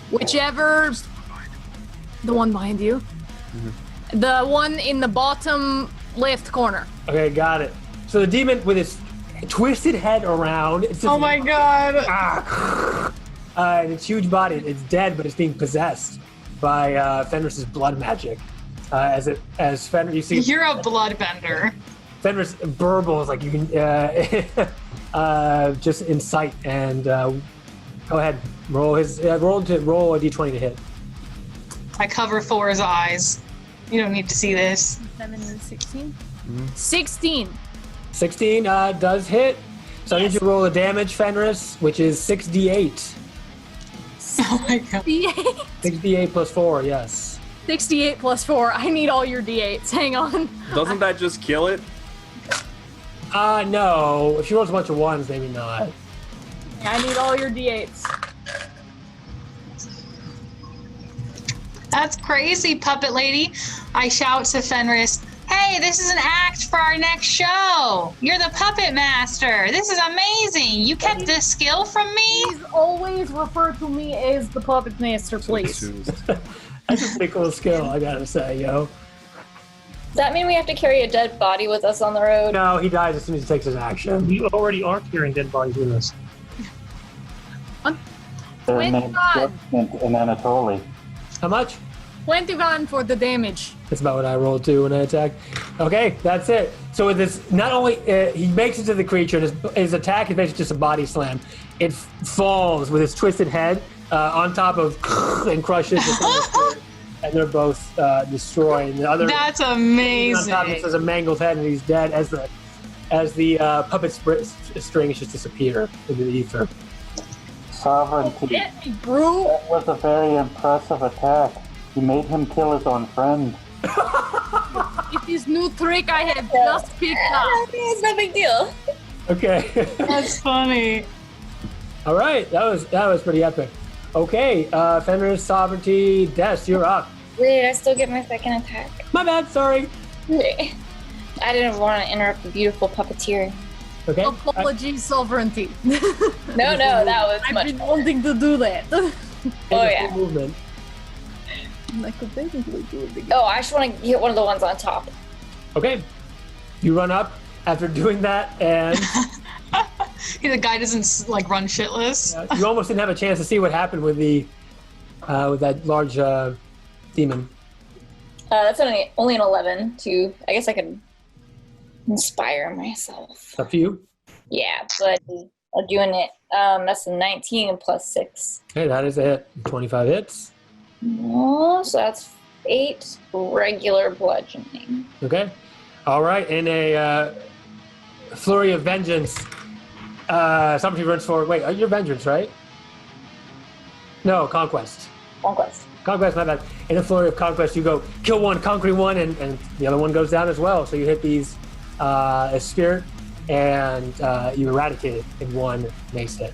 whichever. The one behind you. Mm-hmm. The one in the bottom left corner. Okay, got it. So the demon with his twisted head around. It's just, Oh my god. And its huge body. It's dead, but it's being possessed by Fenris's blood magic. As Fenris, you see. You're a bloodbender. Fenris burbles like you can just in sight, and go ahead, roll a d20 to hit. I cover Thor's eyes. You don't need to see this. 7 and 16. Mm-hmm. 16. 16 does hit. So I need you to roll the damage, Fenris, which is 6d8. Oh my god. 6d8 plus 4, yes. 68 plus 4. I need all your d8s. Hang on. Doesn't that just kill it? No. If she rolls a bunch of ones, maybe not. I need all your d8s. That's crazy, puppet lady. I shout to Fenris, hey, this is an act for our next show. You're the puppet master. This is amazing. You kept this skill from me? Please always refer to me as the puppet master, please. That's a pretty cool skill, I gotta say, yo. Does that mean we have to carry a dead body with us on the road? No, he dies as soon as he takes his action. We already are carrying dead bodies with us. Their Wait, name's God. Judgment in Anatoly. How much? 21 for the damage. That's about what I rolled too when I attack. Okay, that's it. So with this, not only he makes it to the creature, and his attack is basically just a body slam. It falls with his twisted head on top of and crushes. and they're both destroyed. And the other That's on amazing. top of this is a mangled head, and he's dead as the puppet strings just disappear into the ether. Sovereignty. Get me, bro. That was a very impressive attack. You made him kill his own friend. It is new trick I have just picked up. It's no big deal. Okay. That's funny. All right, that was pretty epic. Okay, Fenris, Sovereignty, Des, you're up. Wait, I still get my second attack. My bad, sorry. Wait. I didn't want to interrupt the beautiful puppeteer. Okay. Apologies, sovereignty. No, that was I've much been more. wanting to do that. Oh, yeah. Movement. I could technically do it again. Oh, I just want to hit one of the ones on top. Okay. You run up after doing that, and The guy doesn't like run shitless. you almost didn't have a chance to see what happened with that large demon. That's only an 11 too. I guess I could inspire myself. Up to you. Yeah, but I'm doing it. That's a 19 plus 6. Okay, that is a hit. 25 hits. Oh, so that's 8 regular bludgeoning. Okay. All right. In a flurry of vengeance, somebody runs forward. Wait, you're vengeance, right? No, conquest. Conquest. Conquest, my bad. In a flurry of conquest, you go kill one, conquering one, and the other one goes down as well. So you hit these as spirit, and you eradicate it in one mace hit.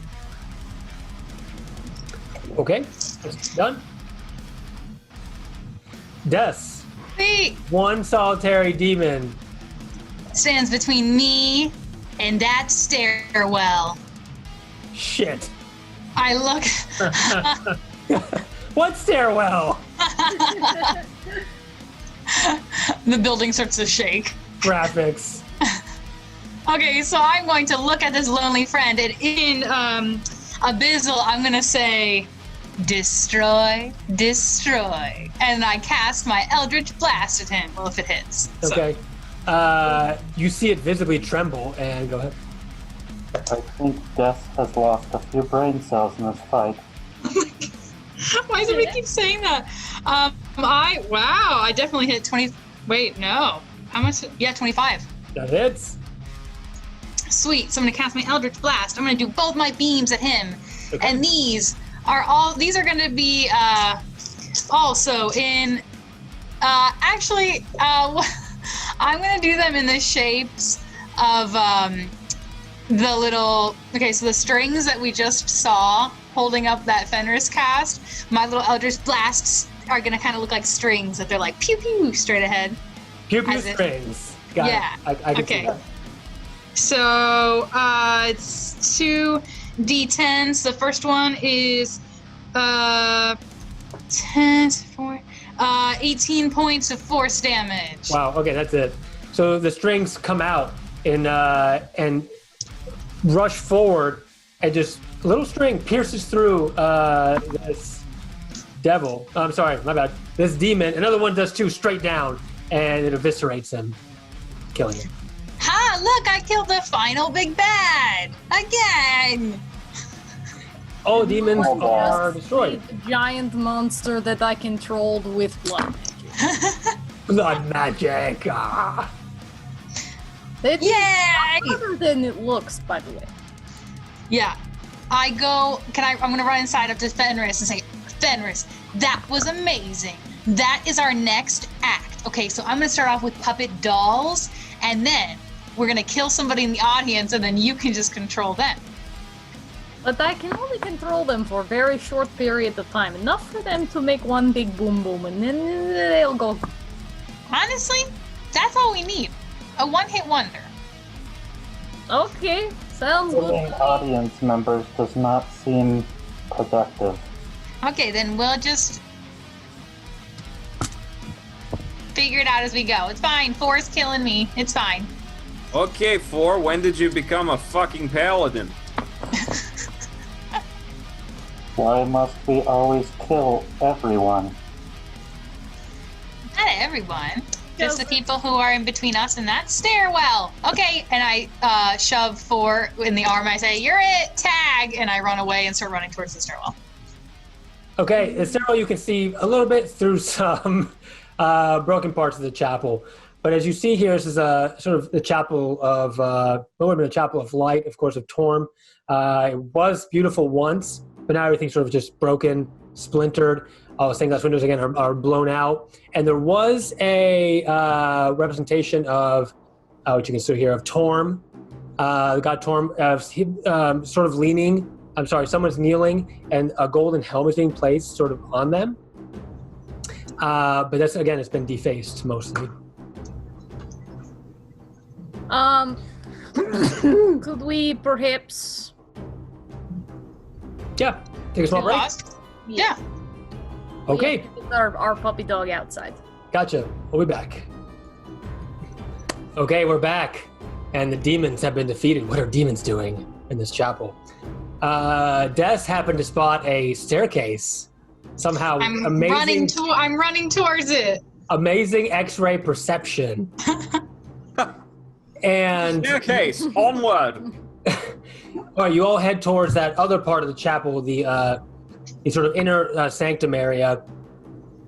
Okay, that's done. Des, Wait, one solitary demon. stands between me and that stairwell. Shit. I look. What stairwell? The building starts to shake. Graphics. Okay, so I'm going to look at this lonely friend, and in Abyssal, I'm going to say, destroy, destroy. And I cast my Eldritch Blast at him. Well, if it hits. So. Okay. You see it visibly tremble, and go ahead. I think Death has lost a few brain cells in this fight. Why does everybody keep saying that? I definitely hit 20. Wait, no. How much? Yeah, 25. That hits. Sweet. So I'm gonna cast my Eldritch Blast. I'm gonna do both my beams at him, Okay. and these are gonna be also in. Actually, I'm gonna do them in the shapes of the little. Okay, so the strings that we just saw holding up that Fenris cast. My little Eldritch Blasts are gonna kind of look like strings that they're like pew pew straight ahead. Pew pew As if- strings. Got Yeah, it. I can see okay. that. So it's 2d10s. The first one is 10, 4, 18 points of force damage. Wow. Okay, that's it. So the strings come out and rush forward, and just a little string pierces through this devil. I'm sorry, my bad. This demon. Another one does too, straight down, and it eviscerates him, killing him. Ha! Look, I killed the final big bad again. All demons Oh, are destroyed. The giant monster that I controlled with blood. Blood magic. Ah. It's Yay! harder than it looks, by the way. Yeah. I go. I'm gonna run inside up to Fenris and say, Fenris, that was amazing. That is our next act. Okay, so I'm gonna start off with puppet dolls, and then we're gonna kill somebody in the audience, and then you can just control them. But I can only control them for a very short period of time. Enough for them to make one big boom boom, and then they'll go. Honestly, that's all we need. A one-hit wonder. Okay, sounds Killing good. audience members does not seem productive. Okay, then we'll just figure it out as we go. It's fine. 4 is killing me. It's fine. Okay, 4, when did you become a fucking paladin? Why must we always kill everyone? Not everyone. Just the people who are in between us and that stairwell. Okay, and I shove 4 in the arm. I say, "You're it, tag!" And I run away and start running towards the stairwell. Okay, Cyril, you can see a little bit through some broken parts of the chapel. But as you see here, this is a sort of the chapel of, what would have been a chapel of light, of course, of Torm. It was beautiful once, but now everything's sort of just broken, splintered. All the stained glass windows, again, are blown out. And there was a representation of, what you can see here, of Torm, the god Torm, sort of leaning. I'm sorry, someone's kneeling, and a golden helmet is being placed sort of on them. But that's, again, it's been defaced mostly. Could we perhaps... Yeah, take a small break. Yeah. Okay. Put our puppy dog outside. Gotcha. We'll be back. Okay, we're back. And the demons have been defeated. What are demons doing in this chapel? Des happened to spot a staircase. Somehow I'm running towards it. Amazing X-ray perception. And Staircase, onward. all right, you all head towards that other part of the chapel, the sort of inner sanctum area.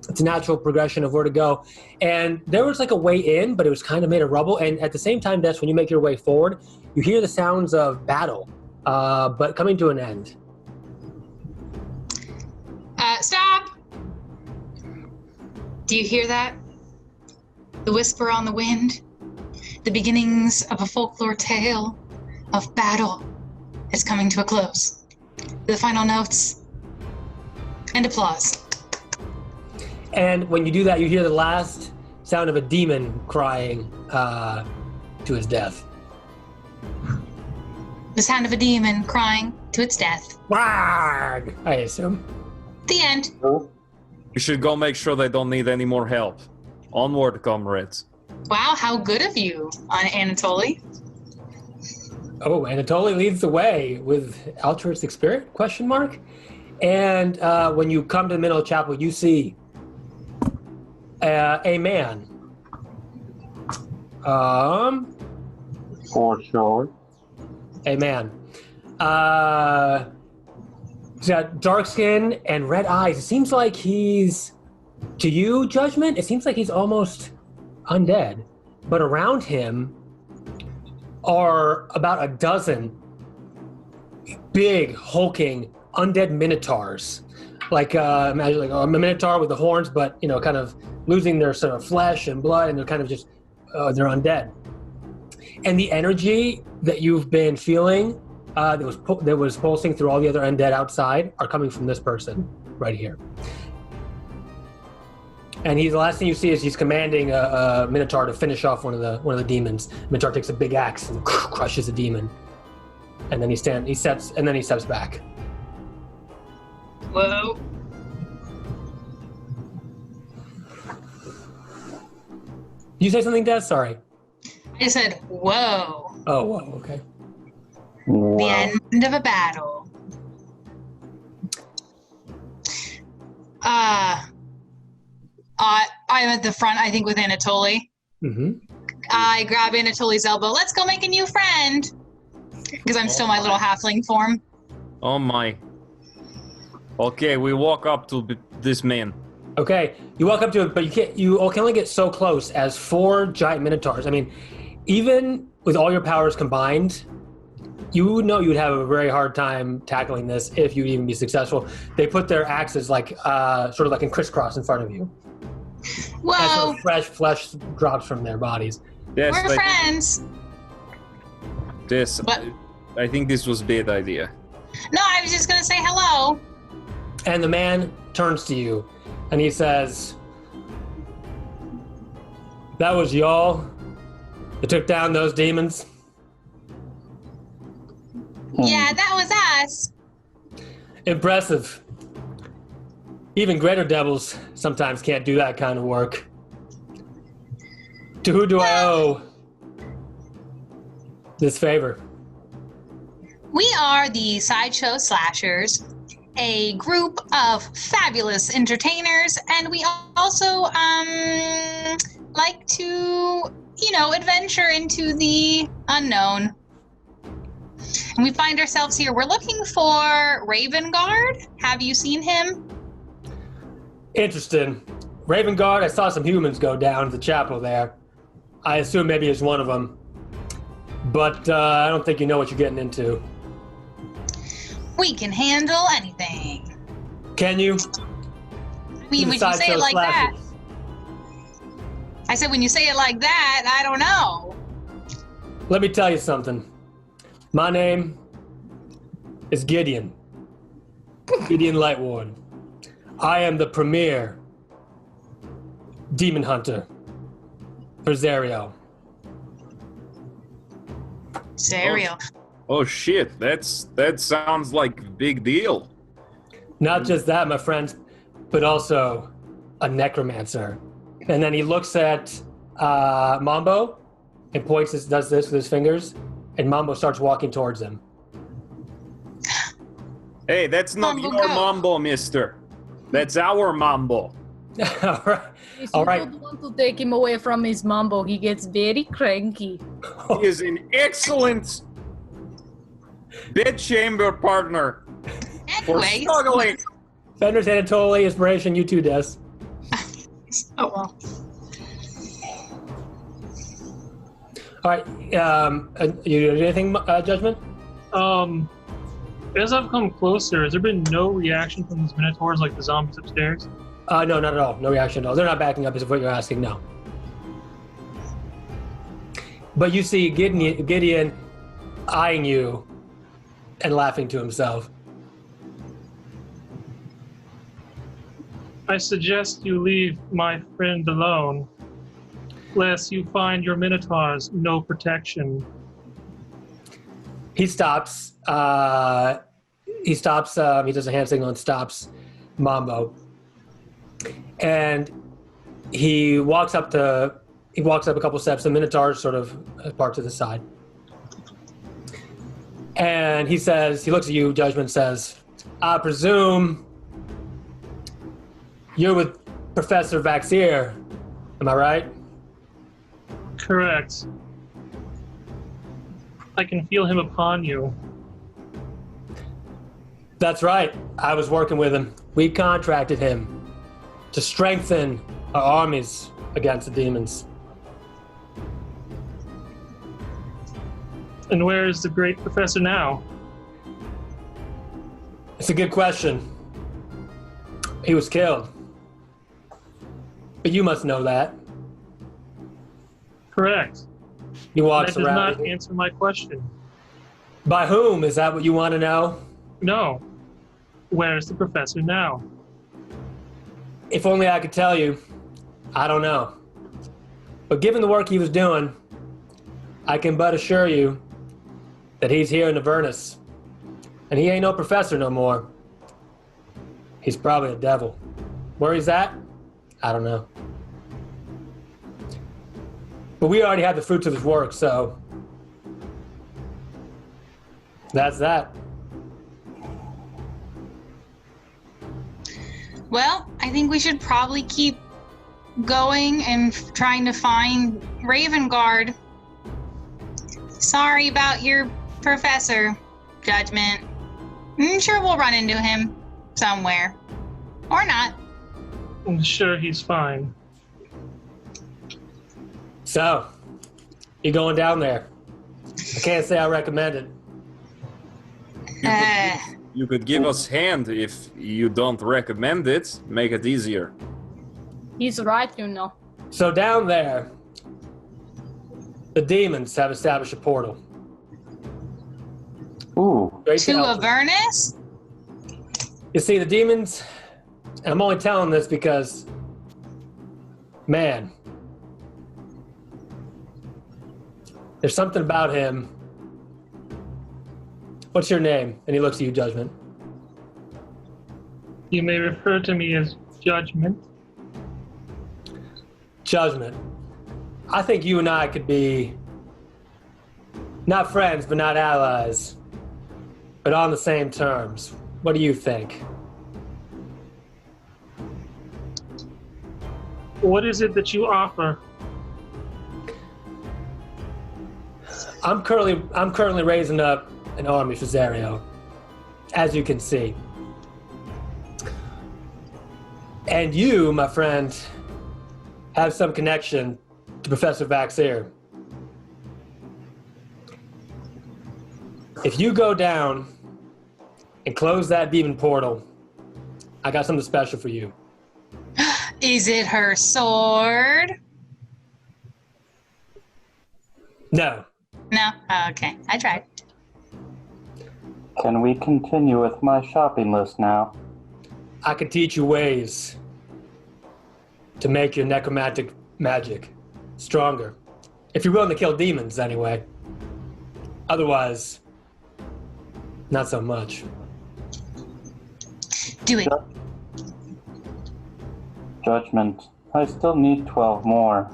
It's a natural progression of where to go. And there was like a way in, but it was kind of made of rubble. And at the same time, Des, when you make your way forward, you hear the sounds of battle, but coming to an end. Stop! Do you hear that? The whisper on the wind? The beginnings of a folklore tale of battle is coming to a close. The final notes and applause. And when you do that, you hear the last sound of a demon crying to his death. The sound of a demon crying to its death. Wag! I assume. The end. We should go make sure they don't need any more help. Onward, comrades. Wow, how good of you, Anatoly. Oh, Anatoly leads the way with altruistic spirit, ? And when you come to the middle of the chapel, you see a man. For sure. A man. He's got dark skin and red eyes. It seems like he's, to you, Judgment, it seems like he's almost undead. But around him are about a dozen big, hulking, undead minotaurs. Like, imagine like a minotaur with the horns, but, you know, kind of losing their sort of flesh and blood, and they're kind of just, they're undead. And the energy that you've been feeling that was pulsing through all the other undead outside are coming from this person right here. And the last thing you see is he's commanding a minotaur to finish off one of the demons. Minotaur takes a big axe and crushes a demon, and then he steps back. Whoa. You say something, Des? Sorry. I said, whoa. Oh, whoa. Okay. Wow. The end of a battle. I'm at the front, I think, with Anatoly. Mm-hmm. I grab Anatoly's elbow. Let's go make a new friend. Because I'm still my little halfling form. Oh my. Okay, we walk up to this man. Okay, you walk up to it, but you can only get so close as 4 giant minotaurs. I mean, even with all your powers combined, you know you'd have a very hard time tackling this if you'd even be successful. They put their axes like sort of like in crisscross in front of you. Whoa. As sort of fresh flesh drops from their bodies. Yes, We're friends. I think this was a bad idea. No, I was just going to say hello. And the man turns to you and he says, "That was y'all that took down those demons?" Yeah, that was us. Impressive. Even greater devils sometimes can't do that kind of work. To who do I owe this favor? We are the Sideshow Slashers, a group of fabulous entertainers, and we also like to, adventure into the unknown. And we find ourselves here. We're looking for Ravengard. Have you seen him? Interesting. Raven Guard, I saw some humans go down to the chapel there. I assume maybe it's one of them. But I don't think you know what you're getting into. We can handle anything. Can you? I mean, when you say it like that. I said, when you say it like that, I don't know. Let me tell you something. My name is Gideon. Gideon Lightward. I am the premier demon hunter for Zariel. Zariel. Oh shit, that sounds like a big deal. Not just that, my friend, but also a necromancer. And then he looks at Mambo and does this with his fingers, and Mambo starts walking towards him. Hey, that's not Mambo, your go. Mambo, mister. That's our Mambo. All right. If All you right. don't want to take him away from his mambo, he gets very cranky. He is an excellent bedchamber partner for Anyways. smuggling. Fenris, Anatoly, Inspiration, you too, Des. Oh, well. All right. You do anything, Judgment? As I've come closer, has there been no reaction from these minotaurs like the zombies upstairs? No, not at all. No reaction at all. They're not backing up, is what you're asking, no. But you see Gideon eyeing you and laughing to himself. I suggest you leave my friend alone, lest you find your minotaurs no protection. He stops. He does a hand signal and stops Mambo. And he walks up a couple steps. The Minotaur sort of parked to the side. And he looks at you, Judgment says, I presume you're with Professor Vaxier. Am I right? Correct. I can feel him upon you. That's right. I was working with him. We contracted him to strengthen our armies against the demons. And where is the great professor now? It's a good question. He was killed. But you must know that. Correct. He walks That does around. not answer my question. By whom? Is that what you want to know? No. Where is the professor now? If only I could tell you. I don't know. But given the work he was doing, I can but assure you that he's here in Avernus. And he ain't no professor no more. He's probably a devil. Where he's at? I don't know. But we already have the fruits of his work, so that's that. Well, I think we should probably keep going and trying to find Raven Guard. Sorry about your professor, Judgment. I'm sure we'll run into him somewhere. Or not. I'm sure he's fine. So, you going down there? I can't say I recommend it. You could give us hand if you don't recommend it. Make it easier. He's right, you know. So down there, the demons have established a portal. Ooh. Straight To Elturel. Avernus? You see, the demons, and I'm only telling this because, man, there's something about him. What's your name? And he looks at you, Judgment. You may refer to me as Judgment. Judgment. I think you and I could be not friends, but not allies, but on the same terms. What do you think? What is it that you offer? I'm currently raising up an army for Zariel, as you can see. And you, my friend, have some connection to Professor Vaxir. If you go down and close that demon portal, I got something special for you. Is it her sword? No. No? Oh, okay. I tried. Can we continue with my shopping list now? I can teach you ways to make your necromantic magic stronger. If you're willing to kill demons, anyway. Otherwise, not so much. Do it. Judgment. I still need 12 more.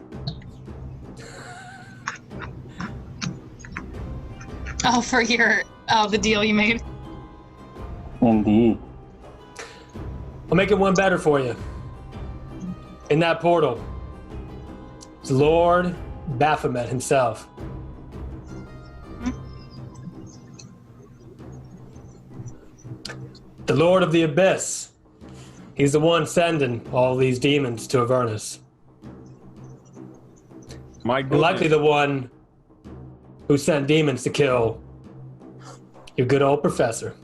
Oh, for the deal you made. Indeed. I'll make it one better for you. In that portal, it's Lord Baphomet himself. The Lord of the Abyss. He's the one sending all these demons to Avernus. My And goodness. likely the one who sent demons to kill your good old professor.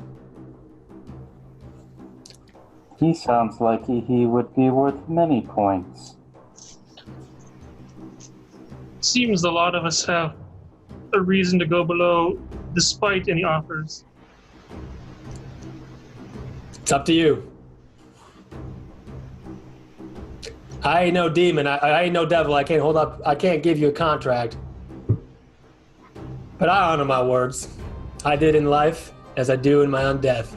He sounds like he would be worth many points. Seems a lot of us have a reason to go below despite any offers. It's up to you. I ain't no demon. I ain't no devil. I can't hold up. I can't give you a contract. But I honor my words. I did in life as I do in my own death.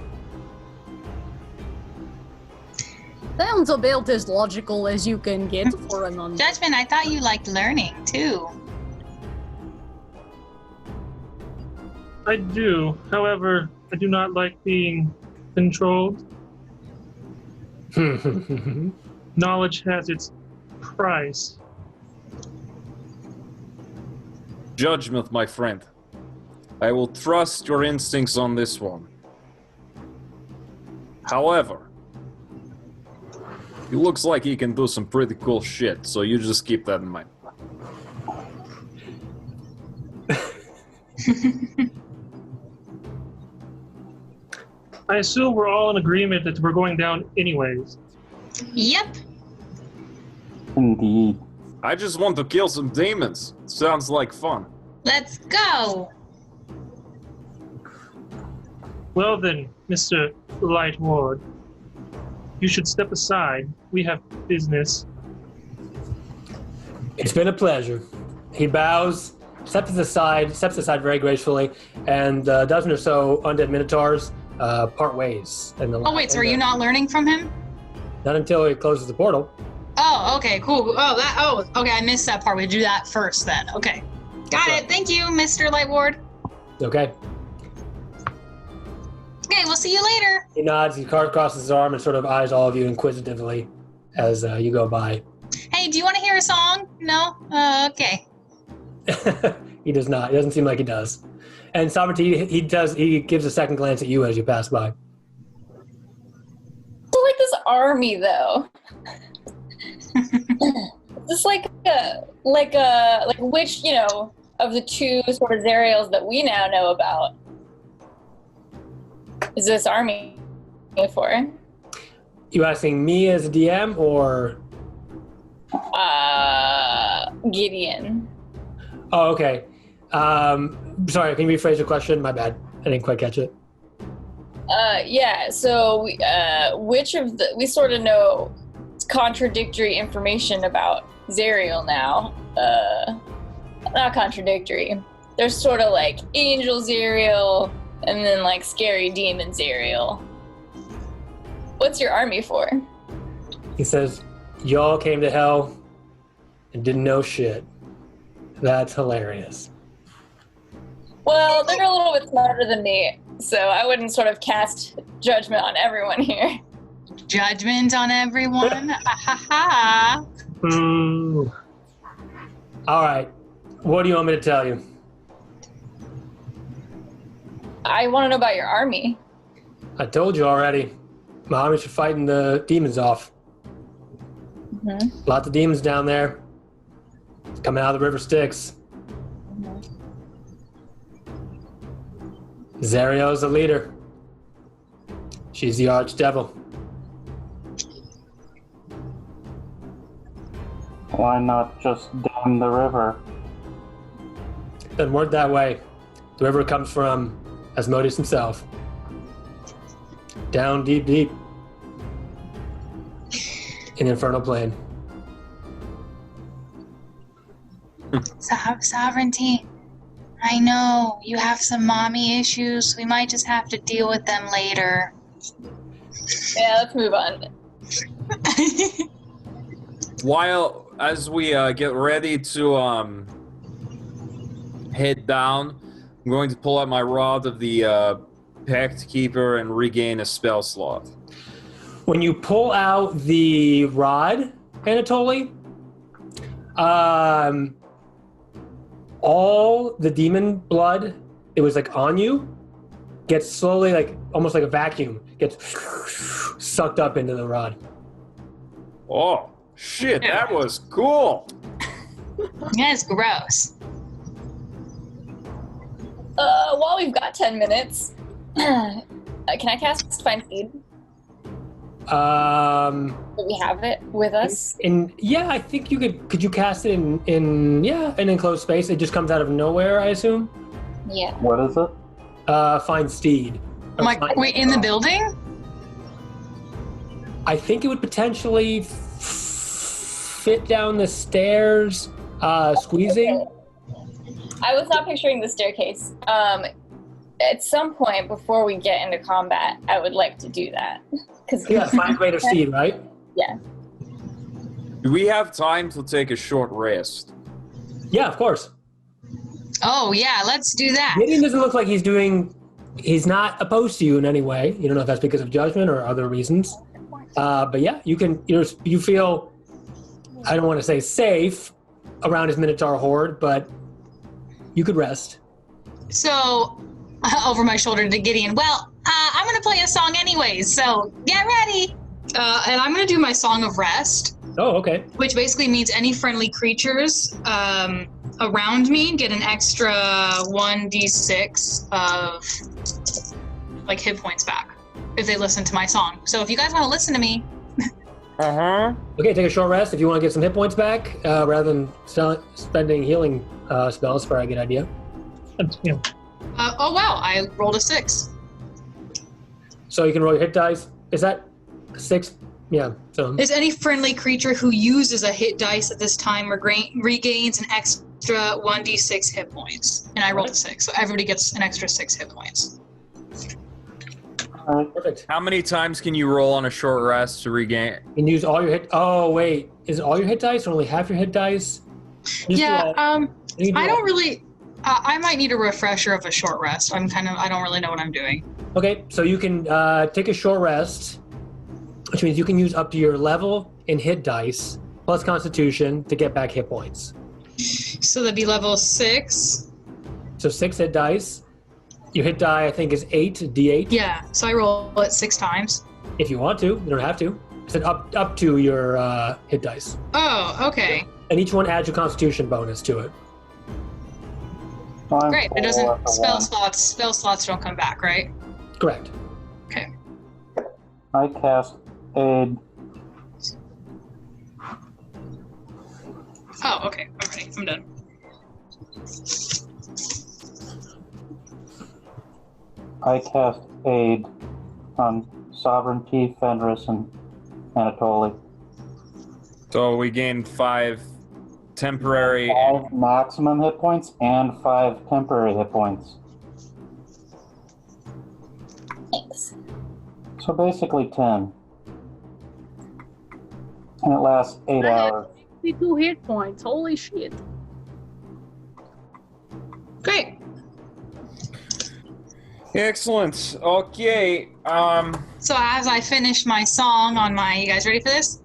Sounds about as logical as you can get for an undead. Judgment, I thought you liked learning, too. I do. However, I do not like being controlled. Knowledge has its price. Judgment, my friend. I will trust your instincts on this one. However, he looks like he can do some pretty cool shit, so you just keep that in mind. I assume we're all in agreement that we're going down anyways. Yep. Indeed. I just want to kill some demons. Sounds like fun. Let's go. Well then, Mr. Light Ward, you should step aside. We have business. It's been a pleasure. He bows, steps aside very gracefully, and a dozen or so undead minotaurs part ways. Oh, wait, so are you not learning from him? Not until he closes the portal. Oh, okay, cool. Okay, I missed that part. We do that first then. Okay. Got it. Thank you, Mr. Lightward. Okay. Okay, we'll see you later. He nods, he crosses his arm and sort of eyes all of you inquisitively as you go by. Hey, do you want to hear a song? No? Okay. He does not. He doesn't seem like he does. And Sovereignty, he gives a second glance at you as you pass by. So like this army though. Just like which, of the two sort of Zariels that we now know about is this army for? You asking me as a DM or? Gideon. Oh, okay. Sorry, can you rephrase your question? My bad. I didn't quite catch it. Yeah, so we sort of know contradictory information about Zariel now. Not contradictory. There's sort of like Angel Zariel and then like scary demon Zariel. What's your army for? He says, y'all came to hell and didn't know shit. That's hilarious. Well, they're a little bit smarter than me, so I wouldn't sort of cast judgment on everyone here. Judgment on everyone? Ha ha. Ooh. All right. What do you want me to tell you? I want to know about your army. I told you already. My army's for fighting the demons off. Lots of demons down there. Coming out of the river Styx. Zerio's the leader. She's the archdevil. Why not just dam the river? Doesn't work that way. The river comes from Asmodeus himself. Down deep, deep. In Infernal Plane. Sovereignty, I know you have some mommy issues. We might just have to deal with them later. Yeah, let's move on. While, as we get ready to head down, I'm going to pull out my Rod of the Pact Keeper and regain a spell slot. When you pull out the rod, Anatoly, all the demon blood, it was like on you, gets slowly, like almost like a vacuum, gets sucked up into the rod. Oh, shit, that was cool. That's gross. While we've got 10 minutes, can I cast Find Seed? Do we have it with us? Yeah, I think you could you cast it in an enclosed space? It just comes out of nowhere, I assume? Yeah. What is it? Find Steed. Wait, in the building? I think it would potentially fit down the stairs, squeezing. I was not picturing the staircase. At some point before we get into combat, I would like to do that. Yeah, find Greater Steed, right? Yeah. Do we have time to take a short rest? Yeah, of course. Oh, yeah, let's do that. Gideon doesn't look like he's not opposed to you in any way. You don't know if that's because of judgment or other reasons. But yeah, you feel, I don't want to say safe around his Minotaur horde, but you could rest. So, over my shoulder to Gideon, well, I'm going to play a song anyways, so get ready. And I'm going to do my Song of Rest. Oh, okay. Which basically means any friendly creatures around me get an extra 1d6 of like hit points back if they listen to my song. So if you guys want to listen to me. Okay, take a short rest if you want to get some hit points back rather than spending healing spells. Probably a good idea. Yeah. Oh wow, I rolled a 6. So you can roll your hit dice. Is that 6? Yeah. So is any friendly creature who uses a hit dice at this time regains an extra 1d6 hit points, and I rolled a 6, so everybody gets an extra 6 hit points. Perfect. How many times can you roll on a short rest to regain? You can use all your hit. Oh wait, is it all your hit dice or only half your hit dice? Yeah. I don't really. I might need a refresher of a short rest. I don't really know what I'm doing. Okay, so you can take a short rest, which means you can use up to your level in hit dice plus Constitution to get back hit points. So that'd be level 6. So 6 hit dice. Your hit die, I think, is 8 d8. Yeah. So I roll it 6 times. If you want to, you don't have to. It's up to your hit dice. Oh, okay. And each one adds your Constitution bonus to it. Great. It doesn't. Spell slots don't come back, right? Correct. Okay. I cast Aid. Oh, okay. Okay, I'm done. I cast Aid on Sovereignty, Fenris, and Anatoly. So we gained 5 temporary... 5 maximum hit points and 5 temporary hit points. Thanks. So basically 10. And it lasts 8 hours. 52 hit points. Holy shit. Great. Excellent. Okay. So as I finish my song on my, you guys ready for this?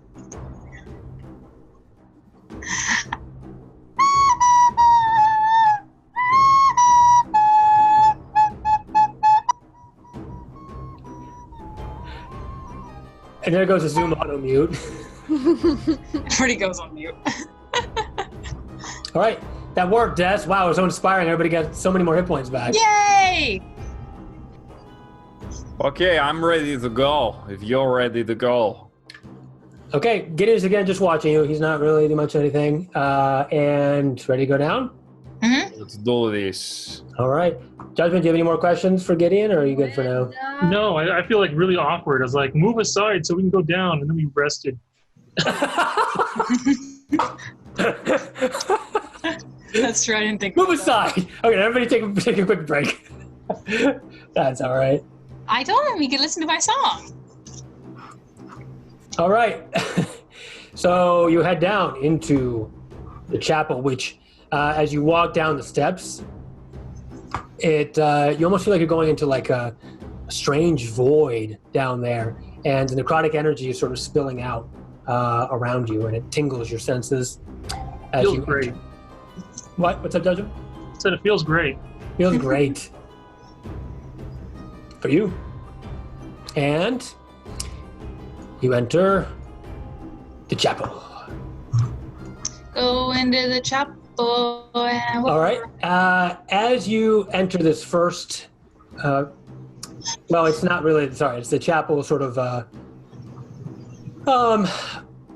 And there goes a Zoom auto mute. Everybody goes on mute. All right, that worked, Des. Wow, it was so inspiring. Everybody got so many more hit points back. Yay! Okay, I'm ready to go. If you're ready to go. Okay, Gideon's again just watching you. He's not really doing much anything. And ready to go down? Mm-hmm. Let's do this. All right. Judgment, do you have any more questions for Gideon, or are you good for now? No, I feel like really awkward. I was like, move aside so we can go down, and then we rested. That's true. I didn't think. Move aside. Okay, everybody take a quick break. That's all right. I told him he could listen to my song. All right. So you head down into the chapel, which, as you walk down the steps, you almost feel like you're going into like a strange void down there, and the necrotic energy is sort of spilling out around you, and it tingles your senses. As Feels you great. enter. What's up, Judgment? Said it feels great. Feels great for you. And you enter the chapel. Go into the chapel. And All right. As you enter this first, well, it's not really. Sorry, it's the chapel, sort of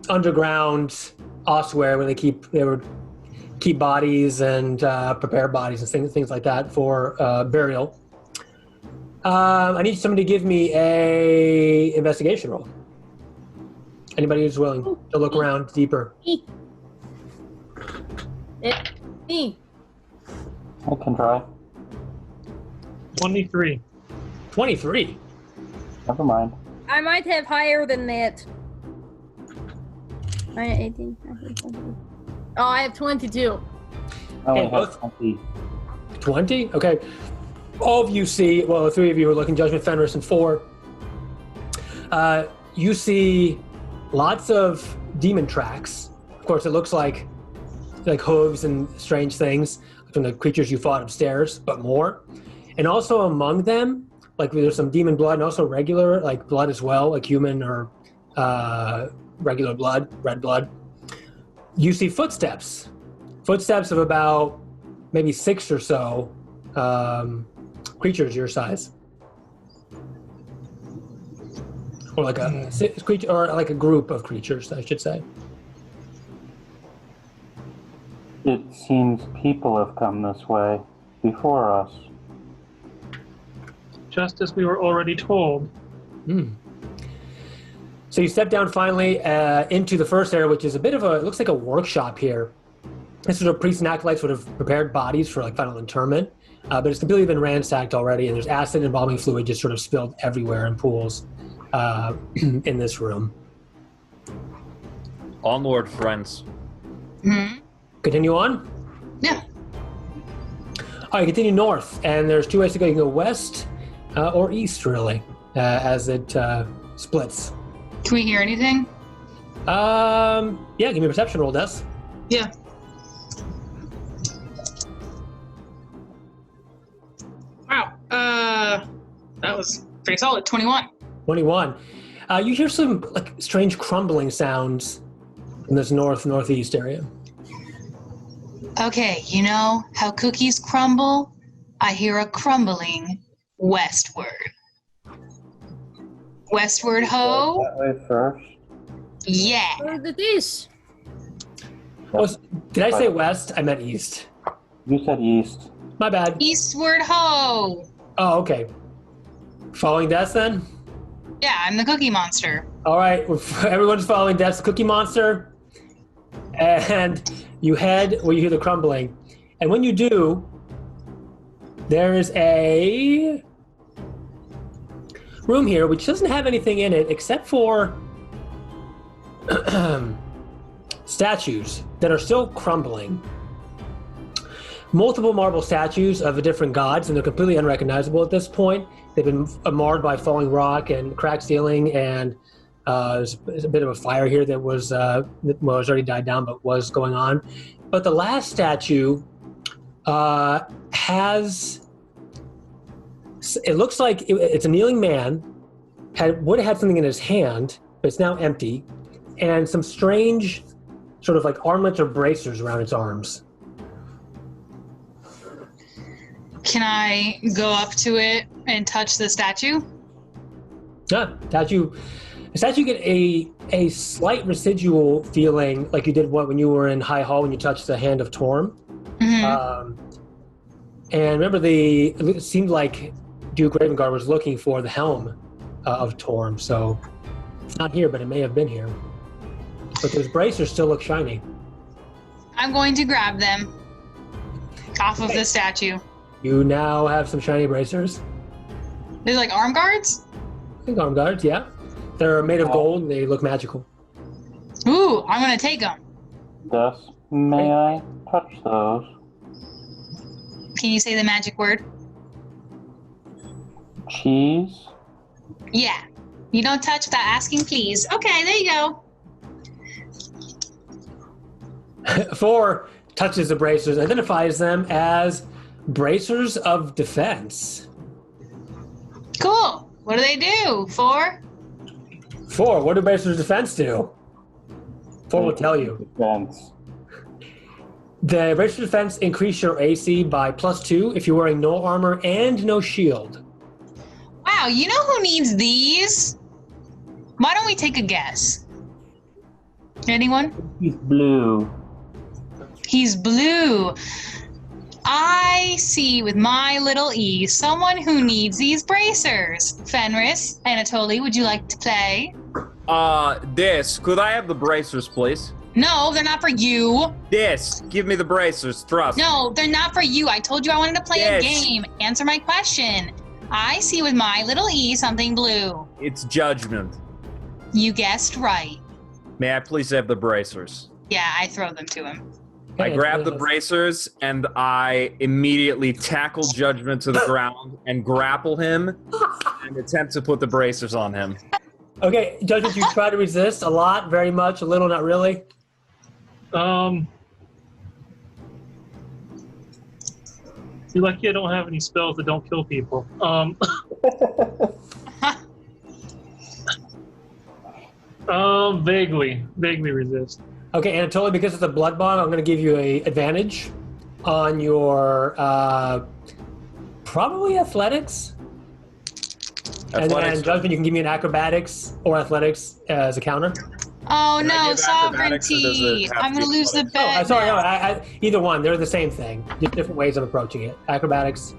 underground ossuary where they would keep bodies and prepare bodies and things like that for burial. I need somebody to give me a investigation roll. Anybody who's willing to look around deeper. Me. I can try. 23. 23. Never mind. I might have higher than that. I have 18. Oh, I have 22. I only Okay, have 20. 20? Okay. All of you see, well, the three of you are looking, Judgment, Fenris, and 4. You see lots of demon tracks. Of course, it looks like hooves and strange things from the creatures you fought upstairs, but more. And also among them, like there's some demon blood and also regular, like blood as well, like human or regular blood, red blood. You see footsteps of about maybe 6 or so creatures your size, or like a creature, or like a group of creatures, I should say. It seems people have come this way before us. Just as we were already told. So you step down finally into the first area, which is a bit of it looks like a workshop here. This is where priests and acolytes would have prepared bodies for like final interment, but it's completely been ransacked already, and there's acid and embalming fluid just sort of spilled everywhere in pools in this room. Onward, friends. Mm-hmm. Continue on? Yeah. All right, continue north, and there's 2 ways to go. You can go west or east, really, as it splits. Can we hear anything? Yeah, give me a perception roll, Des. Yeah. Wow. That was pretty solid. 21. 21. You hear some like strange crumbling sounds in this northeast area. Okay, you know how cookies crumble? I hear a crumbling westward. Westward ho? That way first. Yeah. Where did this? Did I say west? I meant east. You said east. My bad. Eastward ho! Oh, okay. Following Des then? Yeah, I'm the cookie monster. All right, everyone's following Des, the Cookie Monster. And you head where you hear the crumbling. And when you do, there's a room here which doesn't have anything in it except for statues that are still crumbling. Multiple marble statues of different gods, and they're completely unrecognizable at this point. They've been marred by falling rock and cracked ceiling, and there's a bit of a fire here that was, well, it's already died down, but was going on. But the last statue has, it looks like it's a kneeling man, would have had something in his hand, but it's now empty. and some strange sort of like armlets or bracers around its arms. Can I go up to it and touch the statue? The statue get a slight residual feeling like you did when you were in High Hall when you touched the hand of Torm. Mm-hmm. And remember, it seemed like Duke Ravengard was looking for the helm of Torm, so it's not here, but it may have been here. But those bracers still look shiny. I'm going to grab them off of the statue. You now have some shiny bracers. They're like arm guards? I think arm guards, yeah. They're made of gold and they look magical. Ooh, I'm going to take them. Gus, may I touch those? Can you say the magic word? Cheese? Yeah. You don't touch without asking, please. Okay, there you go. 4 touches the bracers, identifies them as bracers of defense. Cool. What do they do? 4? 4, what do bracers of defense do? 4 will tell you. Defense. The bracers of defense increase your AC by +2 if you're wearing no armor and no shield. Wow, you know who needs these? Why don't we take a guess? Anyone? He's blue. He's blue. I see with my little e someone who needs these bracers. Fenris, Anatoly, would you like to play? Could I have the bracers, please? No, they're not for you. Give me the bracers, trust. No, they're not for you. I told you I wanted to play a Yes. game. Answer my question. I see with my little e something blue. It's judgment. You guessed right. May I please have the bracers? Yeah, I throw them to him. I grab the bracers and I immediately tackle Judgment to the ground and grapple him and attempt to put the bracers on him. Okay, Judgment, you try to resist a lot, very much, a little, not really. You're lucky I don't have any spells that don't kill people. Vaguely resist. Okay, Anatoly, because it's a blood bond, I'm going to give you a advantage on your probably athletics. And then Judgment, you can give me an acrobatics or athletics as a counter. Oh Can I no, give acrobatics or does sovereignty! it have I'm to gonna be lose the athletics? bet. Sorry, no, now. either one. They're the same thing. Just different ways of approaching it. Acrobatics.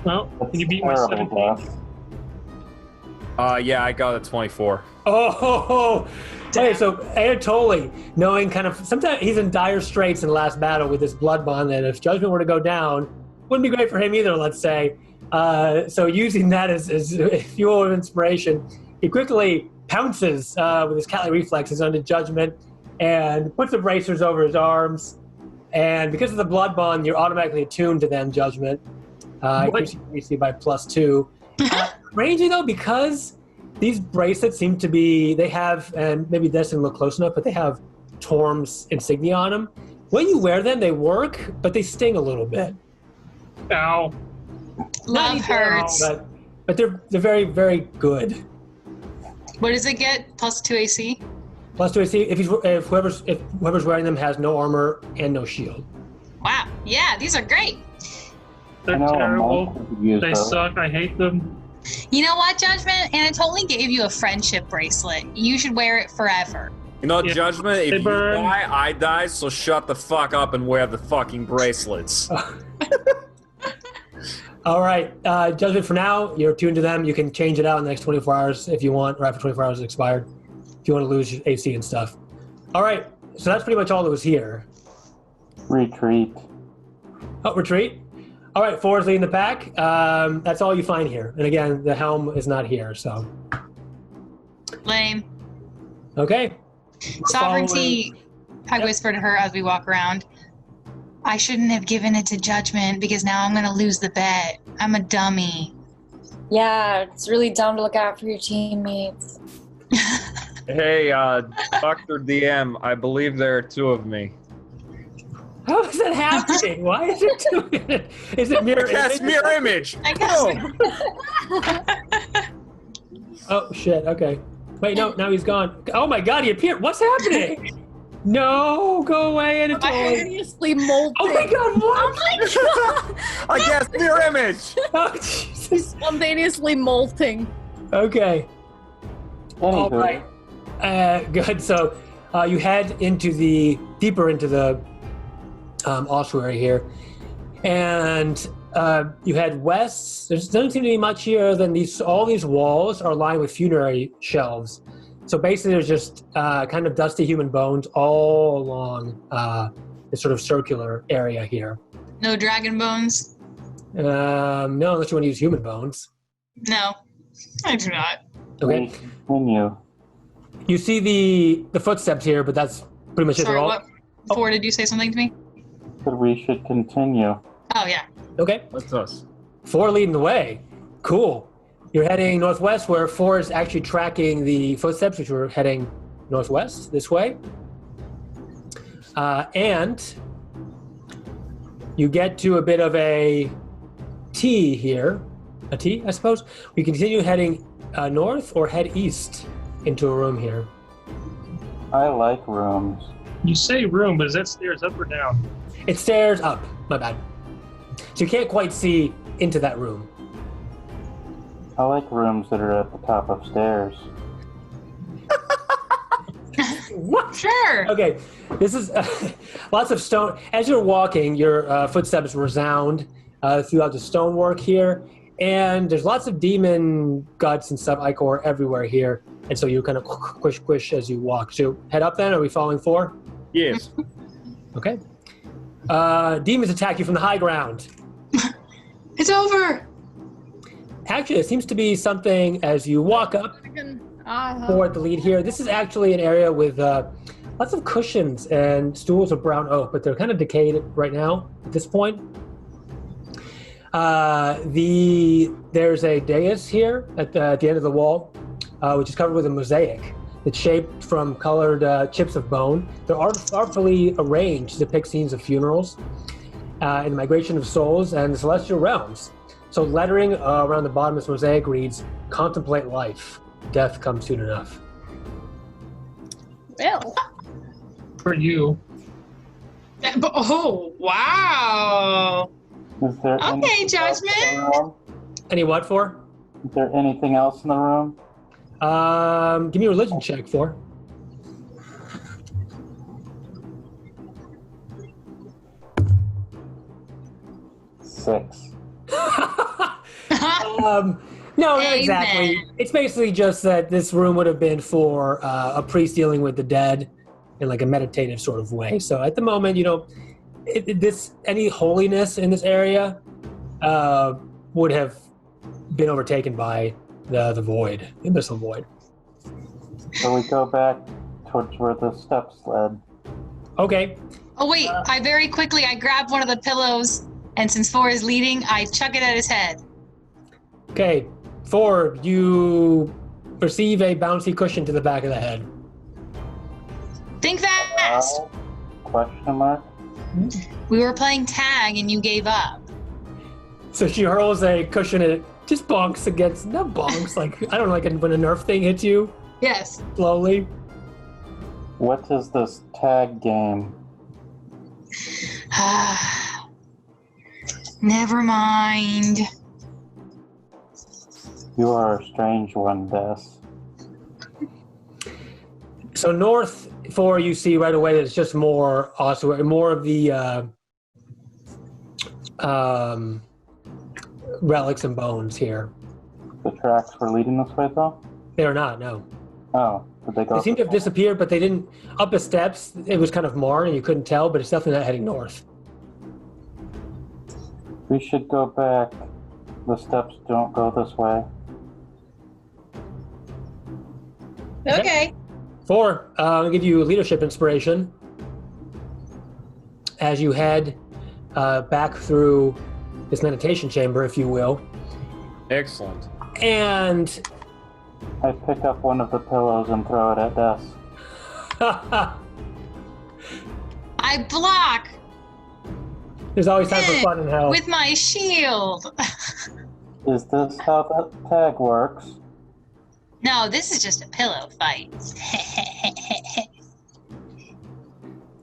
Well, can you beat my Terrible, 17? Gus. Yeah, I got a 24. Oh, okay, so Anatoly, knowing kind of, sometimes he's in dire straits in the last battle with this blood bond that if Judgment were to go down, wouldn't be great for him either, let's say. So using that as fuel of inspiration, he quickly pounces with his cat-like reflexes onto Judgment and puts the bracers over his arms. And because of the blood bond, you're automatically attuned to them, Judgment. Increasing your AC by +2. Strangely though, because these bracelets seem to be, they have, and maybe this didn't look close enough, but they have Torm's insignia on them. When you wear them, they work, but they sting a little bit. Ow. Love hurts. But they're very, very good. What does it get? +2 AC? +2 AC if whoever's wearing them has no armor and no shield. Wow. Yeah, these are great. They're I know a terrible. monk could use They those. suck. I hate them. You know what, Judgment? Anatoly gave you a friendship bracelet. You should wear it forever. You know, Yeah. Judgment, They if you burn. die, I die, so shut the fuck up and wear the fucking bracelets. All right, Judgment, for now, you're tuned to them. You can change it out in the next 24 hours if you want, or after 24 hours is expired, if you want to lose your AC and stuff. All right, so that's pretty much all that was here. Retreat. Oh, retreat. All right, 4 is leading the pack. That's all you find here. And again, the helm is not here, so. Lame. Okay. Sovereignty, I whisper to her as we walk around. I shouldn't have given it to Judgment because now I'm going to lose the bet. I'm a dummy. Yeah, it's really dumb to look out for your teammates. Hey, Dr. DM, I believe there are 2 of me. How is that happening? Why is it doing it? Is it mirror That's image? mirror image! I guess. Boom. Oh, shit, okay. Wait, no, now he's gone. Oh my god, he appeared. What's happening? No, go away, Anatoly. Hideously molting. Oh my god, what? Oh my god! I guess mirror image. Oh, Jesus. Spontaneously molting. Okay. All Anywho, right. Good. So you head deeper into the ossuary here, and you head west. There doesn't seem to be much here than all these walls are lined with funerary shelves. So basically, there's just kind of dusty human bones all along this sort of circular area here. No dragon bones? No, unless you want to use human bones. No, I do not. Okay. Continue. You see the footsteps here, but that's pretty much it. Sorry, They're all- what? Before, did you say something to me? But we should continue. Oh, yeah. Okay. That's us. 4 leading the way. Cool. You're heading northwest, where 4 is actually tracking the footsteps, which were heading northwest this way. And you get to a bit of a T here. A T, I suppose. We continue heading north or head east into a room here. I like rooms. You say room, but is that stairs up or down? It stairs up. My bad. So you can't quite see into that room. I like rooms that are at the top of stairs. What? Sure. Okay, this is lots of stone. As you're walking, your footsteps resound throughout the stonework here, and there's lots of demon guts and stuff, ichor everywhere here, and so you kind of quish as you walk. So head up then. Are we following 4? Yes. Okay. Demons attack you from the high ground. It's over. Actually, it seems to be something as you walk up toward the lead here. This is actually an area with lots of cushions and stools of brown oak, but they're kind of decayed right now at this point. There's a dais here at the end of the wall, which is covered with a mosaic. It's shaped from colored chips of bone. They're artfully arranged to depict scenes of funerals and the migration of souls and the celestial realms. So lettering around the bottom of this mosaic reads, "Contemplate life. Death comes soon enough." Well, For you. Oh, wow. Is there Okay, anything else in the Judgment. room? Any what for? Is there anything else in the room? Give me a religion check for. Six. No, not Amen. exactly. It's basically just that this room would have been for a priest dealing with the dead in like a meditative sort of way. So at the moment, any holiness in this area would have been overtaken by the void, the abyssal void. So we go back towards where the steps led. Okay. Oh, wait. I grab one of the pillows, and since 4 is leading, I chuck it at his head. Okay. 4, you receive a bouncy cushion to the back of the head. Think fast. Question mark? We were playing tag, and you gave up. So she hurls a cushion and it just bonks against, not bonks, like, I don't know, like when a Nerf thing hits you Yes. slowly. What is this tag game? Never mind. You are a strange one, Des. So north 4, you see right away that it's just more ossuary, more of the relics and bones here. The tracks were leading this way, though? They are not, no. Oh, did they go? They seem to have disappeared, but they didn't. Up the steps, it was kind of marred and you couldn't tell, but it's definitely not heading north. We should go back. The steps don't go this way. Okay. 4, I'll give you leadership inspiration as you head back through this meditation chamber, if you will. Excellent. And I pick up one of the pillows and throw it at Des. I block there's always time for fun and hell. with my shield. Is this how that tag works? No, this is just a pillow fight.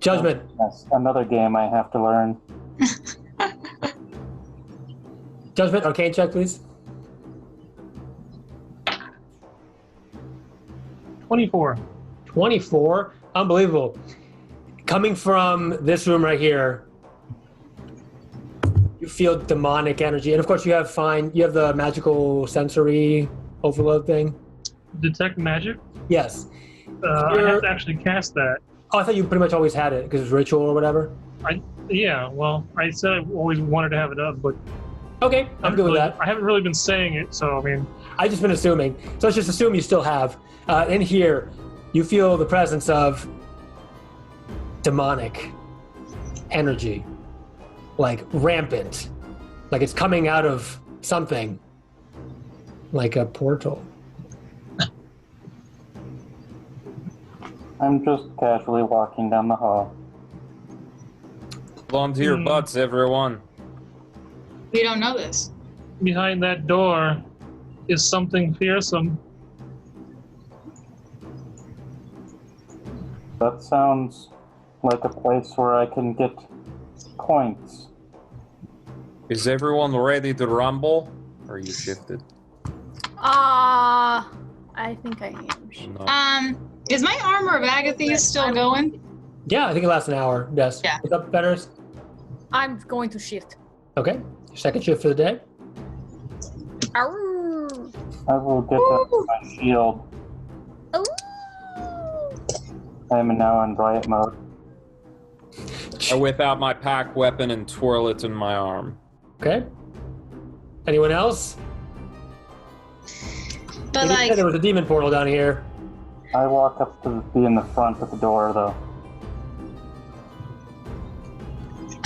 Judgment. Yes, another game I have to learn. Judgment, arcane check, please. 24. 24. Unbelievable. Coming from this room right here, you feel demonic energy. And of course you have the magical sensory overload thing. Detect magic? Yes. I have to actually cast that. Oh, I thought you pretty much always had it because it's ritual or whatever. Yeah, well, I said I always wanted to have it up, but... Okay, I'm good with that. I haven't really been saying it, so I mean... I've just been assuming. So let's just assume you still have. In here, you feel the presence of demonic energy. Like rampant. Like it's coming out of something. Like a portal. I'm just casually walking down the hall. Hold on to your butts, everyone. We don't know this. Behind that door is something fearsome. That sounds like a place where I can get points. Is everyone ready to rumble? Or are you shifted? I think I am. No. Is my armor of Agatha still going? Yeah, I think it lasts an hour. Yes. Yeah. What's up, Avernus? I'm going to shift. Okay. Second shift for the day. Arr. I will get that with my shield. Ooh. I am now in riot mode. I whip out my pack weapon and twirl it in my arm. Okay. Anyone else? But You said there was a demon portal down here. I walk up to be in the front of the door, though.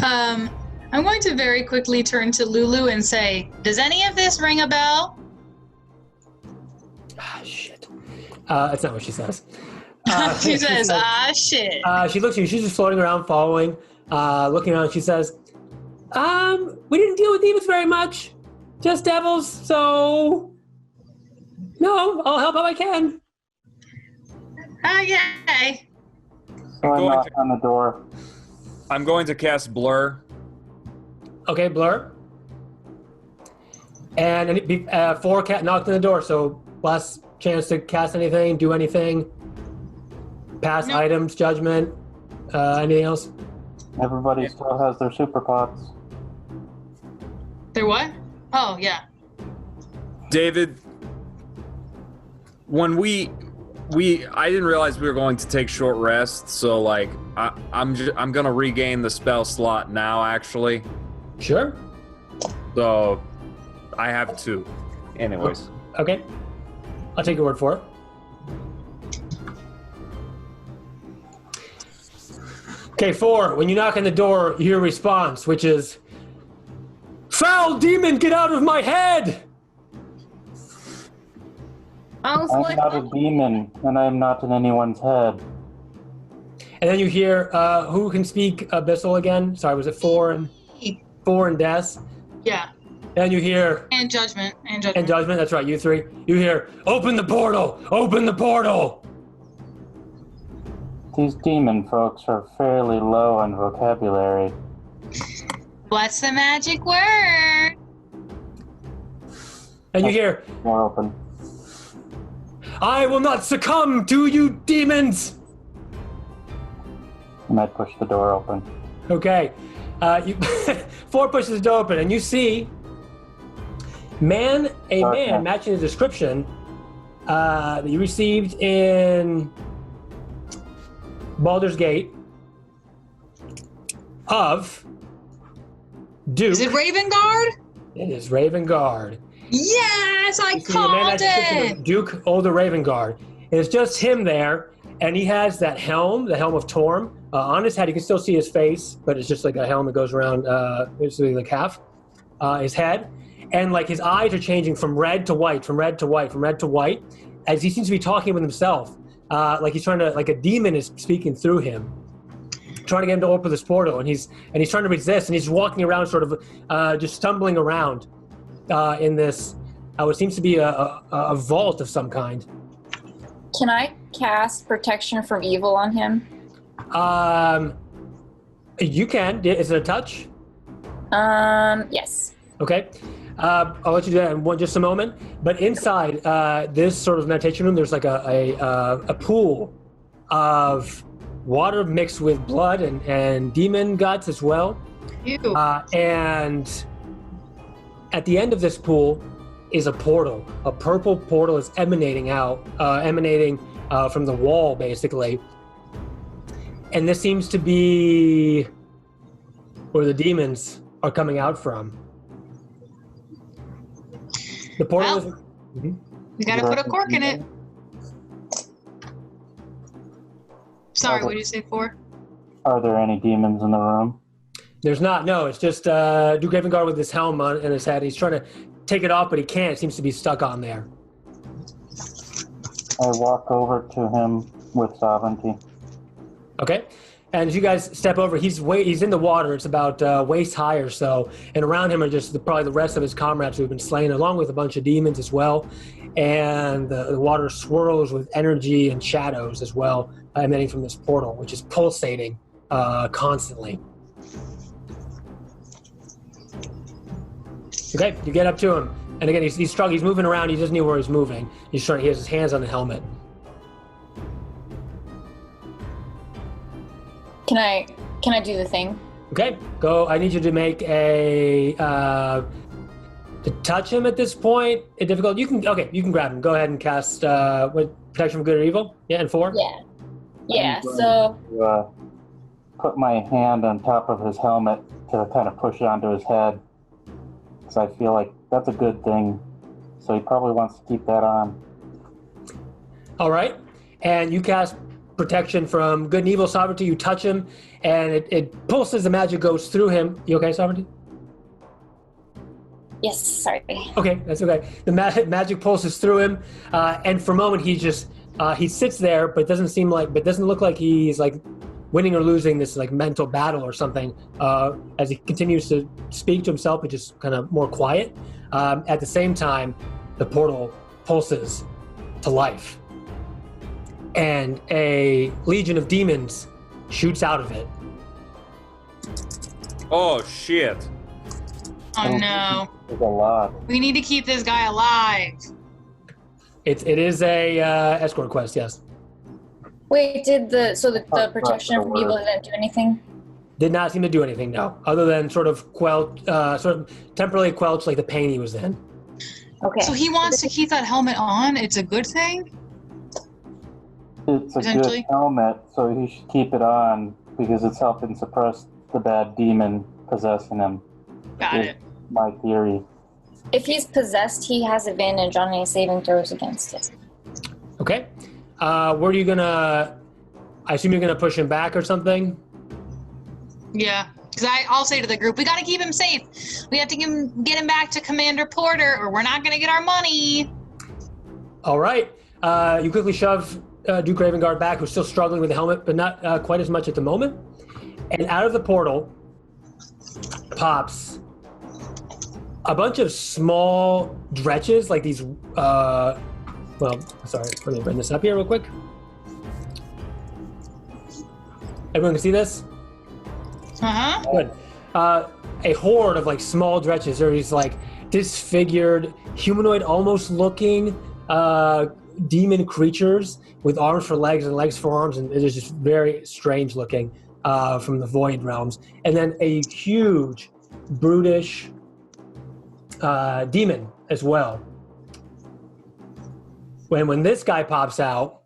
I'm going to very quickly turn to Lulu and say, does any of this ring a bell? Ah, shit. That's not what she says. She says, shit. She looks at you. She's just floating around, following, looking around. She says, we didn't deal with demons very much. Just devils, so... No, I'll help how I can. Okay. So I knock on the door. I'm going to cast Blur. Okay, Blur. And 4 cat knocked on the door, so last chance to cast anything, do anything. Pass items, judgment, anything else? Everybody still has their super pots. They're what? Oh, yeah. David, when I didn't realize we were going to take short rest, so like I'm gonna regain the spell slot now actually. Sure. So I have 2. Anyways. Okay. I'll take your word for it. Okay, 4. When you knock on the door, you hear a response, which is, "Foul demon, get out of my head!" I'm not a demon, and I'm not in anyone's head. And then you hear, who can speak Abyssal again? Sorry, was it 4 and Des? Yeah. And you hear... And Judgment. And Judgment, that's right, you 3. You hear, "Open the portal! Open the portal!" These demon folks are fairly low on vocabulary. What's the magic word? And you hear, More open. "I will not succumb to you demons!" And I push the door open. Okay. 4 pushes the door open, and you see a man matching the description that you received in Baldur's Gate of Duke. Is it Raven Guard? It is Raven Guard. Yes, I You see a man called matching the description it. of Duke, older Raven Guard. And it's just him there, and he has that helm, the helm of Torm, on his head. You can still see his face, but it's just like a helm that goes around, basically like half his head. And like his eyes are changing from red to white, from red to white, from red to white, as he seems to be talking with himself. Like he's trying to, like a demon is speaking through him, trying to get him to open this portal, and he's trying to resist, and he's walking around, sort of just stumbling around in this, what seems to be a vault of some kind. Can I cast protection from evil on him? You can. Is it a touch? Yes. Okay. I'll let you do that in just a moment. But inside this sort of meditation room, there's like a pool of water mixed with blood and demon guts as well. Ew. And at the end of this pool is a portal. A purple portal is emanating from the wall, basically. And this seems to be where the demons are coming out from. The portal is... We gotta put a cork in it. Sorry, what did you say, 4? Are there any demons in the room? There's not, no. It's just Duke Garb with his helm on in his head. He's trying to take it off, but he can't. It seems to be stuck on there. I walk over to him with sovereignty. Okay. And as you guys step over, he's in the water. It's about waist high or so. And around him are just probably the rest of his comrades who have been slain, along with a bunch of demons as well. And the water swirls with energy and shadows as well, emanating from this portal, which is pulsating constantly. Okay, you get up to him. And again, he's struggling. He's moving around. He doesn't know where he's moving. He has his hands on the helmet. Can I do the thing? Okay, go. I need you to make a to touch him at this point. A difficult. You can grab him. Go ahead and cast protection from good or evil. Yeah, and 4. Yeah. So Put my hand on top of his helmet to kind of push it onto his head, because I feel like that's a good thing. So he probably wants to keep that on. All right, and you cast protection from good and evil sovereignty. You touch him, and it pulses. The magic goes through him. You okay, sovereignty? yes. Sorry. Okay, that's okay. The magic pulses through him, and for a moment he just he sits there, but doesn't look like he's like winning or losing this like mental battle or something. As he continues to speak to himself, but just kind of more quiet. At the same time, the portal pulses to life, and a legion of demons shoots out of it. Oh shit! Oh no! There's a lot. We need to keep this guy alive. It is a escort quest, yes. Wait, the protection from evil didn't do anything? Did not seem to do anything, no, other than sort of temporarily quelch like the pain he was in. Okay. So he wants to keep that helmet on? It's a good thing? It's a good helmet, so he should keep it on because it's helping suppress the bad demon possessing him. Got it. My theory. If he's possessed, he has advantage on any saving throws against it. Okay. Where are you gonna... I assume you're gonna push him back or something? Yeah. Because I'll say to the group, we got to keep him safe. We have to get him back to Commander Porter, or we're not going to get our money. All right. You quickly shove Duke Ravengard back, who's still struggling with the helmet, but not quite as much at the moment. And out of the portal pops a bunch of small dretches, like these... sorry, let me bring this up here real quick. Everyone can see this? Uh-huh. Good. A horde of like small dretches. There are these like disfigured, humanoid almost looking demon creatures with arms for legs and legs for arms, and it is just very strange looking from the void realms. And then a huge, brutish demon as well. When this guy pops out,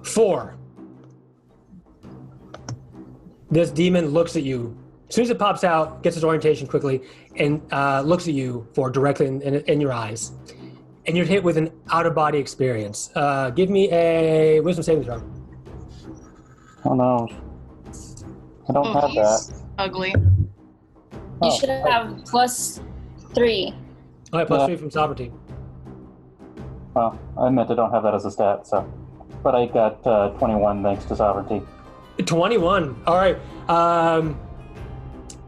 4. This demon looks at you. As soon as it pops out, gets its orientation quickly, and looks at you directly in your eyes. And you're hit with an out-of-body experience. Give me a wisdom saving throw. Oh no. I don't have that. Ugly. You should have +3. All right, +3 from sovereignty. Well, I admit I don't have that as a stat, so. But I got 21 thanks to sovereignty. 21. All right.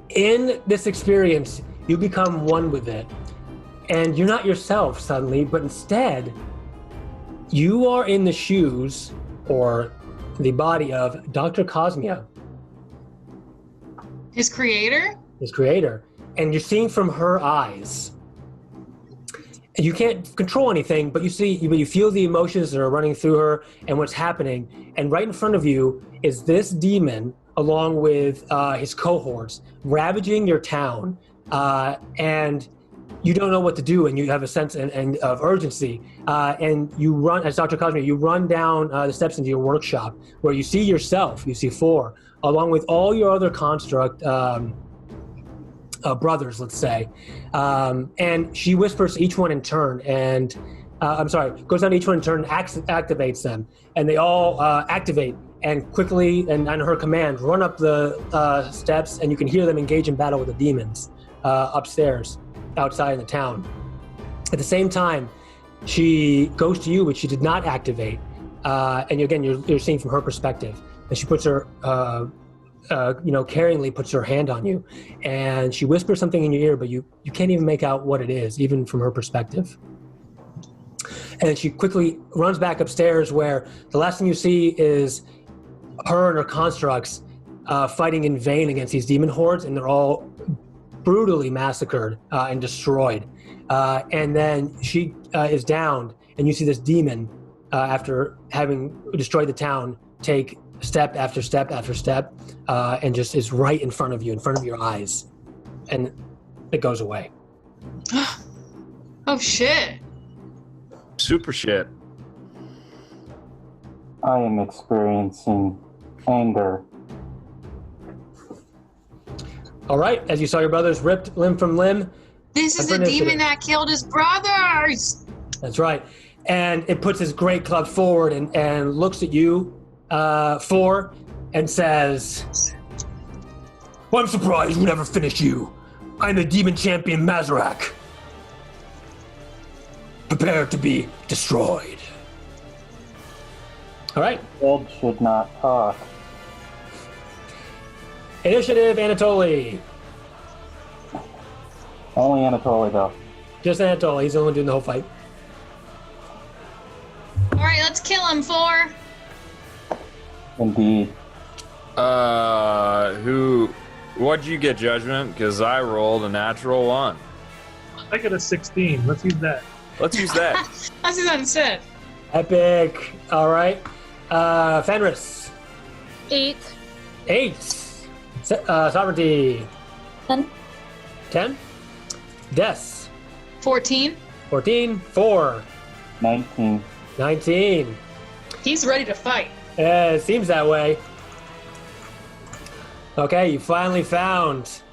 In this experience, you become one with it. And you're not yourself suddenly, but instead, You are in the shoes or the body of Dr. Cosmia, His creator? his creator, and you're seeing from her eyes. And you can't control anything, but you feel the emotions that are running through her and what's happening. And right in front of you is this demon, along with his cohorts, ravaging your town. And you don't know what to do, and you have a sense of urgency. And you run, as Dr. Cosmia, you run down the steps into your workshop, where you see yourself, you see 4, along with all your other construct brothers, let's say. And she whispers to each one in turn, and goes down to each one in turn and activates them. And they all activate and quickly, and on her command, run up the steps, and you can hear them engage in battle with the demons upstairs, outside in the town. At the same time, she goes to you, which she did not activate. And again, you're seeing from her perspective. And she puts her, caringly puts her hand on you. And she whispers something in your ear, but you can't even make out what it is, even from her perspective. And she quickly runs back upstairs, where the last thing you see is her and her constructs fighting in vain against these demon hordes, and they're all brutally massacred and destroyed. And then she is downed, and you see this demon, after having destroyed the town, take step after step after step, and just is right in front of you, in front of your eyes. And it goes away. Oh, shit. Super shit. I am experiencing anger. All right, as you saw your brothers ripped limb from limb. This is the demon that killed his brothers! That's right. And it puts his great club forward and looks at you, 4, and says, "Well, I'm surprised we never finished you. I'm the demon champion Mazarak. Prepare to be destroyed." All right. Dead should not talk. Initiative, Anatoly. Only Anatoly, though. Just Anatoly. He's the only one doing the whole fight. All right, let's kill him, 4. Indeed. What'd you get, Judgment? Because I rolled a natural 1. I got a 16. Let's use that. Let's use that. Let's do that instead. Epic. All right. Fenris. 8. 8. Sovereignty. 10. 10. Des. 14. 14. 4. 19. 19. He's ready to fight. It seems that way. Okay, you finally found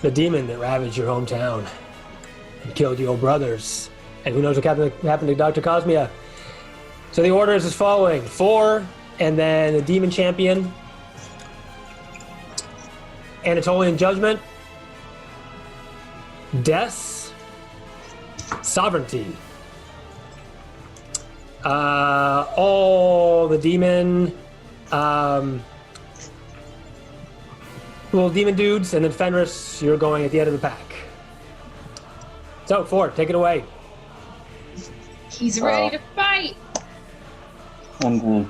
the demon that ravaged your hometown and killed your brothers. And who knows what happened to Dr. Cosmia. So the order is as following: 4, and then the demon champion, Anatolian Judgment, Des, Sovereignty. All the demon, little demon dudes, and then Fenris, you're going at the end of the pack. So, 4, take it away. He's ready to fight. And the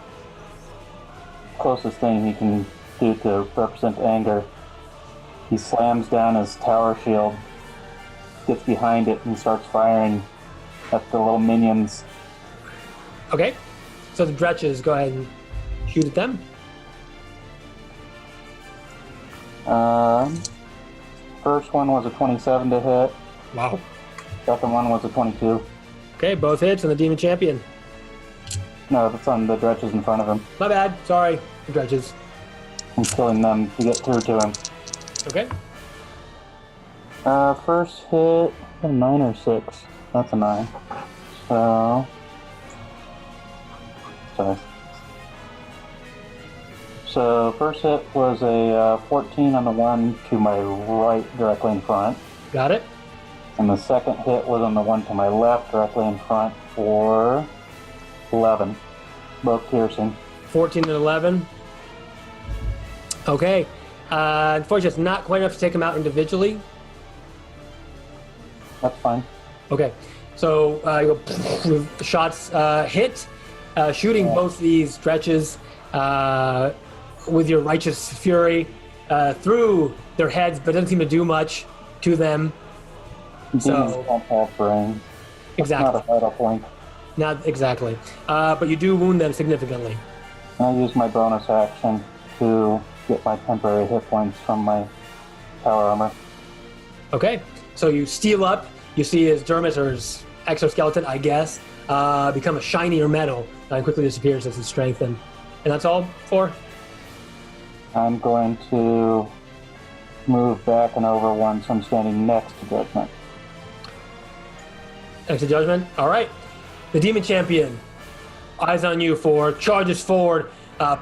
closest thing he can do to represent anger, he slams down his tower shield, gets behind it, and starts firing at the little minions. Okay, so the Dretches, go ahead and shoot at them. First one was a 27 to hit. Wow. Second one was a 22. Okay, both hits on the demon champion. No, that's on the dredges in front of him. My bad, sorry, the Dretches. I'm killing them to get through to him. Okay. First hit, a 9 or 6. That's a 9. So, sorry. So first hit was a 14 on the one to my right, directly in front. Got it. And the second hit was on the one to my left, directly in front for 11. Both piercing. 14 and 11. Okay. Unfortunately, it's not quite enough to take them out individually. That's fine. Okay. So you go, shots hit, shooting both these dretches with your righteous fury through their heads, but doesn't seem to do much to them. Demons don't have brains. Exactly. Not a vital point. Not exactly. But you do wound them significantly. I use my bonus action to get my temporary hit points from my power armor. Okay. So you steal up. You see his dermis or his exoskeleton, I guess, become a shinier metal and quickly disappears as it's strengthened. And that's all for? I'm going to move back and over once I'm standing next to Judgment. Next to Judgment. All right. The Demon Champion, eyes on you, for charges forward,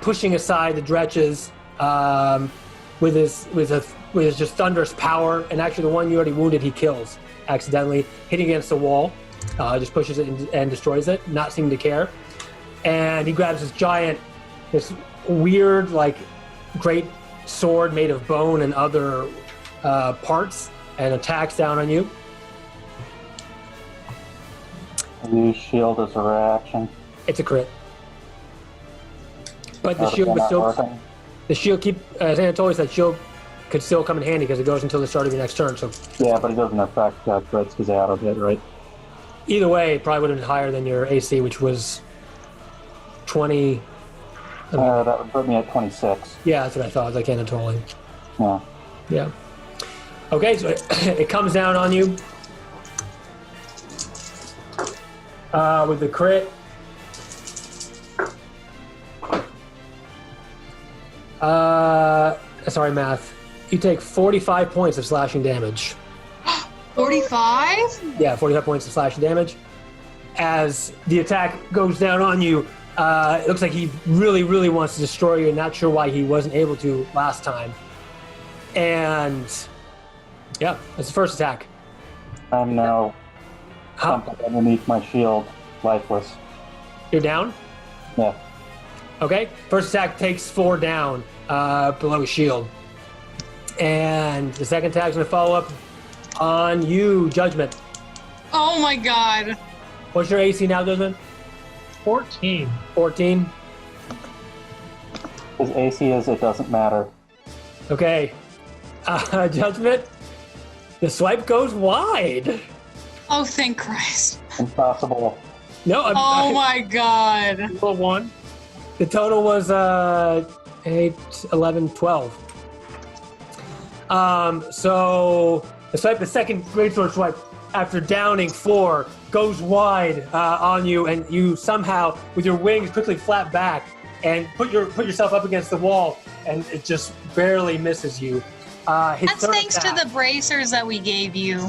pushing aside the dretches with his just thunderous power. And actually, the one you already wounded, he kills accidentally, hitting against the wall. Just pushes it and destroys it, not seeming to care. And he grabs this weird, like, great sword made of bone and other parts, and attacks down on you. Use shield as a reaction. It's a crit. But the shield was still. Working. The shield as Anatoly said, shield could still come in handy because it goes until the start of your next turn. So yeah, but it doesn't affect crits because they auto hit, right? either way, it probably would have been higher than your AC, which was 20. That would put me at 26. Yeah, that's what I thought. Like Anatoly. Yeah. Yeah. Okay, so it comes down on you with the crit. Sorry, math. You take 45 points of slashing damage. 45? Yeah, 45 points of slashing damage. As the attack goes down on you, it looks like he really, really wants to destroy you. Not sure why he wasn't able to last time. And yeah, that's the first attack. I'm now something underneath my shield, lifeless. You're down? Yeah. Okay. First attack takes 4 down below his shield. And the second attack's going to follow up on you, Judgment. Oh my god. What's your AC now, Judgment? 14. 14. His AC is, it doesn't matter. Okay. Judgment, the swipe goes wide. Oh, thank Christ. Impossible. No, Oh my god. Roll 1. the total was 8, 11, 12. So the second greatsword swipe, after downing 4, goes wide on you, and you somehow, with your wings, quickly flap back and put yourself up against the wall, and it just barely misses you. That's thanks to the bracers that we gave you.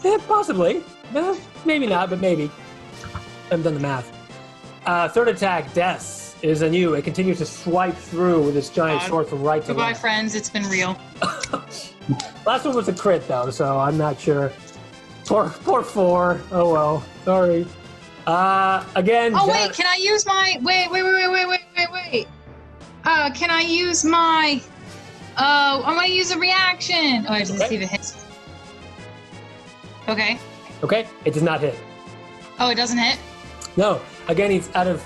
Yeah, possibly. Maybe not, but maybe. I haven't done the math. Third attack, Death, is on you. It continues to swipe through with its giant sword from right to Goodbye, left. friends. It's been real. Last one was a crit, though, so I'm not sure. Poor 4. Oh, well. Sorry. Again... Oh, wait. Can I use my... Wait. Can I use my... Oh, I'm going to use a reaction. Oh, I didn't see if it hits. Okay. Okay, it does not hit. Oh, it doesn't hit? No. Again, he's out of...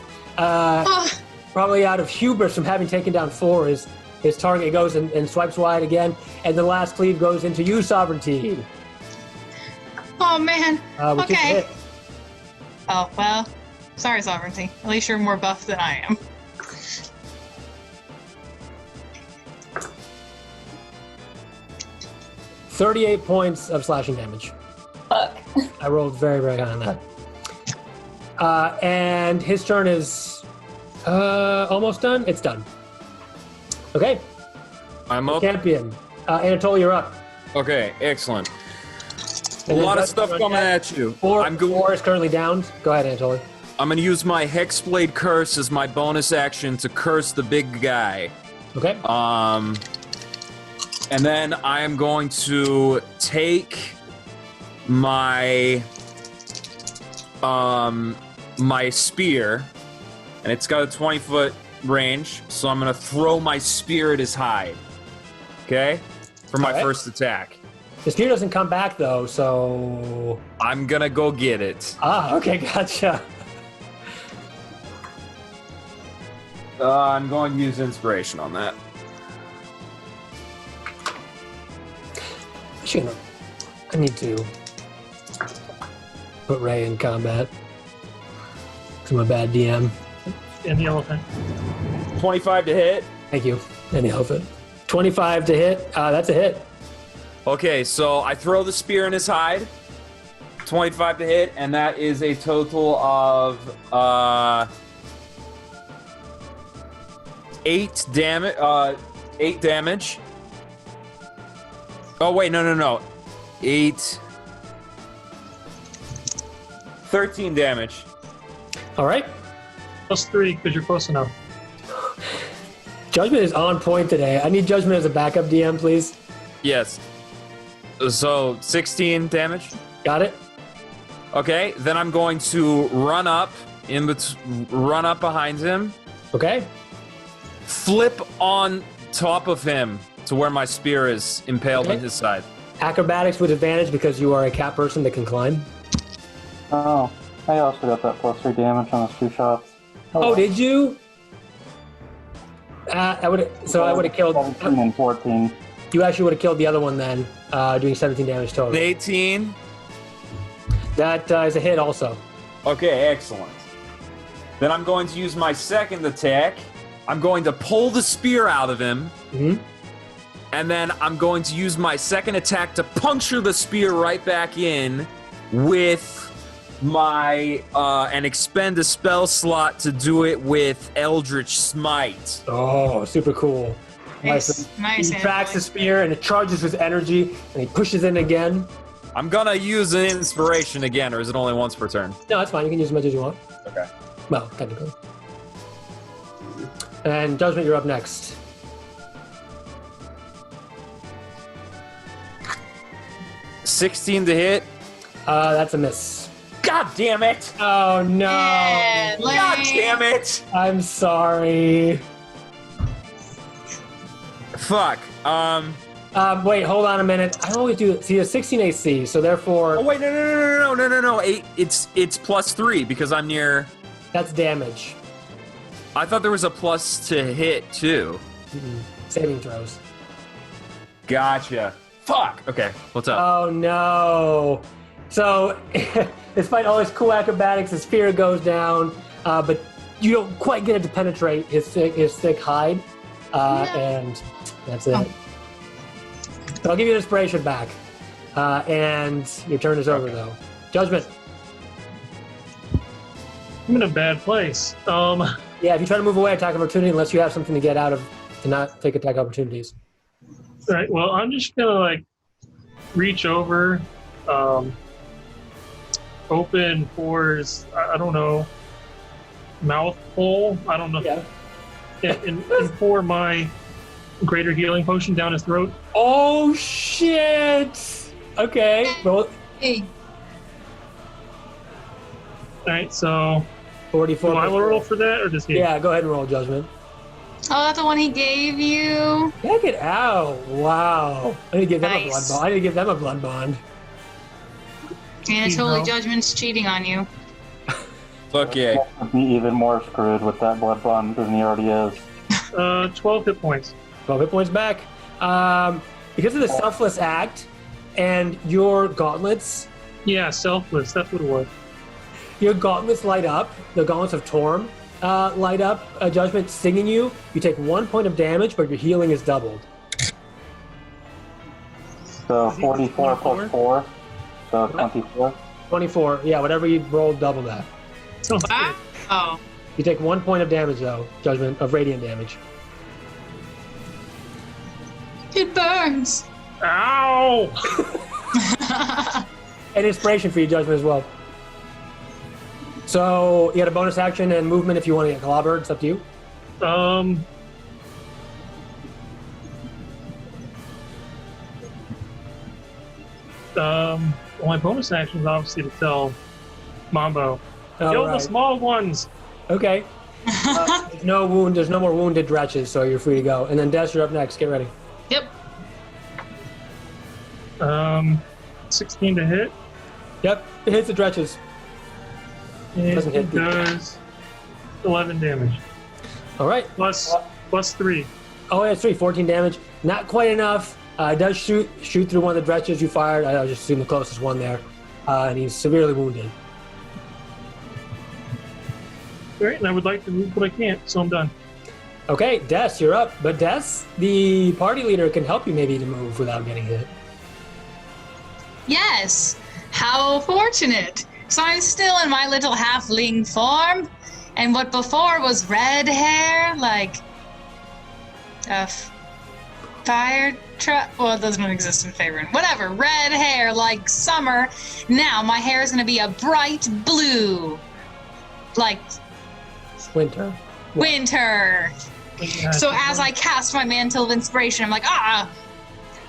probably out of hubris from having taken down 4. His target goes and swipes wide again. And the last cleave goes into you, Sovereignty. Oh, man. Which is a Okay. hit. Oh, well. Sorry, Sovereignty. At least you're more buff than I am. $38 points of slashing damage. Fuck. I rolled very, very high on that. And his turn is almost done. It's done. Okay. I'm up. Champion. Anatoly, you're up. Okay, excellent. A And then lot of Judgment stuff on coming deck. at you. 4 is currently downed. Go ahead, Anatoly. I'm gonna use my Hexblade Curse as my bonus action to curse the big guy. Okay. And then I am going to take my my spear, and it's got a 20-foot range, so I'm gonna throw my spear at his hide. Okay? For my Alright. first attack. The spear doesn't come back though, so. I'm gonna go get it. Okay, gotcha. I'm going to use inspiration on that. Actually, I need to put Ray in combat. Because I'm a bad DM. And the elephant. 25 to hit. Thank you. And the elephant. 25 to hit. That's a hit. Okay, so I throw the spear in his hide. 25 to hit, and that is a total of 8 damage. 8 damage. Oh wait, no. 8. 13 damage. All right. +3 because you're close enough. Judgment is on point today. I need Judgment as a backup DM, please. Yes. So 16 damage. Got it? Okay, then I'm going to run up behind him, Okay. flip on top of him to where my spear is impaled Okay. on his side. Acrobatics with advantage because you are a cat person that can climb. Oh, I also got that +3 damage on those 2 shots. Oh, did you? I would have killed. 17 and 14. You actually would have killed the other one then, doing 17 damage total. 18. That is a hit also. Okay, excellent. Then I'm going to use my second attack. I'm going to pull the spear out of him. Mm-hmm. And then I'm going to use my second attack to puncture the spear right back in with my and expend a spell slot to do it with Eldritch Smite. Oh, super cool. Nice. Nice. He tracks the spear and it charges with energy and he pushes in again. I'm gonna use an inspiration again, or is it only once per turn? No, that's fine. You can use as much as you want. Okay. Well, technically. And Judgment, you're up next. $16 to hit. That's a miss. God damn it! Oh no! Yeah, God damn it! I'm sorry. Fuck. Wait, hold on a minute. I always do. See, it's 16 AC, so therefore Oh wait, no. 8. It's +3 because I'm near. that's damage. I thought there was a plus to hit too. Saving throws. Gotcha. Fuck. Okay. What's up? Oh no! So, despite all his cool acrobatics, his spear goes down, but you don't quite get it to penetrate his thick hide, and that's it. So I'll give you an inspiration back, and your turn is over though. Judgment. I'm in a bad place. Yeah, if you try to move away, attack opportunity, unless you have something to get out of to not take attack opportunities. All right. Well, I'm just gonna reach over, open pores. I don't know, mouth hole. I don't know. Yeah. And pour my greater healing potion down his throat. Oh shit! Okay. Well, Hey, All right. So 44. do I roll for that, or does he? Yeah, go ahead and roll Judgment. oh, that's the one he gave you. Check it out! Wow. I need to give them a blood Nice. bond. I need to give them a blood bond. And it's totally No. Judgment's cheating on you. Okay. Would be even more screwed with that blood bond than he already is. 12 hit points. 12 hit points back. Because of the selfless act and your gauntlets, Yeah, selfless. That's what it was. your gauntlets light up. The gauntlets of Torm light up. Judgment stinging you. You take 1 point of damage, but your healing is doubled. So 44 plus 4. So 24. 24. Yeah, whatever you roll, double that. Oh, Ah? Oh. You take 1 point of damage, though. Judgment of radiant damage. It burns. ow! And inspiration for you, Judgment, as well. So you got a bonus action and movement if you want to get clobbered. It's up to you. Well, my bonus action is obviously to tell Mambo, All kill right. the small ones. Okay. There's no more wounded wretches, so you're free to go. And then Des, you're up next. Get ready. Yep. 16 to hit. Yep, it hits the dretches. And Doesn't hit it the- does 11 damage. All right. Plus 3. Oh, yeah, it's 14 damage. Not quite enough. It does shoot through one of the dretches you fired. I just assume the closest one there. And he's severely wounded. Alright, and I would like to move, but I can't, so I'm done. Okay, Des, you're up. But Des, the party leader, can help you maybe to move without getting hit. Yes. How fortunate. So I'm still in my little halfling form, and what before was red hair, like a fire truck. Well, it doesn't exist in Faerun. Whatever, red hair like summer. Now my hair is going to be a bright blue, like Winter. winter. Yeah, So as I cast my mantle of inspiration, I'm like,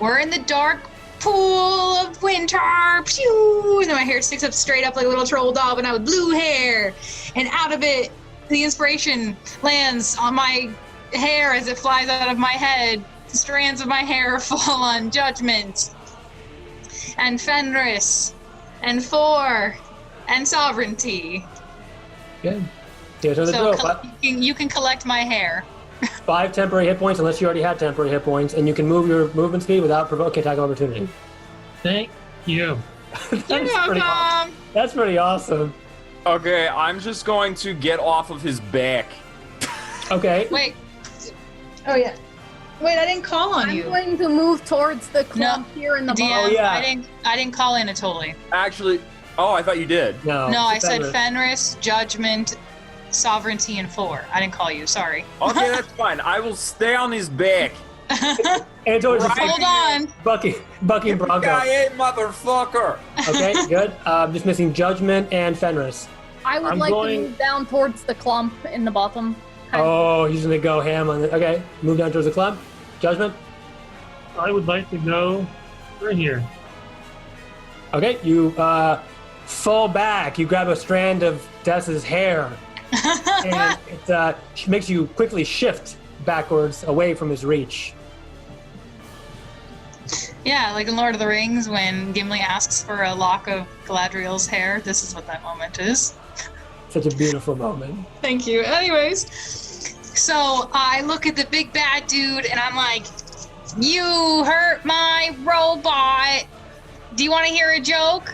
we're in the dark pool of winter. Pew! And then my hair sticks up straight up like a little troll doll, but now with blue hair. And out of it, the inspiration lands on my hair as it flies out of my head. Strands of my hair fall on Judgment, and Fenris, and Four, and Sovereignty. Good. Here's the So drill. you can collect my hair. 5 temporary hit points, unless you already had temporary hit points, and you can move your movement speed without provoking attack of opportunity. Thank you. You're welcome. That's pretty awesome. Okay, I'm just going to get off of his back. Okay. Wait. Oh yeah. Wait, I didn't call on I'm you. going to move towards the clump here in the DM, bottom. Oh, yeah. I didn't call Anatoly. Actually, oh, I thought you did. No. No, I it's said Fenris. Fenris, Judgment, Sovereignty, and Four. I didn't call you. Sorry. Okay, that's fine. I will stay on his back. And so it's just Hold on. Bucky and Bronco. Guy, motherfucker. Okay, good. Just missing Judgment and Fenris. I would I'm like going- to move down towards the clump in the bottom. Oh, he's gonna go ham on it. Okay, move down towards the clump. Judgment. I would like to go right here. Okay, you fall back. You grab a strand of Des's hair, and it makes you quickly shift backwards away from his reach. Yeah, like in Lord of the Rings when Gimli asks for a lock of Galadriel's hair. This is what that moment is. Such a beautiful moment. Thank you. Anyways, so I look at the big bad dude and I'm like, you hurt my robot. Do you want to hear a joke?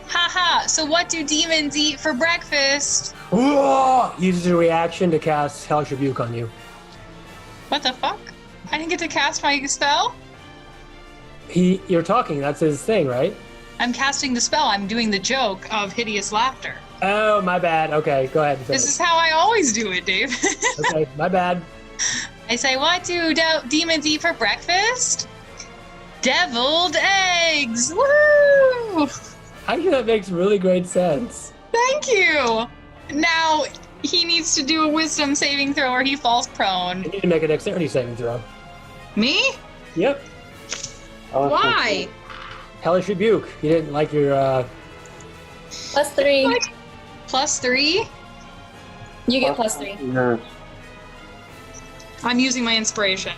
Haha. So what do demons eat for breakfast? Whoa! Uses a reaction to cast Hellish Rebuke on you. What the fuck? I didn't get to cast my spell? You're talking. That's his thing, right? I'm casting the spell. I'm doing the joke of hideous laughter. Oh, my bad. Okay, go ahead. This is how I always do it, Dave. Okay, my bad. I say, what do demons eat for breakfast? Deviled eggs! Woo! Actually, that makes really great sense. Thank you! Now, he needs to do a wisdom saving throw or he falls prone. You need to make a dexterity saving throw. Me? Yep. Oh, Why? Hellish Rebuke. You didn't like your, +3. +3? You get +3. Yours. I'm using my inspiration.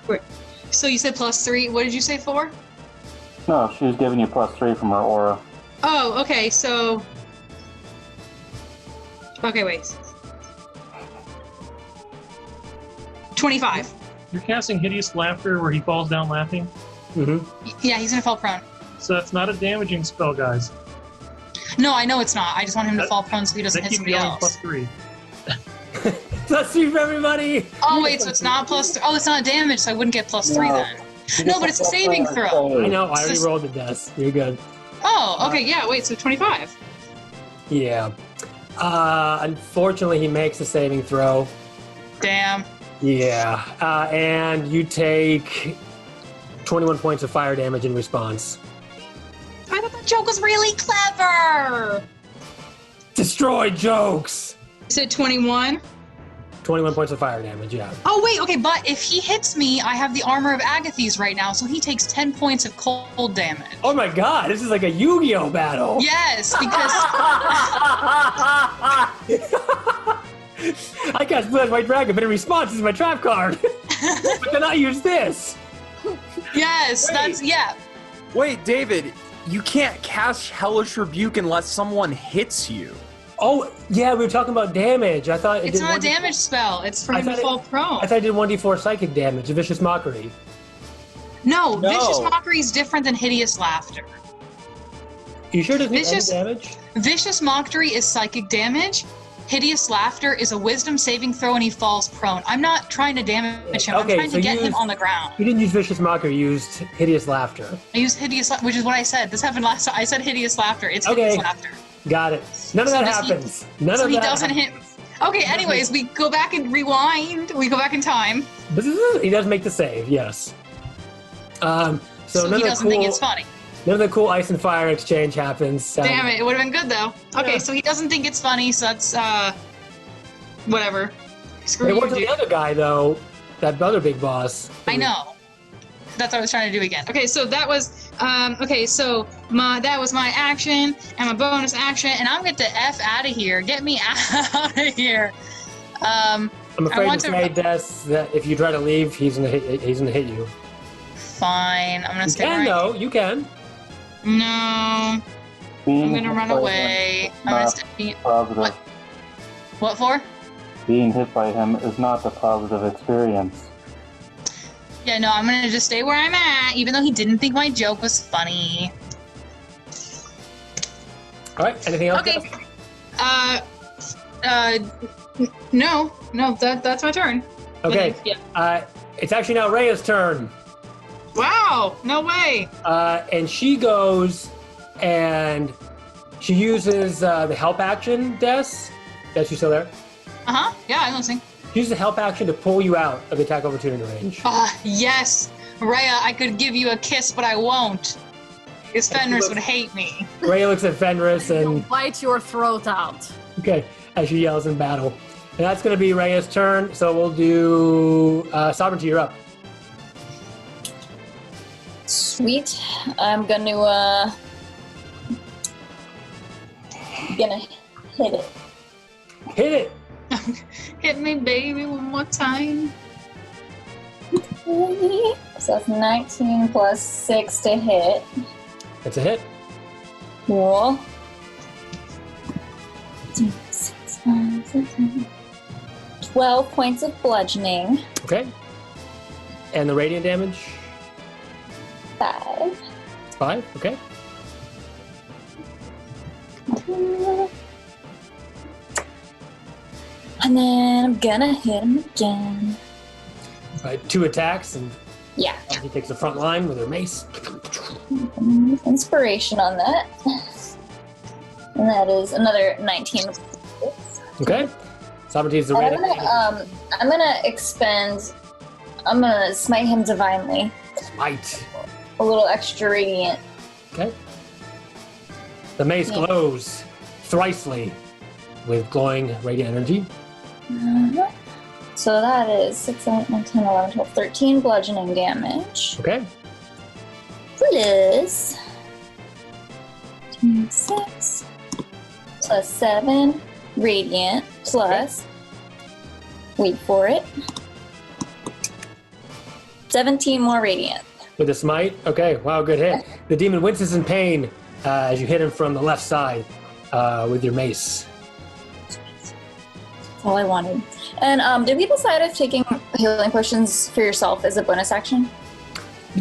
Wait. So you said +3. What did you say, 4? No, she was giving you +3 from her aura. Oh, okay, so... Okay, wait. 25. You're casting Hideous Laughter where he falls down laughing. Yeah, he's gonna fall prone. So that's not a damaging spell, guys. No, I know it's not. I just want him to fall prone so he doesn't They hit keep somebody going else. +3. Let's see for everybody. Oh, wait, so it's not +3. Oh, it's not damage, so I wouldn't get +3 No. then. No, but it's a saving throw. I know. I already rolled the death. You're good. Oh, okay, yeah, wait, so 25. Yeah. Unfortunately, he makes a saving throw. Damn. Yeah. And you take 21 points of fire damage in response. I thought that joke was really clever. Destroy jokes. Is it 21? 21 points of fire damage, yeah. Oh, wait, okay, but if he hits me, I have the armor of Agathes right now, so he takes 10 points of cold damage. Oh my god, this is like a Yu-Gi-Oh battle. Yes, because I cast Blue Eyes White Dragon, but in response, this is my trap card. I cannot use this. Yes, that's Wait, David, you can't cast Hellish Rebuke unless someone hits you. Oh, yeah, we were talking about damage. I thought It's not a damage spell. It's for him to fall prone. I thought I did 1d4 psychic damage, a Vicious Mockery. No, Vicious Mockery is different than Hideous Laughter. You sure it doesn't do any damage? Vicious Mockery is psychic damage. Hideous Laughter is a wisdom saving throw and he falls prone. I'm not trying to damage him. Okay, I'm trying to get him on the ground. You didn't use Vicious Mockery, you used Hideous Laughter. I used Hideous Laughter, which is what I said. This happened last time. I said Hideous Laughter. It's Hideous Laughter. Got it. None of that happens. None of that doesn't hit. Okay, anyways, we go back and rewind. We go back in time. He does make the save, yes. So he doesn't think it's funny. None of the cool ice and fire exchange happens. Damn it, it would have been good though. Okay, so he doesn't think it's funny, so that's, whatever. Screw you, It wasn't the other guy, though. That other big boss. I know. That's what I was trying to do again. Okay, so that was, that was my action and my bonus action, and I'm going to get the F out of here. Get me out of here. I'm afraid to say, Des, that if you try to leave, he's gonna hit you. Fine, I'm gonna stay right. No, you can. No, I'm gonna run away. I'm gonna stay. Positive. What for? Being hit by him is not a positive experience. Yeah, no, I'm gonna just stay where I'm at, even though he didn't think my joke was funny. All right. Anything else? Okay. No, that's my turn. Okay. Yeah. It's actually now Rhea's turn. Wow! No way. And she goes and she uses the help action, Des. Des, you still there? Yeah, I'm listening. She uses the help action to pull you out of the attack opportunity range. Yes. Rhea, I could give you a kiss, but I won't. Because Fenris would hate me. Rhea looks at Fenris and bite your throat out. Okay, as she yells in battle. And that's going to be Rhea's turn, so we'll do Sovereignty, you're up. Sweet. I'm gonna hit it. Hit it! Hit me, baby, one more time. So that's 19 plus 6 to hit. That's a hit. Cool. 12 points of bludgeoning. Okay. And the radiant damage? 5. 5, okay. And then I'm gonna hit him again. All right, 2 attacks, and Yeah. he takes the front line with her mace. Inspiration on that. And that is another 19. Okay. Sovereignty is the And radiant. I'm gonna smite him divinely. Smite. A little extra radiant. Okay. The mace glows thricely with glowing radiant energy. So that is 6, 8, 9, 10, 11, 12, 13 bludgeoning damage. Okay. Plus 6 plus 7 radiant plus wait for it 17 more radiant. With the smite? Okay, wow, good hit. The demon winces in pain as you hit him from the left side with your mace. That's all I wanted. And did we decide if taking healing potions for yourself is a bonus action?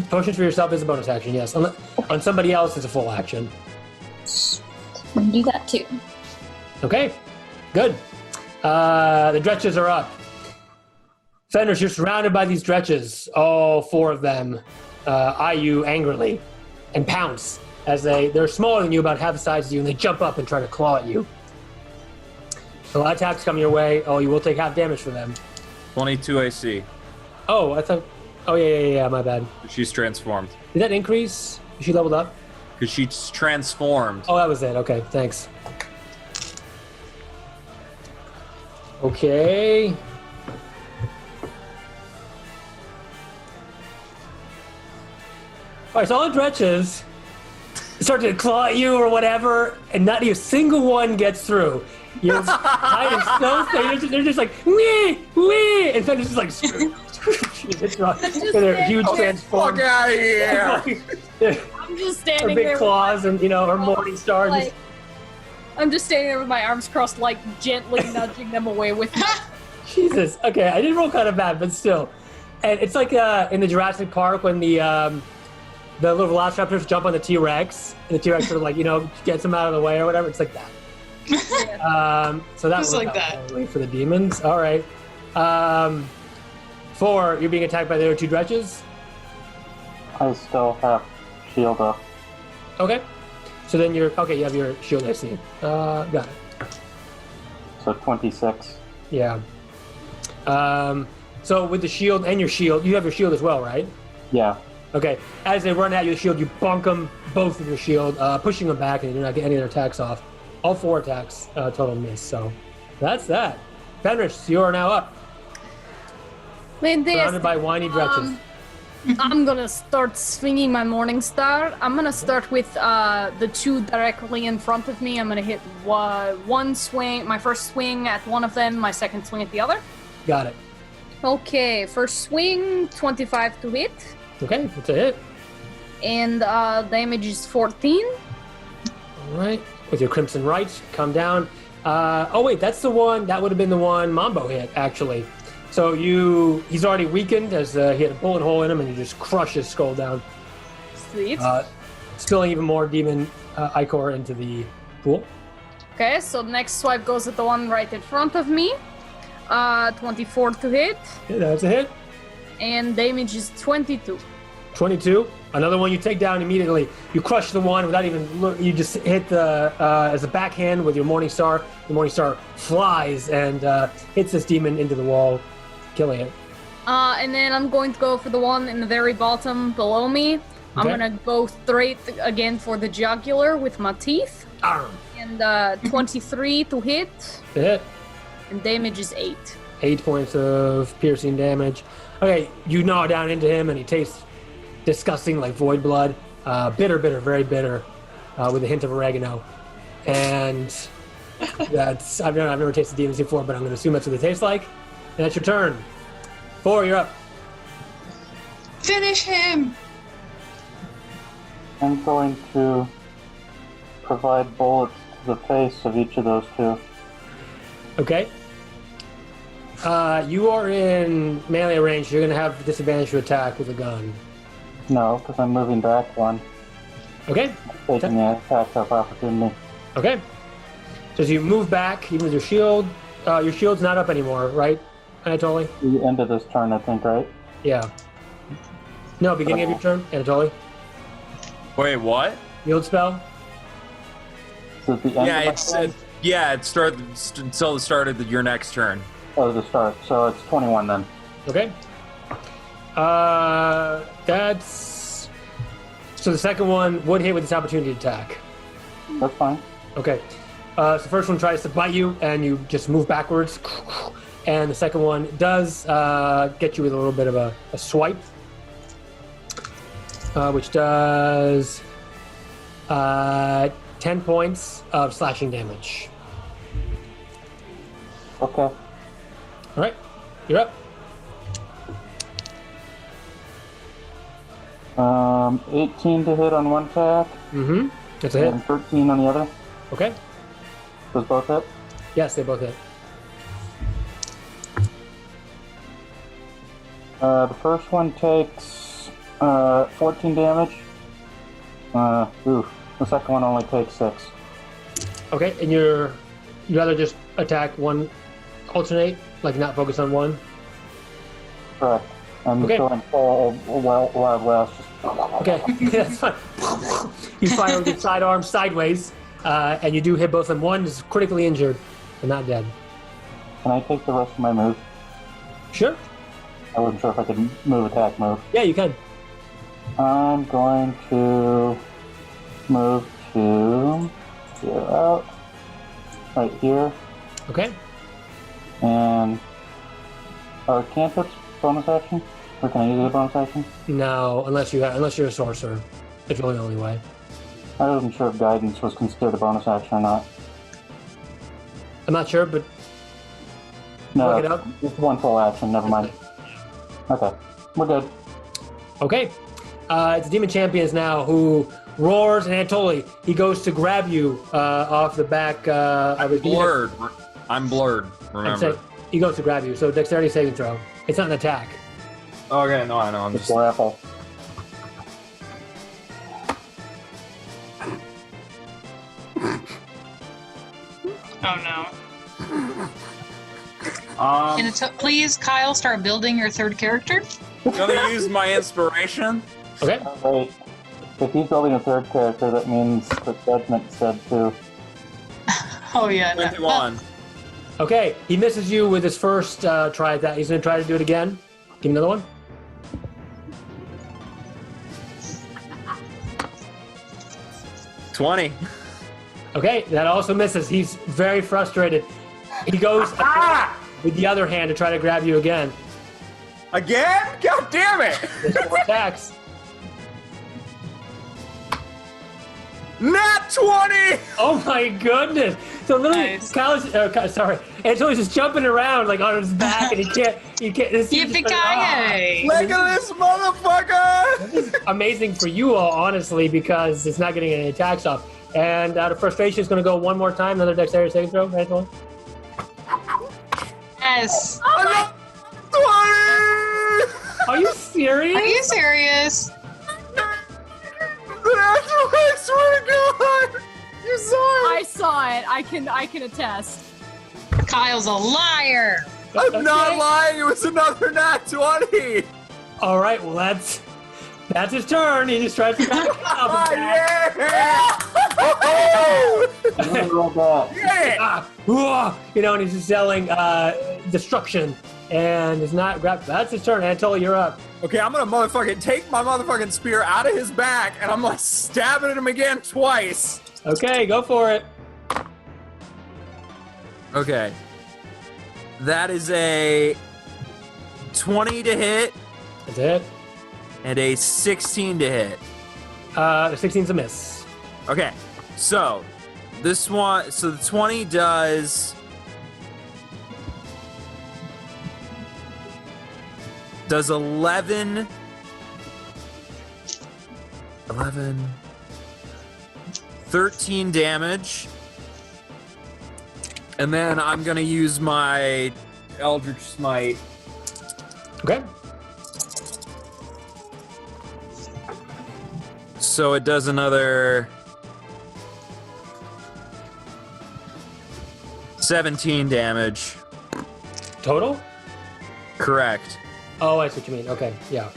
Potions for yourself is a bonus action, yes. On somebody else, it's a full action. We can do that too. Okay, good. The dretches are up. Fenris, you're surrounded by these dretches. All 4 of them eye you angrily and pounce as they're smaller than you, about half the size as you, and they jump up and try to claw at you. A lot of attacks come your way. Oh, you will take half damage for them. 22 AC. Oh, I thought... Oh, yeah, my bad. She's transformed. Did that increase? Is she leveled up? Because she's transformed. Oh, that was it. Okay, thanks. Okay. All right, so all the dretches start to claw at you or whatever, and not a single one gets through. Your hide is so thick. They're just like, wee, wee, and then it's just like, their huge transform. Fuck out of here! I'm just Her standing big there. claws and, her morning star. Like, I'm just standing there with my arms crossed, like gently nudging them away with me. Jesus. Okay, I did roll kind of bad, but still. And it's like in the Jurassic Park when the little velociraptors jump on the T-Rex, and the T-Rex sort of like, gets them out of the way or whatever. It's like that. So that was like that for the demons. All right. 4, you're being attacked by the other 2 dredges. I still have shield up. Okay. So then you have your shield, I see. Got it. So 26. Yeah. So with the shield and your shield, you have your shield as well, right? Yeah. Okay. As they run at your shield, you bonk them both with your shield, pushing them back, and you're not getting any of their attacks off. All 4 attacks, total miss. So that's that. Fenris, you are now up. Surrounded by whiny dredges. I'm gonna start swinging my Morning Star. I'm gonna start with the 2 directly in front of me. I'm gonna hit one swing, my first swing at one of them, my second swing at the other. Got it. Okay, first swing, 25 to hit. Okay, that's a hit. And damage is 14. All right. With your Crimson Right, come down. Oh wait, that would have been the one Mambo hit, actually. So he's already weakened as he had a bullet hole in him, and you just crush his skull down. Sweet. Spilling even more demon ichor into the pool. Okay, so the next swipe goes at the one right in front of me. 24 to hit. Yeah, that's a hit. And damage is 22. 22. Another one you take down immediately. You crush the one without even look. You just hit the as a backhand with your Morning Star. The Morning Star flies and hits this demon into the wall, killing it. And then I'm going to go for the one in the very bottom below me. I'm Okay. gonna go straight again for the jugular with my teeth. Arm. And 23 to hit. The hit. And damage is 8. 8 points of piercing damage. Okay, you gnaw down into him, and he tastes disgusting, like void blood. Bitter, very bitter, with a hint of oregano. And I've never tasted demons before, but I'm going to assume that's what they taste like. And that's your turn. 4, you're up. Finish him! I'm going to provide bullets to the face of each of those 2. Okay. You are in melee range. You're going to have disadvantage to attack with a gun. No, because I'm moving back 1. Okay. Taking the attack of opportunity. Okay. So as you move back, even with your shield's not up anymore, right, Anatoly? The end of this turn, I think, right? Yeah. No, beginning of your turn, Anatoly. Wait, what? Yield spell. Is it the end Yeah, of my it's turn? it started until the start of your next turn. Oh, the start. So it's 21 then. Okay. That's... So the second one would hit with this opportunity attack. That's fine. Okay. So the first one tries to bite you, and you just move backwards. And the second one does get you with a little bit of a swipe, which does 10 points of slashing damage. Okay. All right. You're up. 18 to hit on one attack. Mm-hmm. That's a hit. And 13 on the other. Okay. Those both hit? Yes, they both hit. The first one takes 14 damage. The second one only takes 6. Okay, and you'd rather just attack one, alternate, like not focus on one? Correct. I'm Okay. going full Wild West. Okay, that's fine. You fire with your sidearm sideways, and you do hit both of them. One is critically injured, but not dead. Can I take the rest of my move? Sure. I wasn't sure if I could move, attack, move. Yeah, you can. I'm going to move to here out, right here, Okay. and are cantrips bonus action? Or can I use it as a bonus action? No, unless you're a sorcerer. It's really the only way. I wasn't sure if guidance was considered a bonus action or not. I'm not sure, but No, look it up. it's one full action. Never mind. Okay, we're good. Okay. It's Demon Champions now who roars, and Anatoly, he goes to grab you off the back of his Blurred. I'm blurred, remember. He goes to grab you, so dexterity saving throw. It's not an attack. Okay, no, I know. I'm It's just... grapple. Oh no. Please, Kyle, start building your third character. gonna use my inspiration. Okay. Wait, if he's building a third character, that means the judgment said too. Oh yeah. No. 21. Okay, he misses you with his first try at that. He's going to try to do it again. Give me another one. $20. Okay, that also misses. He's very frustrated. He goes with the other hand to try to grab you again. Again? God damn it! There's 4 attacks. Nat 20! Oh my goodness! So literally, Nice. Anatoly's just jumping around like on his back, and he can't. Yippee-ki-yay! Look at this motherfucker! This is amazing for you all, honestly, because it's not getting any attacks off. And out of frustration, it's going to go one more time. Another dexterity saving throw, Anatoly. Yes. 20! Are you serious? Are you serious? I swear to God! You saw it! I saw it. I can attest. Kyle's a liar. I'm not lying, it was another nat 20! All right, well that's his turn. He just tries to grab it out of his back. Yeah! Roll that. Yeah! And he's just yelling destruction, and it's not grab. That's his turn. Anatoly, you're up. Okay, I'm gonna motherfucking take my motherfucking spear out of his back, and I'm like stabbing at him again twice. Okay, go for it. Okay. That is a 20 to hit That's it. and a 16 to hit. The 16's a miss. Okay, so this one, so the 20 does 11, 13 damage. And then I'm gonna use my Eldritch Smite. Okay. So it does another 17 damage. Total? Correct. Oh, I see what you mean. Okay, yeah.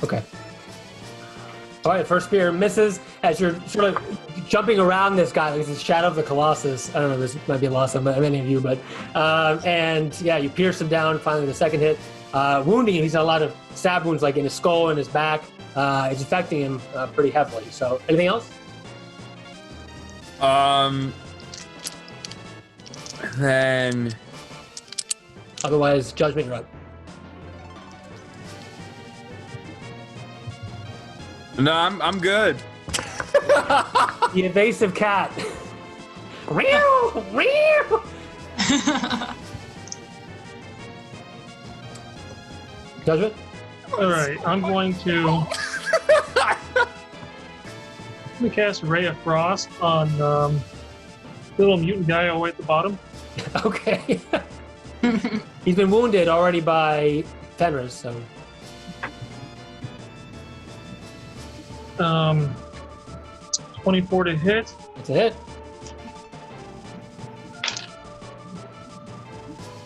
Okay. All right, first spear misses as you're sort of jumping around this guy. Like this Shadow of the Colossus. I don't know, this might be lost on many of you, but and yeah, you pierce him down. Finally, the second hit, wounding him. He's got a lot of stab wounds, like in his skull and his back. It's affecting him pretty heavily. So, anything else? Then Otherwise, judgment, you're up. no, I'm good. The evasive cat. Meow, meow. Judgment. All right, I'm going to. Let me cast Ray of Frost on the little mutant guy all the way at the bottom. Okay. He's been wounded already by Fenris, so 24 to hit. that's a hit.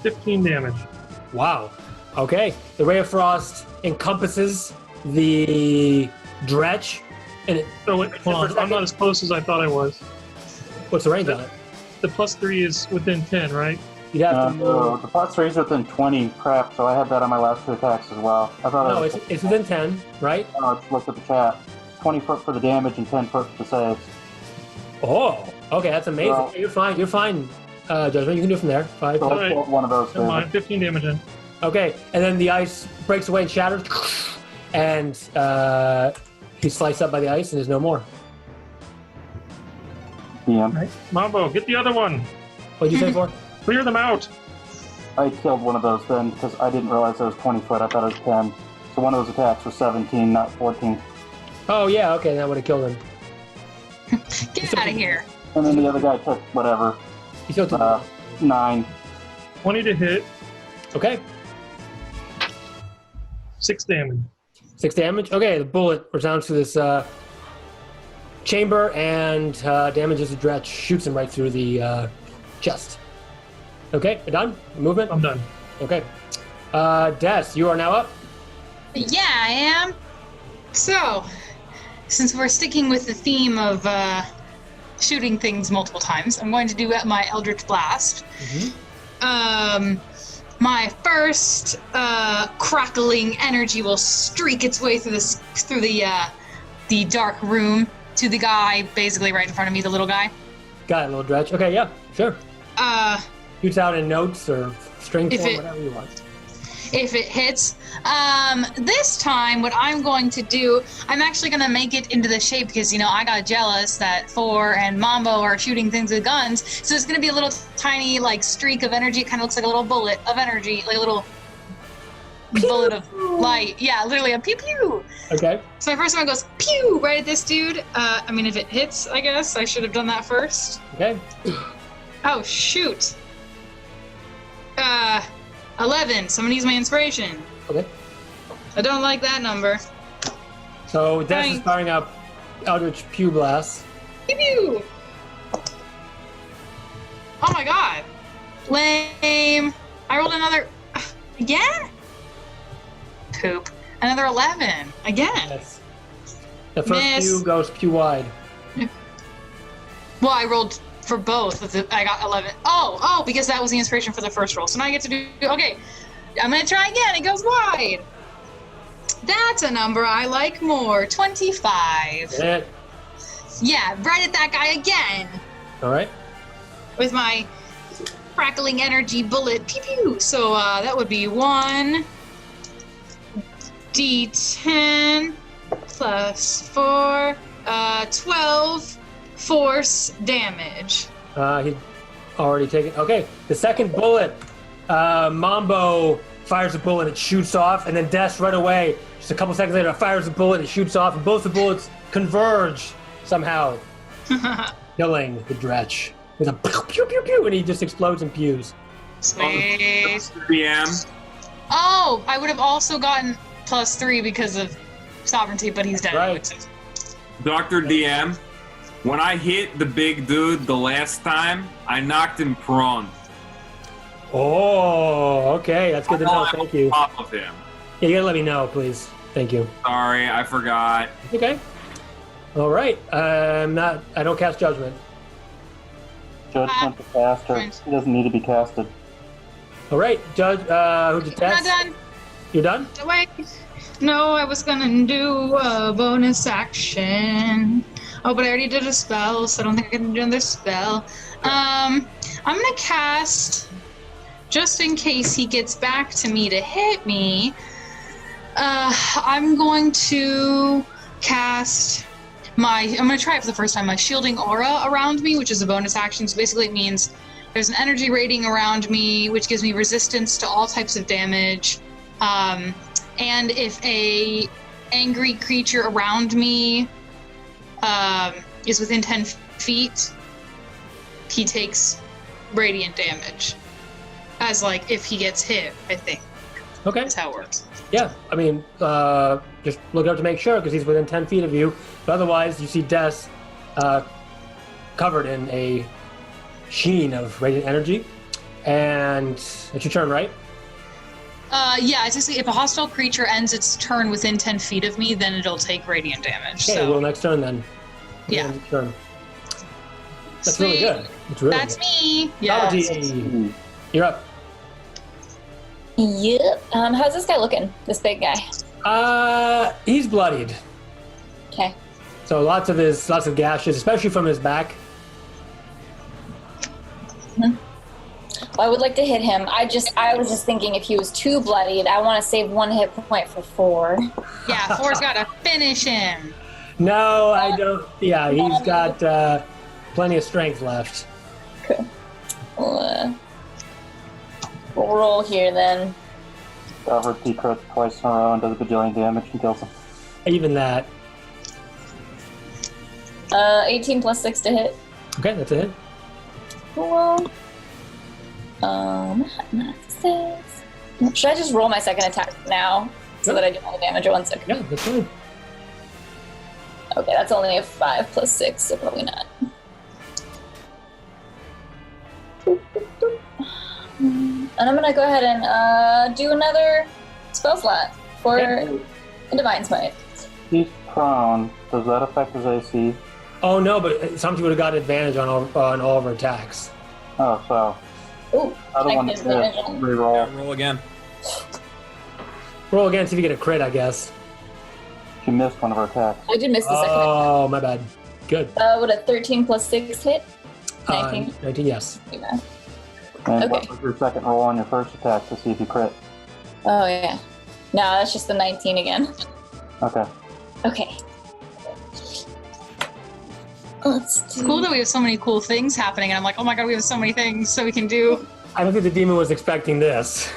15 damage. Wow. Okay. The Ray of Frost encompasses the dretch. And it, Oh wait, hold on. I'm not as close as I thought I was. what's the range on it? The +3 is within 10, right? You'd have to move. The +3 is within 20. Crap, so I had that on my last 2 attacks as well. I thought No, it's within 10, right? Oh, let's look at the chat. 20 foot for the damage and 10 foot for the saves. Oh, okay, that's amazing. Well- You're fine, Judgment. You can do it from there. 5. So All let's right. pull one of those. Never David. mind. 15 damage in. He's sliced up by the ice and there's no more. Yeah. Right. Mambo, get the other one. What'd you say for? Clear them out. I killed one of those then because I didn't realize it was 20 foot. I thought it was 10. So one of those attacks was 17, not 14. Oh, yeah, okay, that would have killed him. Get out of here. And then the other guy took whatever. He still took 9. 20 to hit, Okay, 6 damage. 6 damage. Okay, the bullet resounds through this chamber and damages the Dretch, shoots him right through the chest. Okay, you're done? Movement? I'm done. Okay. Des, you are now up. Yeah, I am. So, since we're sticking with the theme of shooting things multiple times, I'm going to do my Eldritch Blast. My first crackling energy will streak its way through the dark room to the guy basically right in front of me, the little guy. Got it, little Dretch. Okay, yeah, sure. Shoots out in notes or string form, whatever you want. If it hits. This time, what I'm going to do, I'm actually going to make it into the shape because, I got jealous that Thor and Mambo are shooting things with guns. So it's going to be a little tiny, streak of energy. It kind of looks like a little bullet of energy, like a little bullet of light. Yeah, literally a pew pew. Okay. So my first one goes pew right at this dude. If it hits, I guess I should have done that first. Okay. Oh, shoot. 11. Someone use my inspiration. Okay. I don't like that number. So Des is firing up Eldritch Pew Blast. Pew pew! Oh my god. Lame. I rolled another... Again? Poop. Another 11. Again. Yes. The first Miss. pew goes pew wide. Well, I rolled for both. I got 11. Oh, because that was the inspiration for the first roll. So now I get to do... Okay. I'm going to try again. It goes wide. That's a number I like more. 25. Hit. Yeah, right at that guy again. All right. With my crackling energy bullet. Pew pew. So that would be 1 D10 plus 4, 12 force damage. He'd already taken... Okay, the second bullet, Mambo fires a bullet, it shoots off, and then Des right away, just a couple seconds later, fires a bullet, it shoots off, and both the bullets converge somehow, killing the Dretch with a pew pew pew pew, and he just explodes and pews. Sweet. DM. Oh, I would have also gotten +3 because of sovereignty, but he's dead. Right. Dr. DM, when I hit the big dude the last time, I knocked him prone. Oh, okay, that's good to know. I'm Thank you. on top of him. Yeah, you gotta let me know, please. Thank you. Sorry, I forgot. Okay. All right. I don't cast judgment. Judgment to cast her. He doesn't need to be casted. All right, Judge. Who'd you I'm test? not done. You're done? Wait. No, I was gonna do a bonus action. Oh, but I already did a spell, so I don't think I can do another spell. I'm gonna cast, just in case he gets back to me to hit me, I'm going to cast I'm gonna try it for the first time, my shielding aura around me, which is a bonus action. So basically it means there's an energy rating around me, which gives me resistance to all types of damage. And if a angry creature around me is within 10 feet, he takes radiant damage. As if he gets hit, I think. Okay. That's how it works. Yeah, I mean, just look up to make sure because he's within 10 feet of you. But otherwise, you see Des covered in a sheen of radiant energy. And it's your turn, right? Yeah, it's just if a hostile creature ends its turn within 10 feet of me, then it'll take radiant damage. Okay, So well, next turn then. Yeah. Next turn. That's Sweet. really good. It's really That's good. me. Yeah. Apology. You're up. Yep. How's this guy looking? This big guy. He's bloodied. Okay. So lots of gashes, especially from his back. Well, I would like to hit him. I was just thinking if he was too bloodied, I want to save 1 hit point for 4. Yeah, 4's gotta finish him. No, I don't. Yeah, he's got plenty of strength left. Okay. We'll roll here then. Garb crits twice in a row and does a bajillion damage and kills him. Even that. 18 plus 6 to hit. Okay, that's a hit. Cool. Should I just roll my second attack now so that I do all the damage at 1 second? Yeah, that's fine. Okay, that's only a 5 plus 6, so probably not. And I'm gonna go ahead and do another spell slot for a Divine Smite. He's prone. Does that affect his AC? Oh no, but some people would have got advantage on all of our attacks. Oh, so. Ooh, Other I one get is advantage on- reroll. Roll again. Roll again, see if you get a crit, I guess. She missed one of her attacks. I did miss the second. Oh, my bad. Good. Would a 13 plus 6 hit? 19. 19, yes. Yeah. And Okay. what was your second roll on your first attack to see if you crit? Oh, yeah. No, that's just the 19 again. Okay. Okay. Let's do... It's cool that we have so many cool things happening, and I'm like, oh my god, we have so many things so we can do. I don't think the demon was expecting this.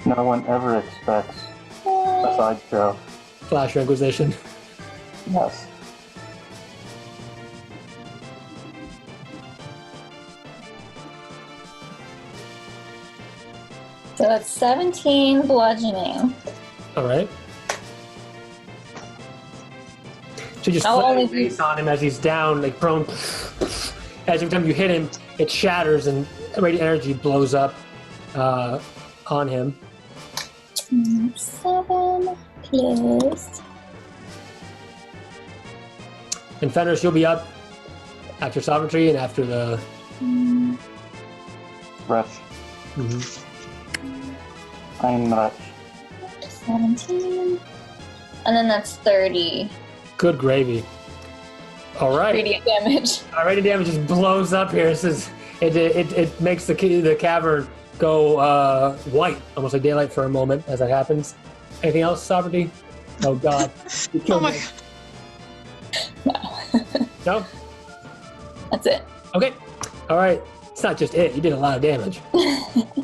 No one ever expects a sideshow. Flash Inquisition. Yes. So that's 17 bludgeoning. All right. So just I'll flat only your face on him as he's down, like prone. As every time you hit him, it shatters and radiant energy blows up on him. 7 plus... And Fenris, you'll be up after Sovereignty and after the. Wretch. I'm the wretch. 17. And then that's 30 Good gravy. All right. radiant damage. All right, damage just blows up here. It makes the cavern go white, almost like daylight for a moment as that happens. Anything else, Sovereignty? Oh God. You Oh killed my me. No. No? That's it. Okay. All right. It's not just it. You did a lot of damage.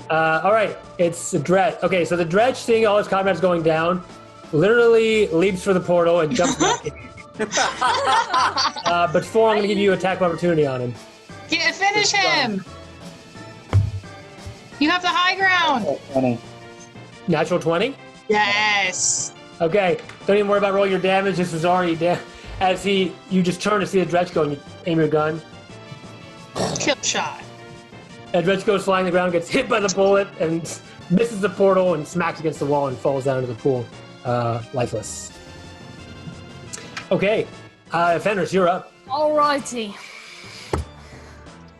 All right. It's the Dredge. Okay, so the Dredge, seeing all his comrades going down, literally leaps for the portal and jumps back in. But 4, I'm going to give you attack of opportunity on him. Finish him! You have the high ground! 20. Natural 20? Yes! Okay. Don't even worry about rolling your damage. This was already as you just turn to see the Dredge go and you aim your gun. Kill shot. And Dredge goes flying to the ground, gets hit by the bullet, and misses the portal and smacks against the wall and falls down into the pool, lifeless. Okay, Fenris, you're up. Alrighty.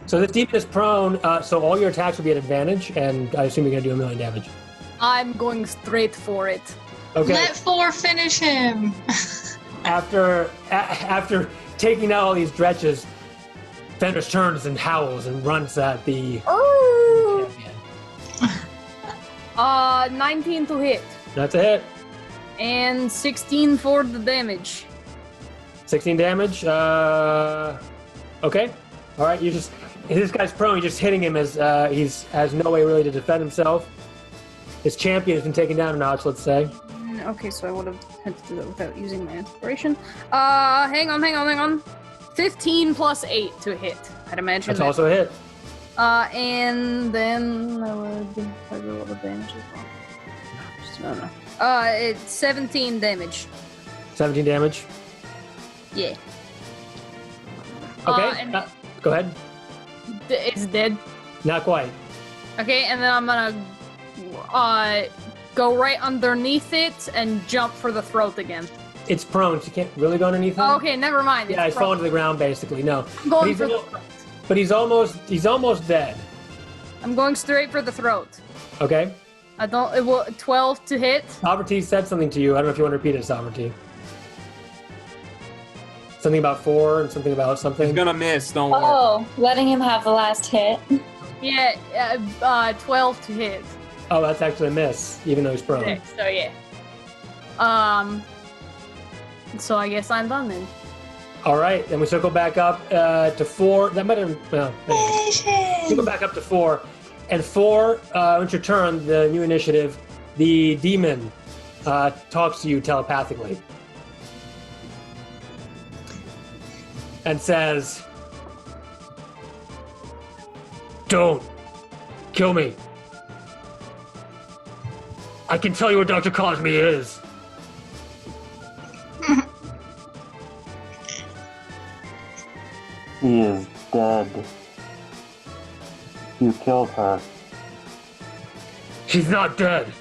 So this demon is prone, so all your attacks will be at advantage, and I assume you're going to do 1 million damage. I'm going straight for it. Okay. Let 4 finish him! After taking out all these dredges, Fenris turns and howls and runs at the champion. 19 to hit. That's a hit. And 16 for the damage. 16 damage. Okay. All right. This guy's prone. You're just hitting him as he's has no way really to defend himself. His champion has been taken down a notch, let's say. Okay, so I would have had to do that without using my inspiration. Hang on. 15 plus 8 to hit. I'd imagine. That's also a hit. And then I would have a little damage as well. No. It's 17 damage. 17 damage. Yeah. Okay. and- Go ahead. It's dead. Not quite. Okay, and then I'm gonna go right underneath it and jump for the throat again. It's prone, so you can't really go underneath him. Oh, okay, never mind. Yeah, he's falling to the ground basically. No. I'm going But for the he's, throat. but he's almost dead. I'm going straight for the throat. Okay. I don't. It will 12 to hit. Sovereignty said something to you. I don't know if you want to repeat it, Sovereignty. Something about 4 and something about something. He's gonna miss, don't worry. Oh, letting him have the last hit. Yeah, 12 to hit. Oh, that's actually a miss, even though he's prone. Okay, so yeah. So I guess I'm done then. All right, then we circle back up to 4. That might have we go back up to 4. And 4, it's your turn, the new initiative. The demon talks to you telepathically and says, "Don't kill me. I can tell you where Dr. Cosme is." He is dead. You killed her. She's not dead.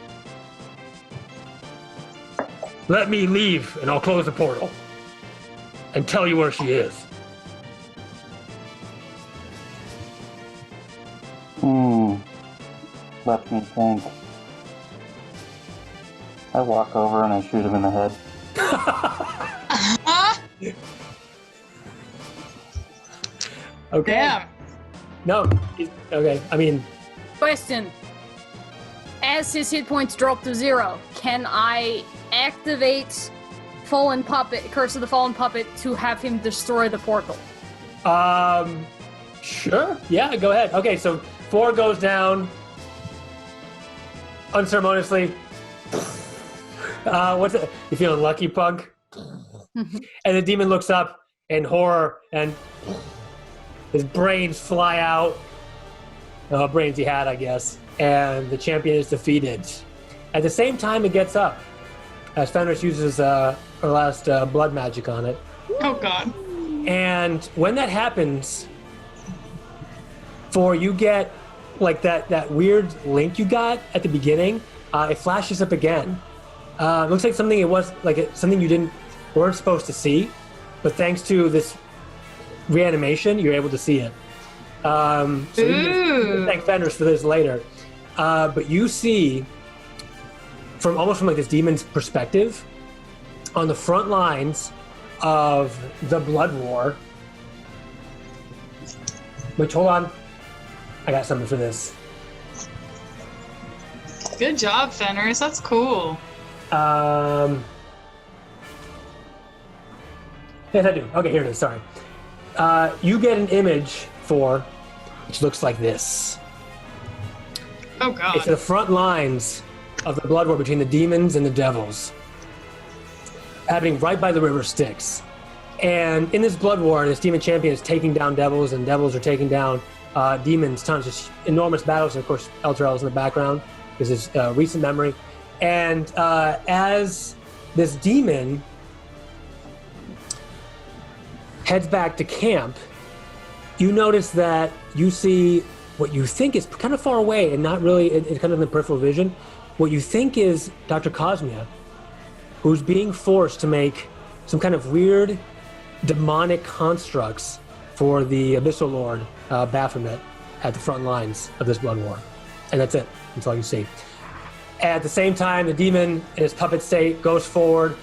Let me leave and I'll close the portal and tell you where she is. Let me think. I walk over and I shoot him in the head. Okay. Damn. No. Okay. I mean, Question. As his hit points drop to 0, can I activate Fallen Puppet, Curse of the Fallen Puppet, to have him destroy the portal? sure. Yeah, go ahead. Okay, so 4 goes down unceremoniously. What's it? You feeling lucky, punk? And the demon looks up in horror, and his brains fly out. Brains he had, I guess. And the champion is defeated. At the same time, it gets up as Fenris uses her last blood magic on it. Oh, God. And when that happens, you get like that weird link you got at the beginning. It flashes up again. It looks like something something you weren't supposed to see, but thanks to this reanimation, you're able to see it. So you can thank Fenris for this later. But you see, from like this demon's perspective, on the front lines of the blood war. Which, hold on, I got something for this. Good job, Fenris. That's cool. Yes, I do. Okay, here it is. Sorry. You get an image which looks like this. Oh, God. It's the front lines of the blood war between the demons and the devils, happening right by the river Styx. And in this blood war, this demon champion is taking down devils, and devils are taking down demons. Tons of enormous battles, and of course, Elturel is in the background because it's recent memory. And as this demon heads back to camp, you notice that you see what you think is kind of far away and not really, it's kind of in the peripheral vision. What you think is Dr. Cosmia, who's being forced to make some kind of weird demonic constructs for the Abyssal Lord, Baphomet, at the front lines of this blood war. And that's it. That's all you see. At the same time, the demon in his puppet state goes forward,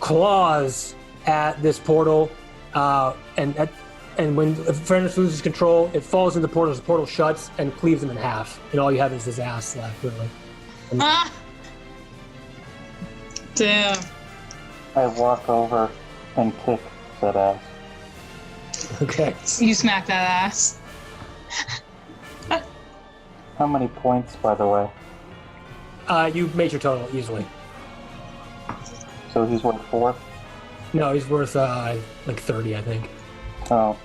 claws at this portal, and when Fenris loses control, it falls into the portal. The portal shuts and cleaves him in half, and all you have is his ass left, really. Damn. I walk over and kick that ass. Okay. You smack that ass. How many points, by the way? You made your total easily. So he's worth 4? No, he's worth like 30, I think. Oh.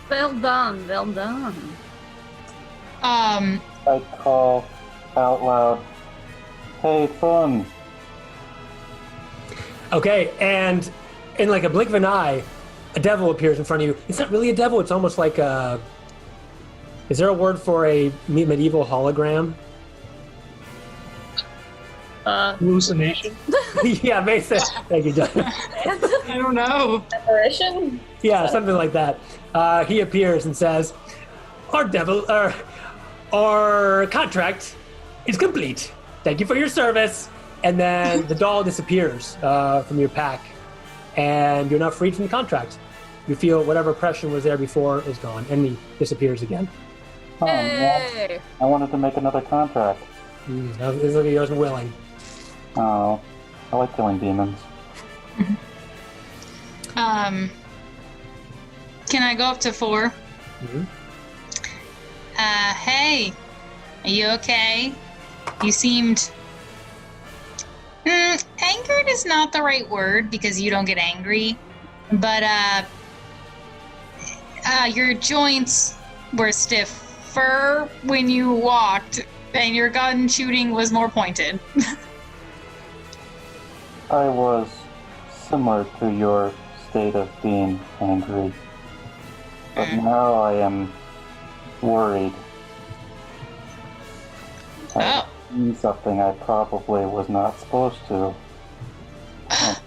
Well done, well done. I call out loud, "Hey, fun!" Okay, and in like a blink of an eye, a devil appears in front of you. It's not really a devil. It's almost like a... Is there a word for a medieval hologram? Hallucination? Yeah, basically. Thank you, John. I don't know. Apparition? Yeah, something like that. He appears and says, our contract is complete. Thank you for your service." And then the doll disappears from your pack, and you're now freed from the contract. You feel whatever oppression was there before is gone, and he disappears again. Oh, man. I wanted to make another contract. This is like he wasn't willing. Oh, I like killing demons. Can I go up to 4? Mhm. Hey, are you okay? You seemed... angered is not the right word because you don't get angry, but your joints were stiffer when you walked, and your gun shooting was more pointed. I was similar to your state of being angry, but now I am worried. Oh. Something I probably was not supposed to.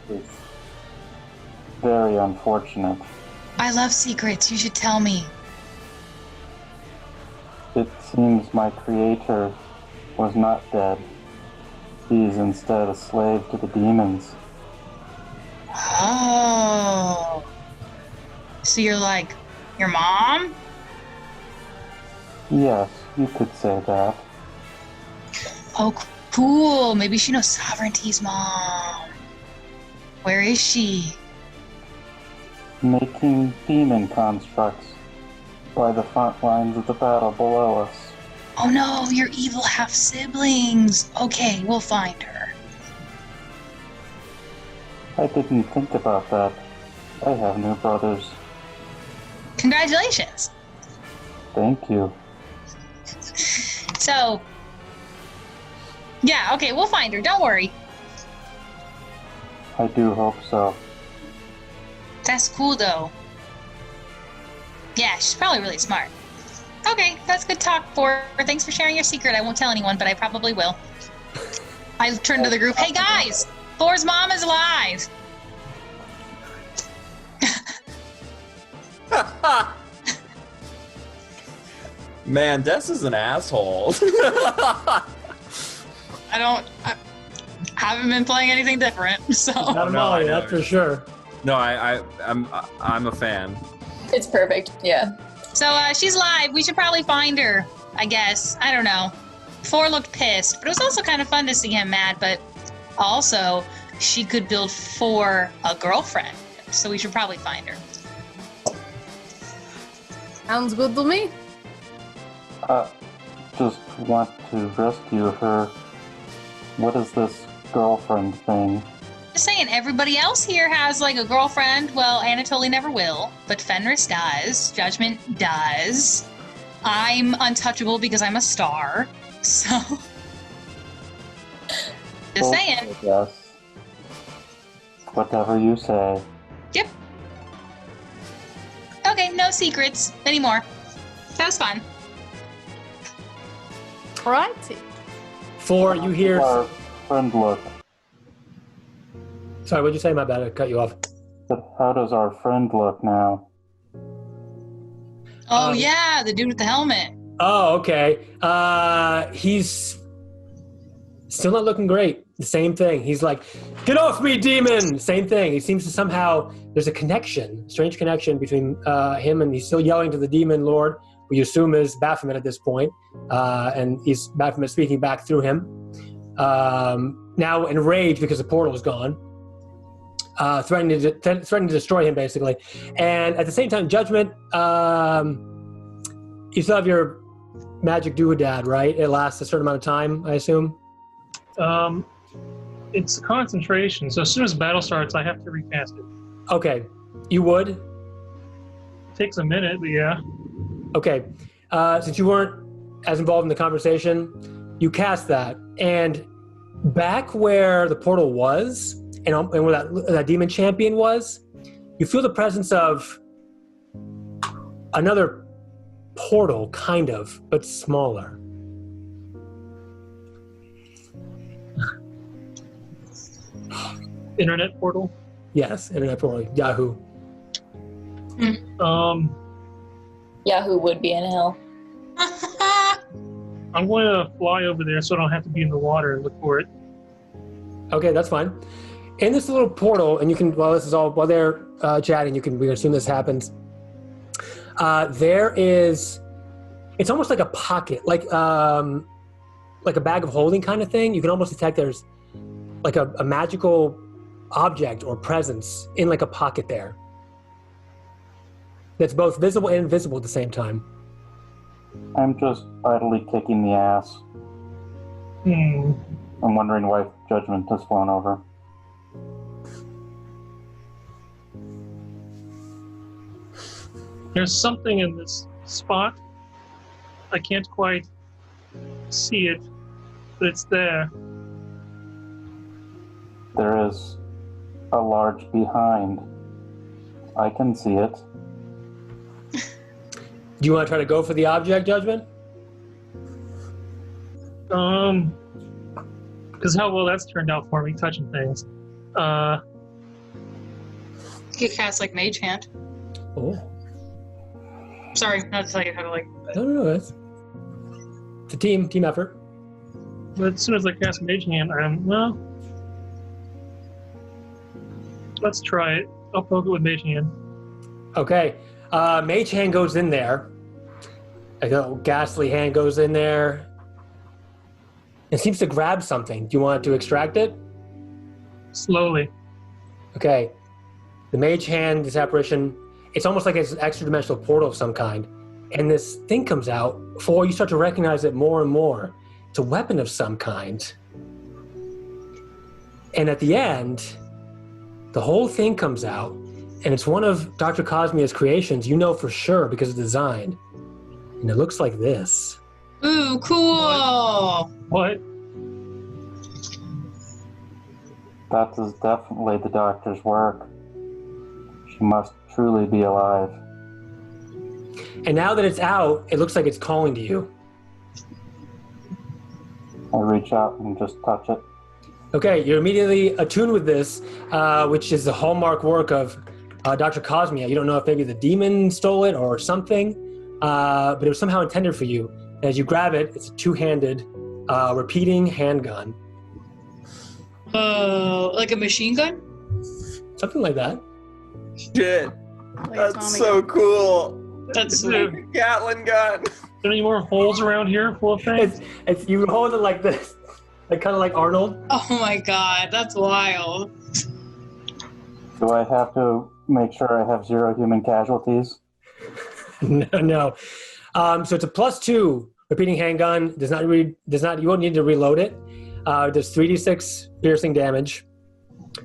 It's very unfortunate. I love secrets. You should tell me. It seems my creator was not dead. He's instead a slave to the demons. Oh. So you're like your mom? Yes, you could say that. Oh, cool. Maybe she knows Sovereignty's mom. Where is she? Making demon constructs by the front lines of the battle below us. Oh no, your evil half-siblings. Okay, we'll find her. I didn't think about that. I have new brothers. Congratulations. Thank you. So, yeah, okay, we'll find her. Don't worry. I do hope so. That's cool, though. Yeah, she's probably really smart. Okay, that's good talk, For. Thanks for sharing your secret. I won't tell anyone, but I probably will. I turn to the group. Hey, guys! Thor's mom is alive! Man, Des is an asshole. I haven't been playing anything different, so... Not a no, I Molly, know. that's for sure. No, I'm a fan. It's perfect. Yeah. So, she's live. We should probably find her, I guess. I don't know. 4 looked pissed, but it was also kind of fun to see him mad, but also, she could build 4 a girlfriend, so we should probably find her. Sounds good to me. Just want to rescue her. What is this girlfriend thing? Just saying, everybody else here has, like, a girlfriend. Well, Anatoly never will, but Fenris does. Judgment does. I'm untouchable because I'm a star, so... Just saying. Yes. Whatever you say. Yep. Okay, no secrets anymore. That was fun. Righty. 4, you hear... Our friend look. Sorry, what'd you say? My bad, I cut you off. But how does our friend look now? Oh, yeah, the dude with the helmet. Oh, okay. He's still not looking great. The same thing. He's like, "Get off me, demon!" Same thing. He seems to somehow, there's a connection, strange connection between him, and he's still yelling to the demon lord, who you assume is Baphomet at this point. And he's Baphomet speaking back through him. Now enraged because the portal is gone. Threatening to destroy him, basically. And at the same time, Judgment, you still have your magic doodad, right? It lasts a certain amount of time, I assume? It's concentration, so as soon as battle starts, I have to recast it. Okay. You would? It takes a minute, but yeah. Okay. Since you weren't as involved in the conversation, you cast that. And back where the portal was, and where that demon champion was, you feel the presence of another portal, kind of, but smaller. Internet portal. Yes, internet portal, Yahoo. Yahoo would be in hell. I'm going to fly over there so I don't have to be in the water and look for it. Okay, that's fine. In this little portal, and you can, while they're chatting, we can assume this happens. There is, it's almost like a pocket, like a bag of holding kind of thing. You can almost detect there's like a magical object or presence in like a pocket there. That's both visible and invisible at the same time. I'm just idly kicking the ass. I'm wondering why judgment has flown over. There's something in this spot. I can't quite see it, but it's there. There is a large behind. I can see it. Do you want to try to go for the object, Judgment? Because how well that's turned out for me, touching things. You cast like Mage Hand. Oh. Sorry, not to tell you how to like. No, it's a team effort. But as soon as I cast Mage Hand, well, let's try it. I'll poke it with Mage Hand. Okay. Mage Hand goes in there. A little ghastly hand goes in there. It seems to grab something. Do you want to extract it? Slowly. Okay. The Mage Hand, this apparition, it's almost like it's an extra-dimensional portal of some kind. And this thing comes out before you start to recognize it more and more. It's a weapon of some kind. And at the end, the whole thing comes out, and it's one of Dr. Cosmia's creations, you know for sure because it's designed. And it looks like this. Ooh, cool! What? That is definitely the doctor's work. She must truly be alive. And now that it's out, it looks like it's calling to you. I reach out and just touch it. Okay, you're immediately attuned with this, which is the hallmark work of Dr. Cosmia. You don't know if maybe the demon stole it or something, but it was somehow intended for you. And as you grab it, it's a two-handed repeating handgun. Like a machine gun? Something like that. Shit. That's so cool. That's Is there sweet. Gatling gun. any more holes around here full of things? It's you hold it like this, like kind of like Arnold. Oh my god, that's wild. Do I have to make sure I have 0 human casualties? No. So it's a +2 repeating handgun. You won't need to reload it. Does 3d6 piercing damage.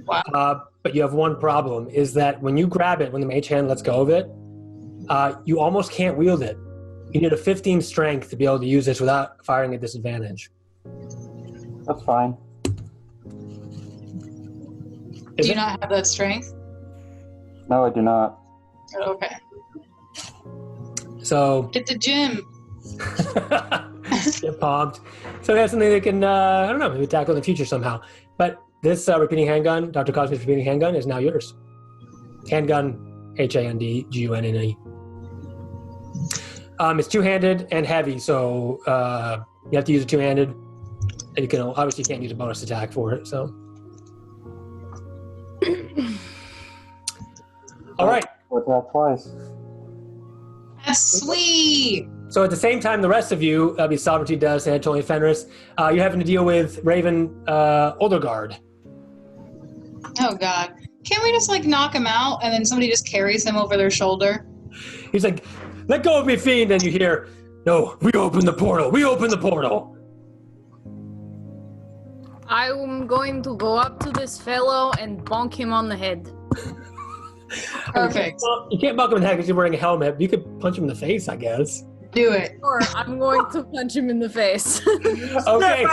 Wow. But you have one problem, is that when you grab it, when the mage hand lets go of it, you almost can't wield it. You need a 15 strength to be able to use this without firing at disadvantage. That's fine. Do you not have that strength? No, I do not. Okay. So Hit the gym. get pumped. So that's something that can, I don't know, maybe tackle in the future somehow. But this repeating handgun, Dr. Cosmi's repeating handgun, is now yours. Handgun, HANDGUNNE. It's two-handed and heavy, so you have to use it two-handed. And you can obviously can't use a bonus attack for it. So, all right. With that twice. That's sweet. So at the same time, the rest of you, that'd be Sovereignty, Dust, and Antonian Fenris, you're having to deal with Raven Olderguard. Oh god. Can't we just like knock him out and then somebody just carries him over their shoulder? He's like, "Let go of me, fiend!" And you hear, "No, we open the portal. We open the portal." I'm going to go up to this fellow and bonk him on the head. Perfect. Well, you can't bonk him in the head because you're wearing a helmet. But you could punch him in the face, I guess. Do it. Or I'm going to punch him in the face. Okay.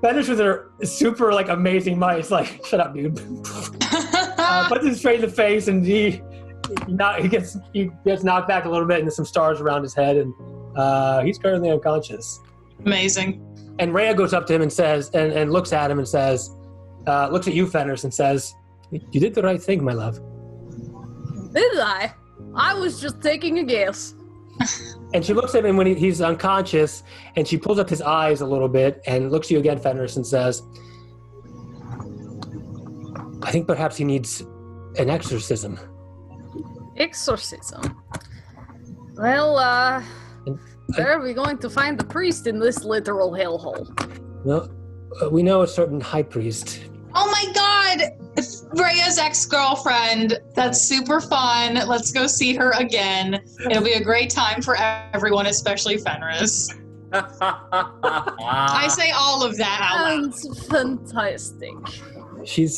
Fenris with her super like amazing might. It's like, shut up, dude. Punches him straight in the face, and he gets knocked back a little bit, and there's some stars around his head, and he's currently unconscious. Amazing. And Rhea goes up to him and says, and looks at him and says, looks at you, Fenris, and says, "You did the right thing, my love." Did I? I was just taking a guess. And she looks at him when he's unconscious, and she pulls up his eyes a little bit and looks at you again, Fenris, and says, "I think perhaps he needs an exorcism." Exorcism. Well, where are we going to find the priest in this literal hellhole? Well, we know a certain high priest. Oh my god! Rhea's ex-girlfriend. That's super fun. Let's go see her again. It'll be a great time for everyone, especially Fenris. I say all of that out loud. Sounds fantastic.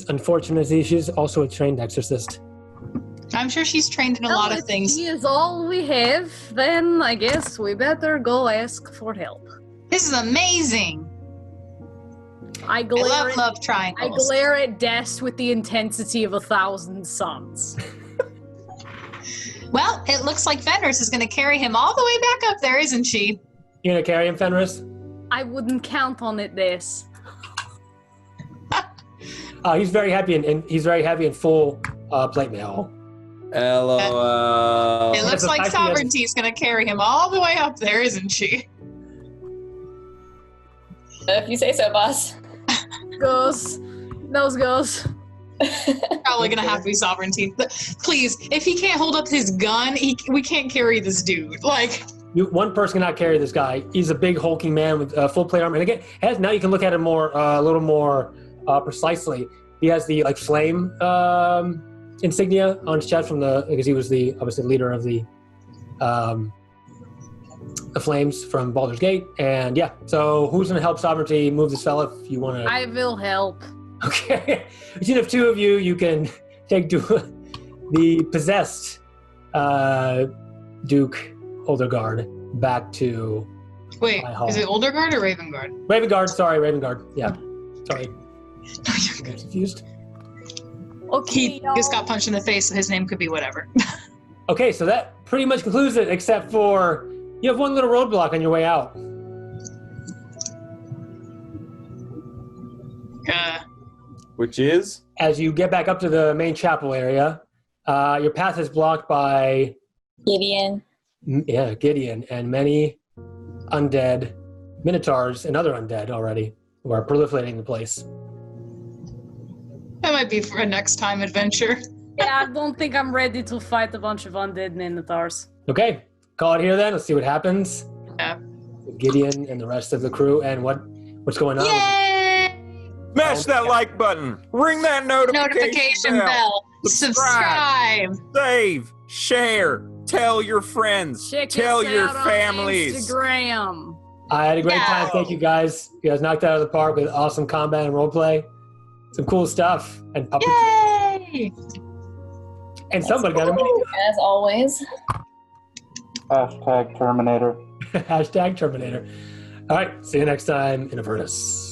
Unfortunately, she's also a trained exorcist. I'm sure she's trained in a lot of things. If she is all we have, then I guess we better go ask for help. This is amazing. I love triangles. I glare at Des with the intensity of 1,000 suns. Well, it looks like Fenris is going to carry him all the way back up there, isn't she? You gonna carry him, Fenris? I wouldn't count on it, Des. He's very happy and he's very heavy in full plate mail. LOL. It looks like Sovereignty's going to carry him all the way up there, isn't she? If you say so, boss. Goes. Nose goes. Probably going to have to be Sovereignty. Please, if he can't hold up his gun, we can't carry this dude. Like... One person cannot carry this guy. He's a big hulking man with full plate armor. And again, now you can look at him more, a little more precisely. He has the flame insignia on his chest because he was the obviously leader of the flames from Baldur's Gate. And yeah, so who's gonna help Sovereignty move this fella if you want to? I will help. Okay, between the two of you can take the possessed Duke Olderguard back to. Wait, is it Olderguard or Ravengard? Ravengard, sorry, Ravengard. Yeah, sorry. I'm confused. Okay, he just got punched in the face, so his name could be whatever. Okay, so that pretty much concludes it, except for you have one little roadblock on your way out. Which is? As you get back up to the main chapel area, your path is blocked by Gideon. Yeah, Gideon and many undead minotaurs and other undead already who are proliferating the place. That might be for a next time adventure. Yeah, I don't think I'm ready to fight a bunch of undead minotaurs. Okay, call it here then. Let's see what happens. Yeah. With Gideon and the rest of the crew and what's going on. Yay! Smash that like button. Ring that notification bell. Subscribe. Save. Share. Tell your friends. Tell your families. Instagram. I had a great time. Thank you guys. You guys knocked it out of the park with awesome combat and roleplay. Some cool stuff. And Yay! And somebody got a mini. As always. Hashtag Terminator. Hashtag Terminator. All right. See you next time in Avernus.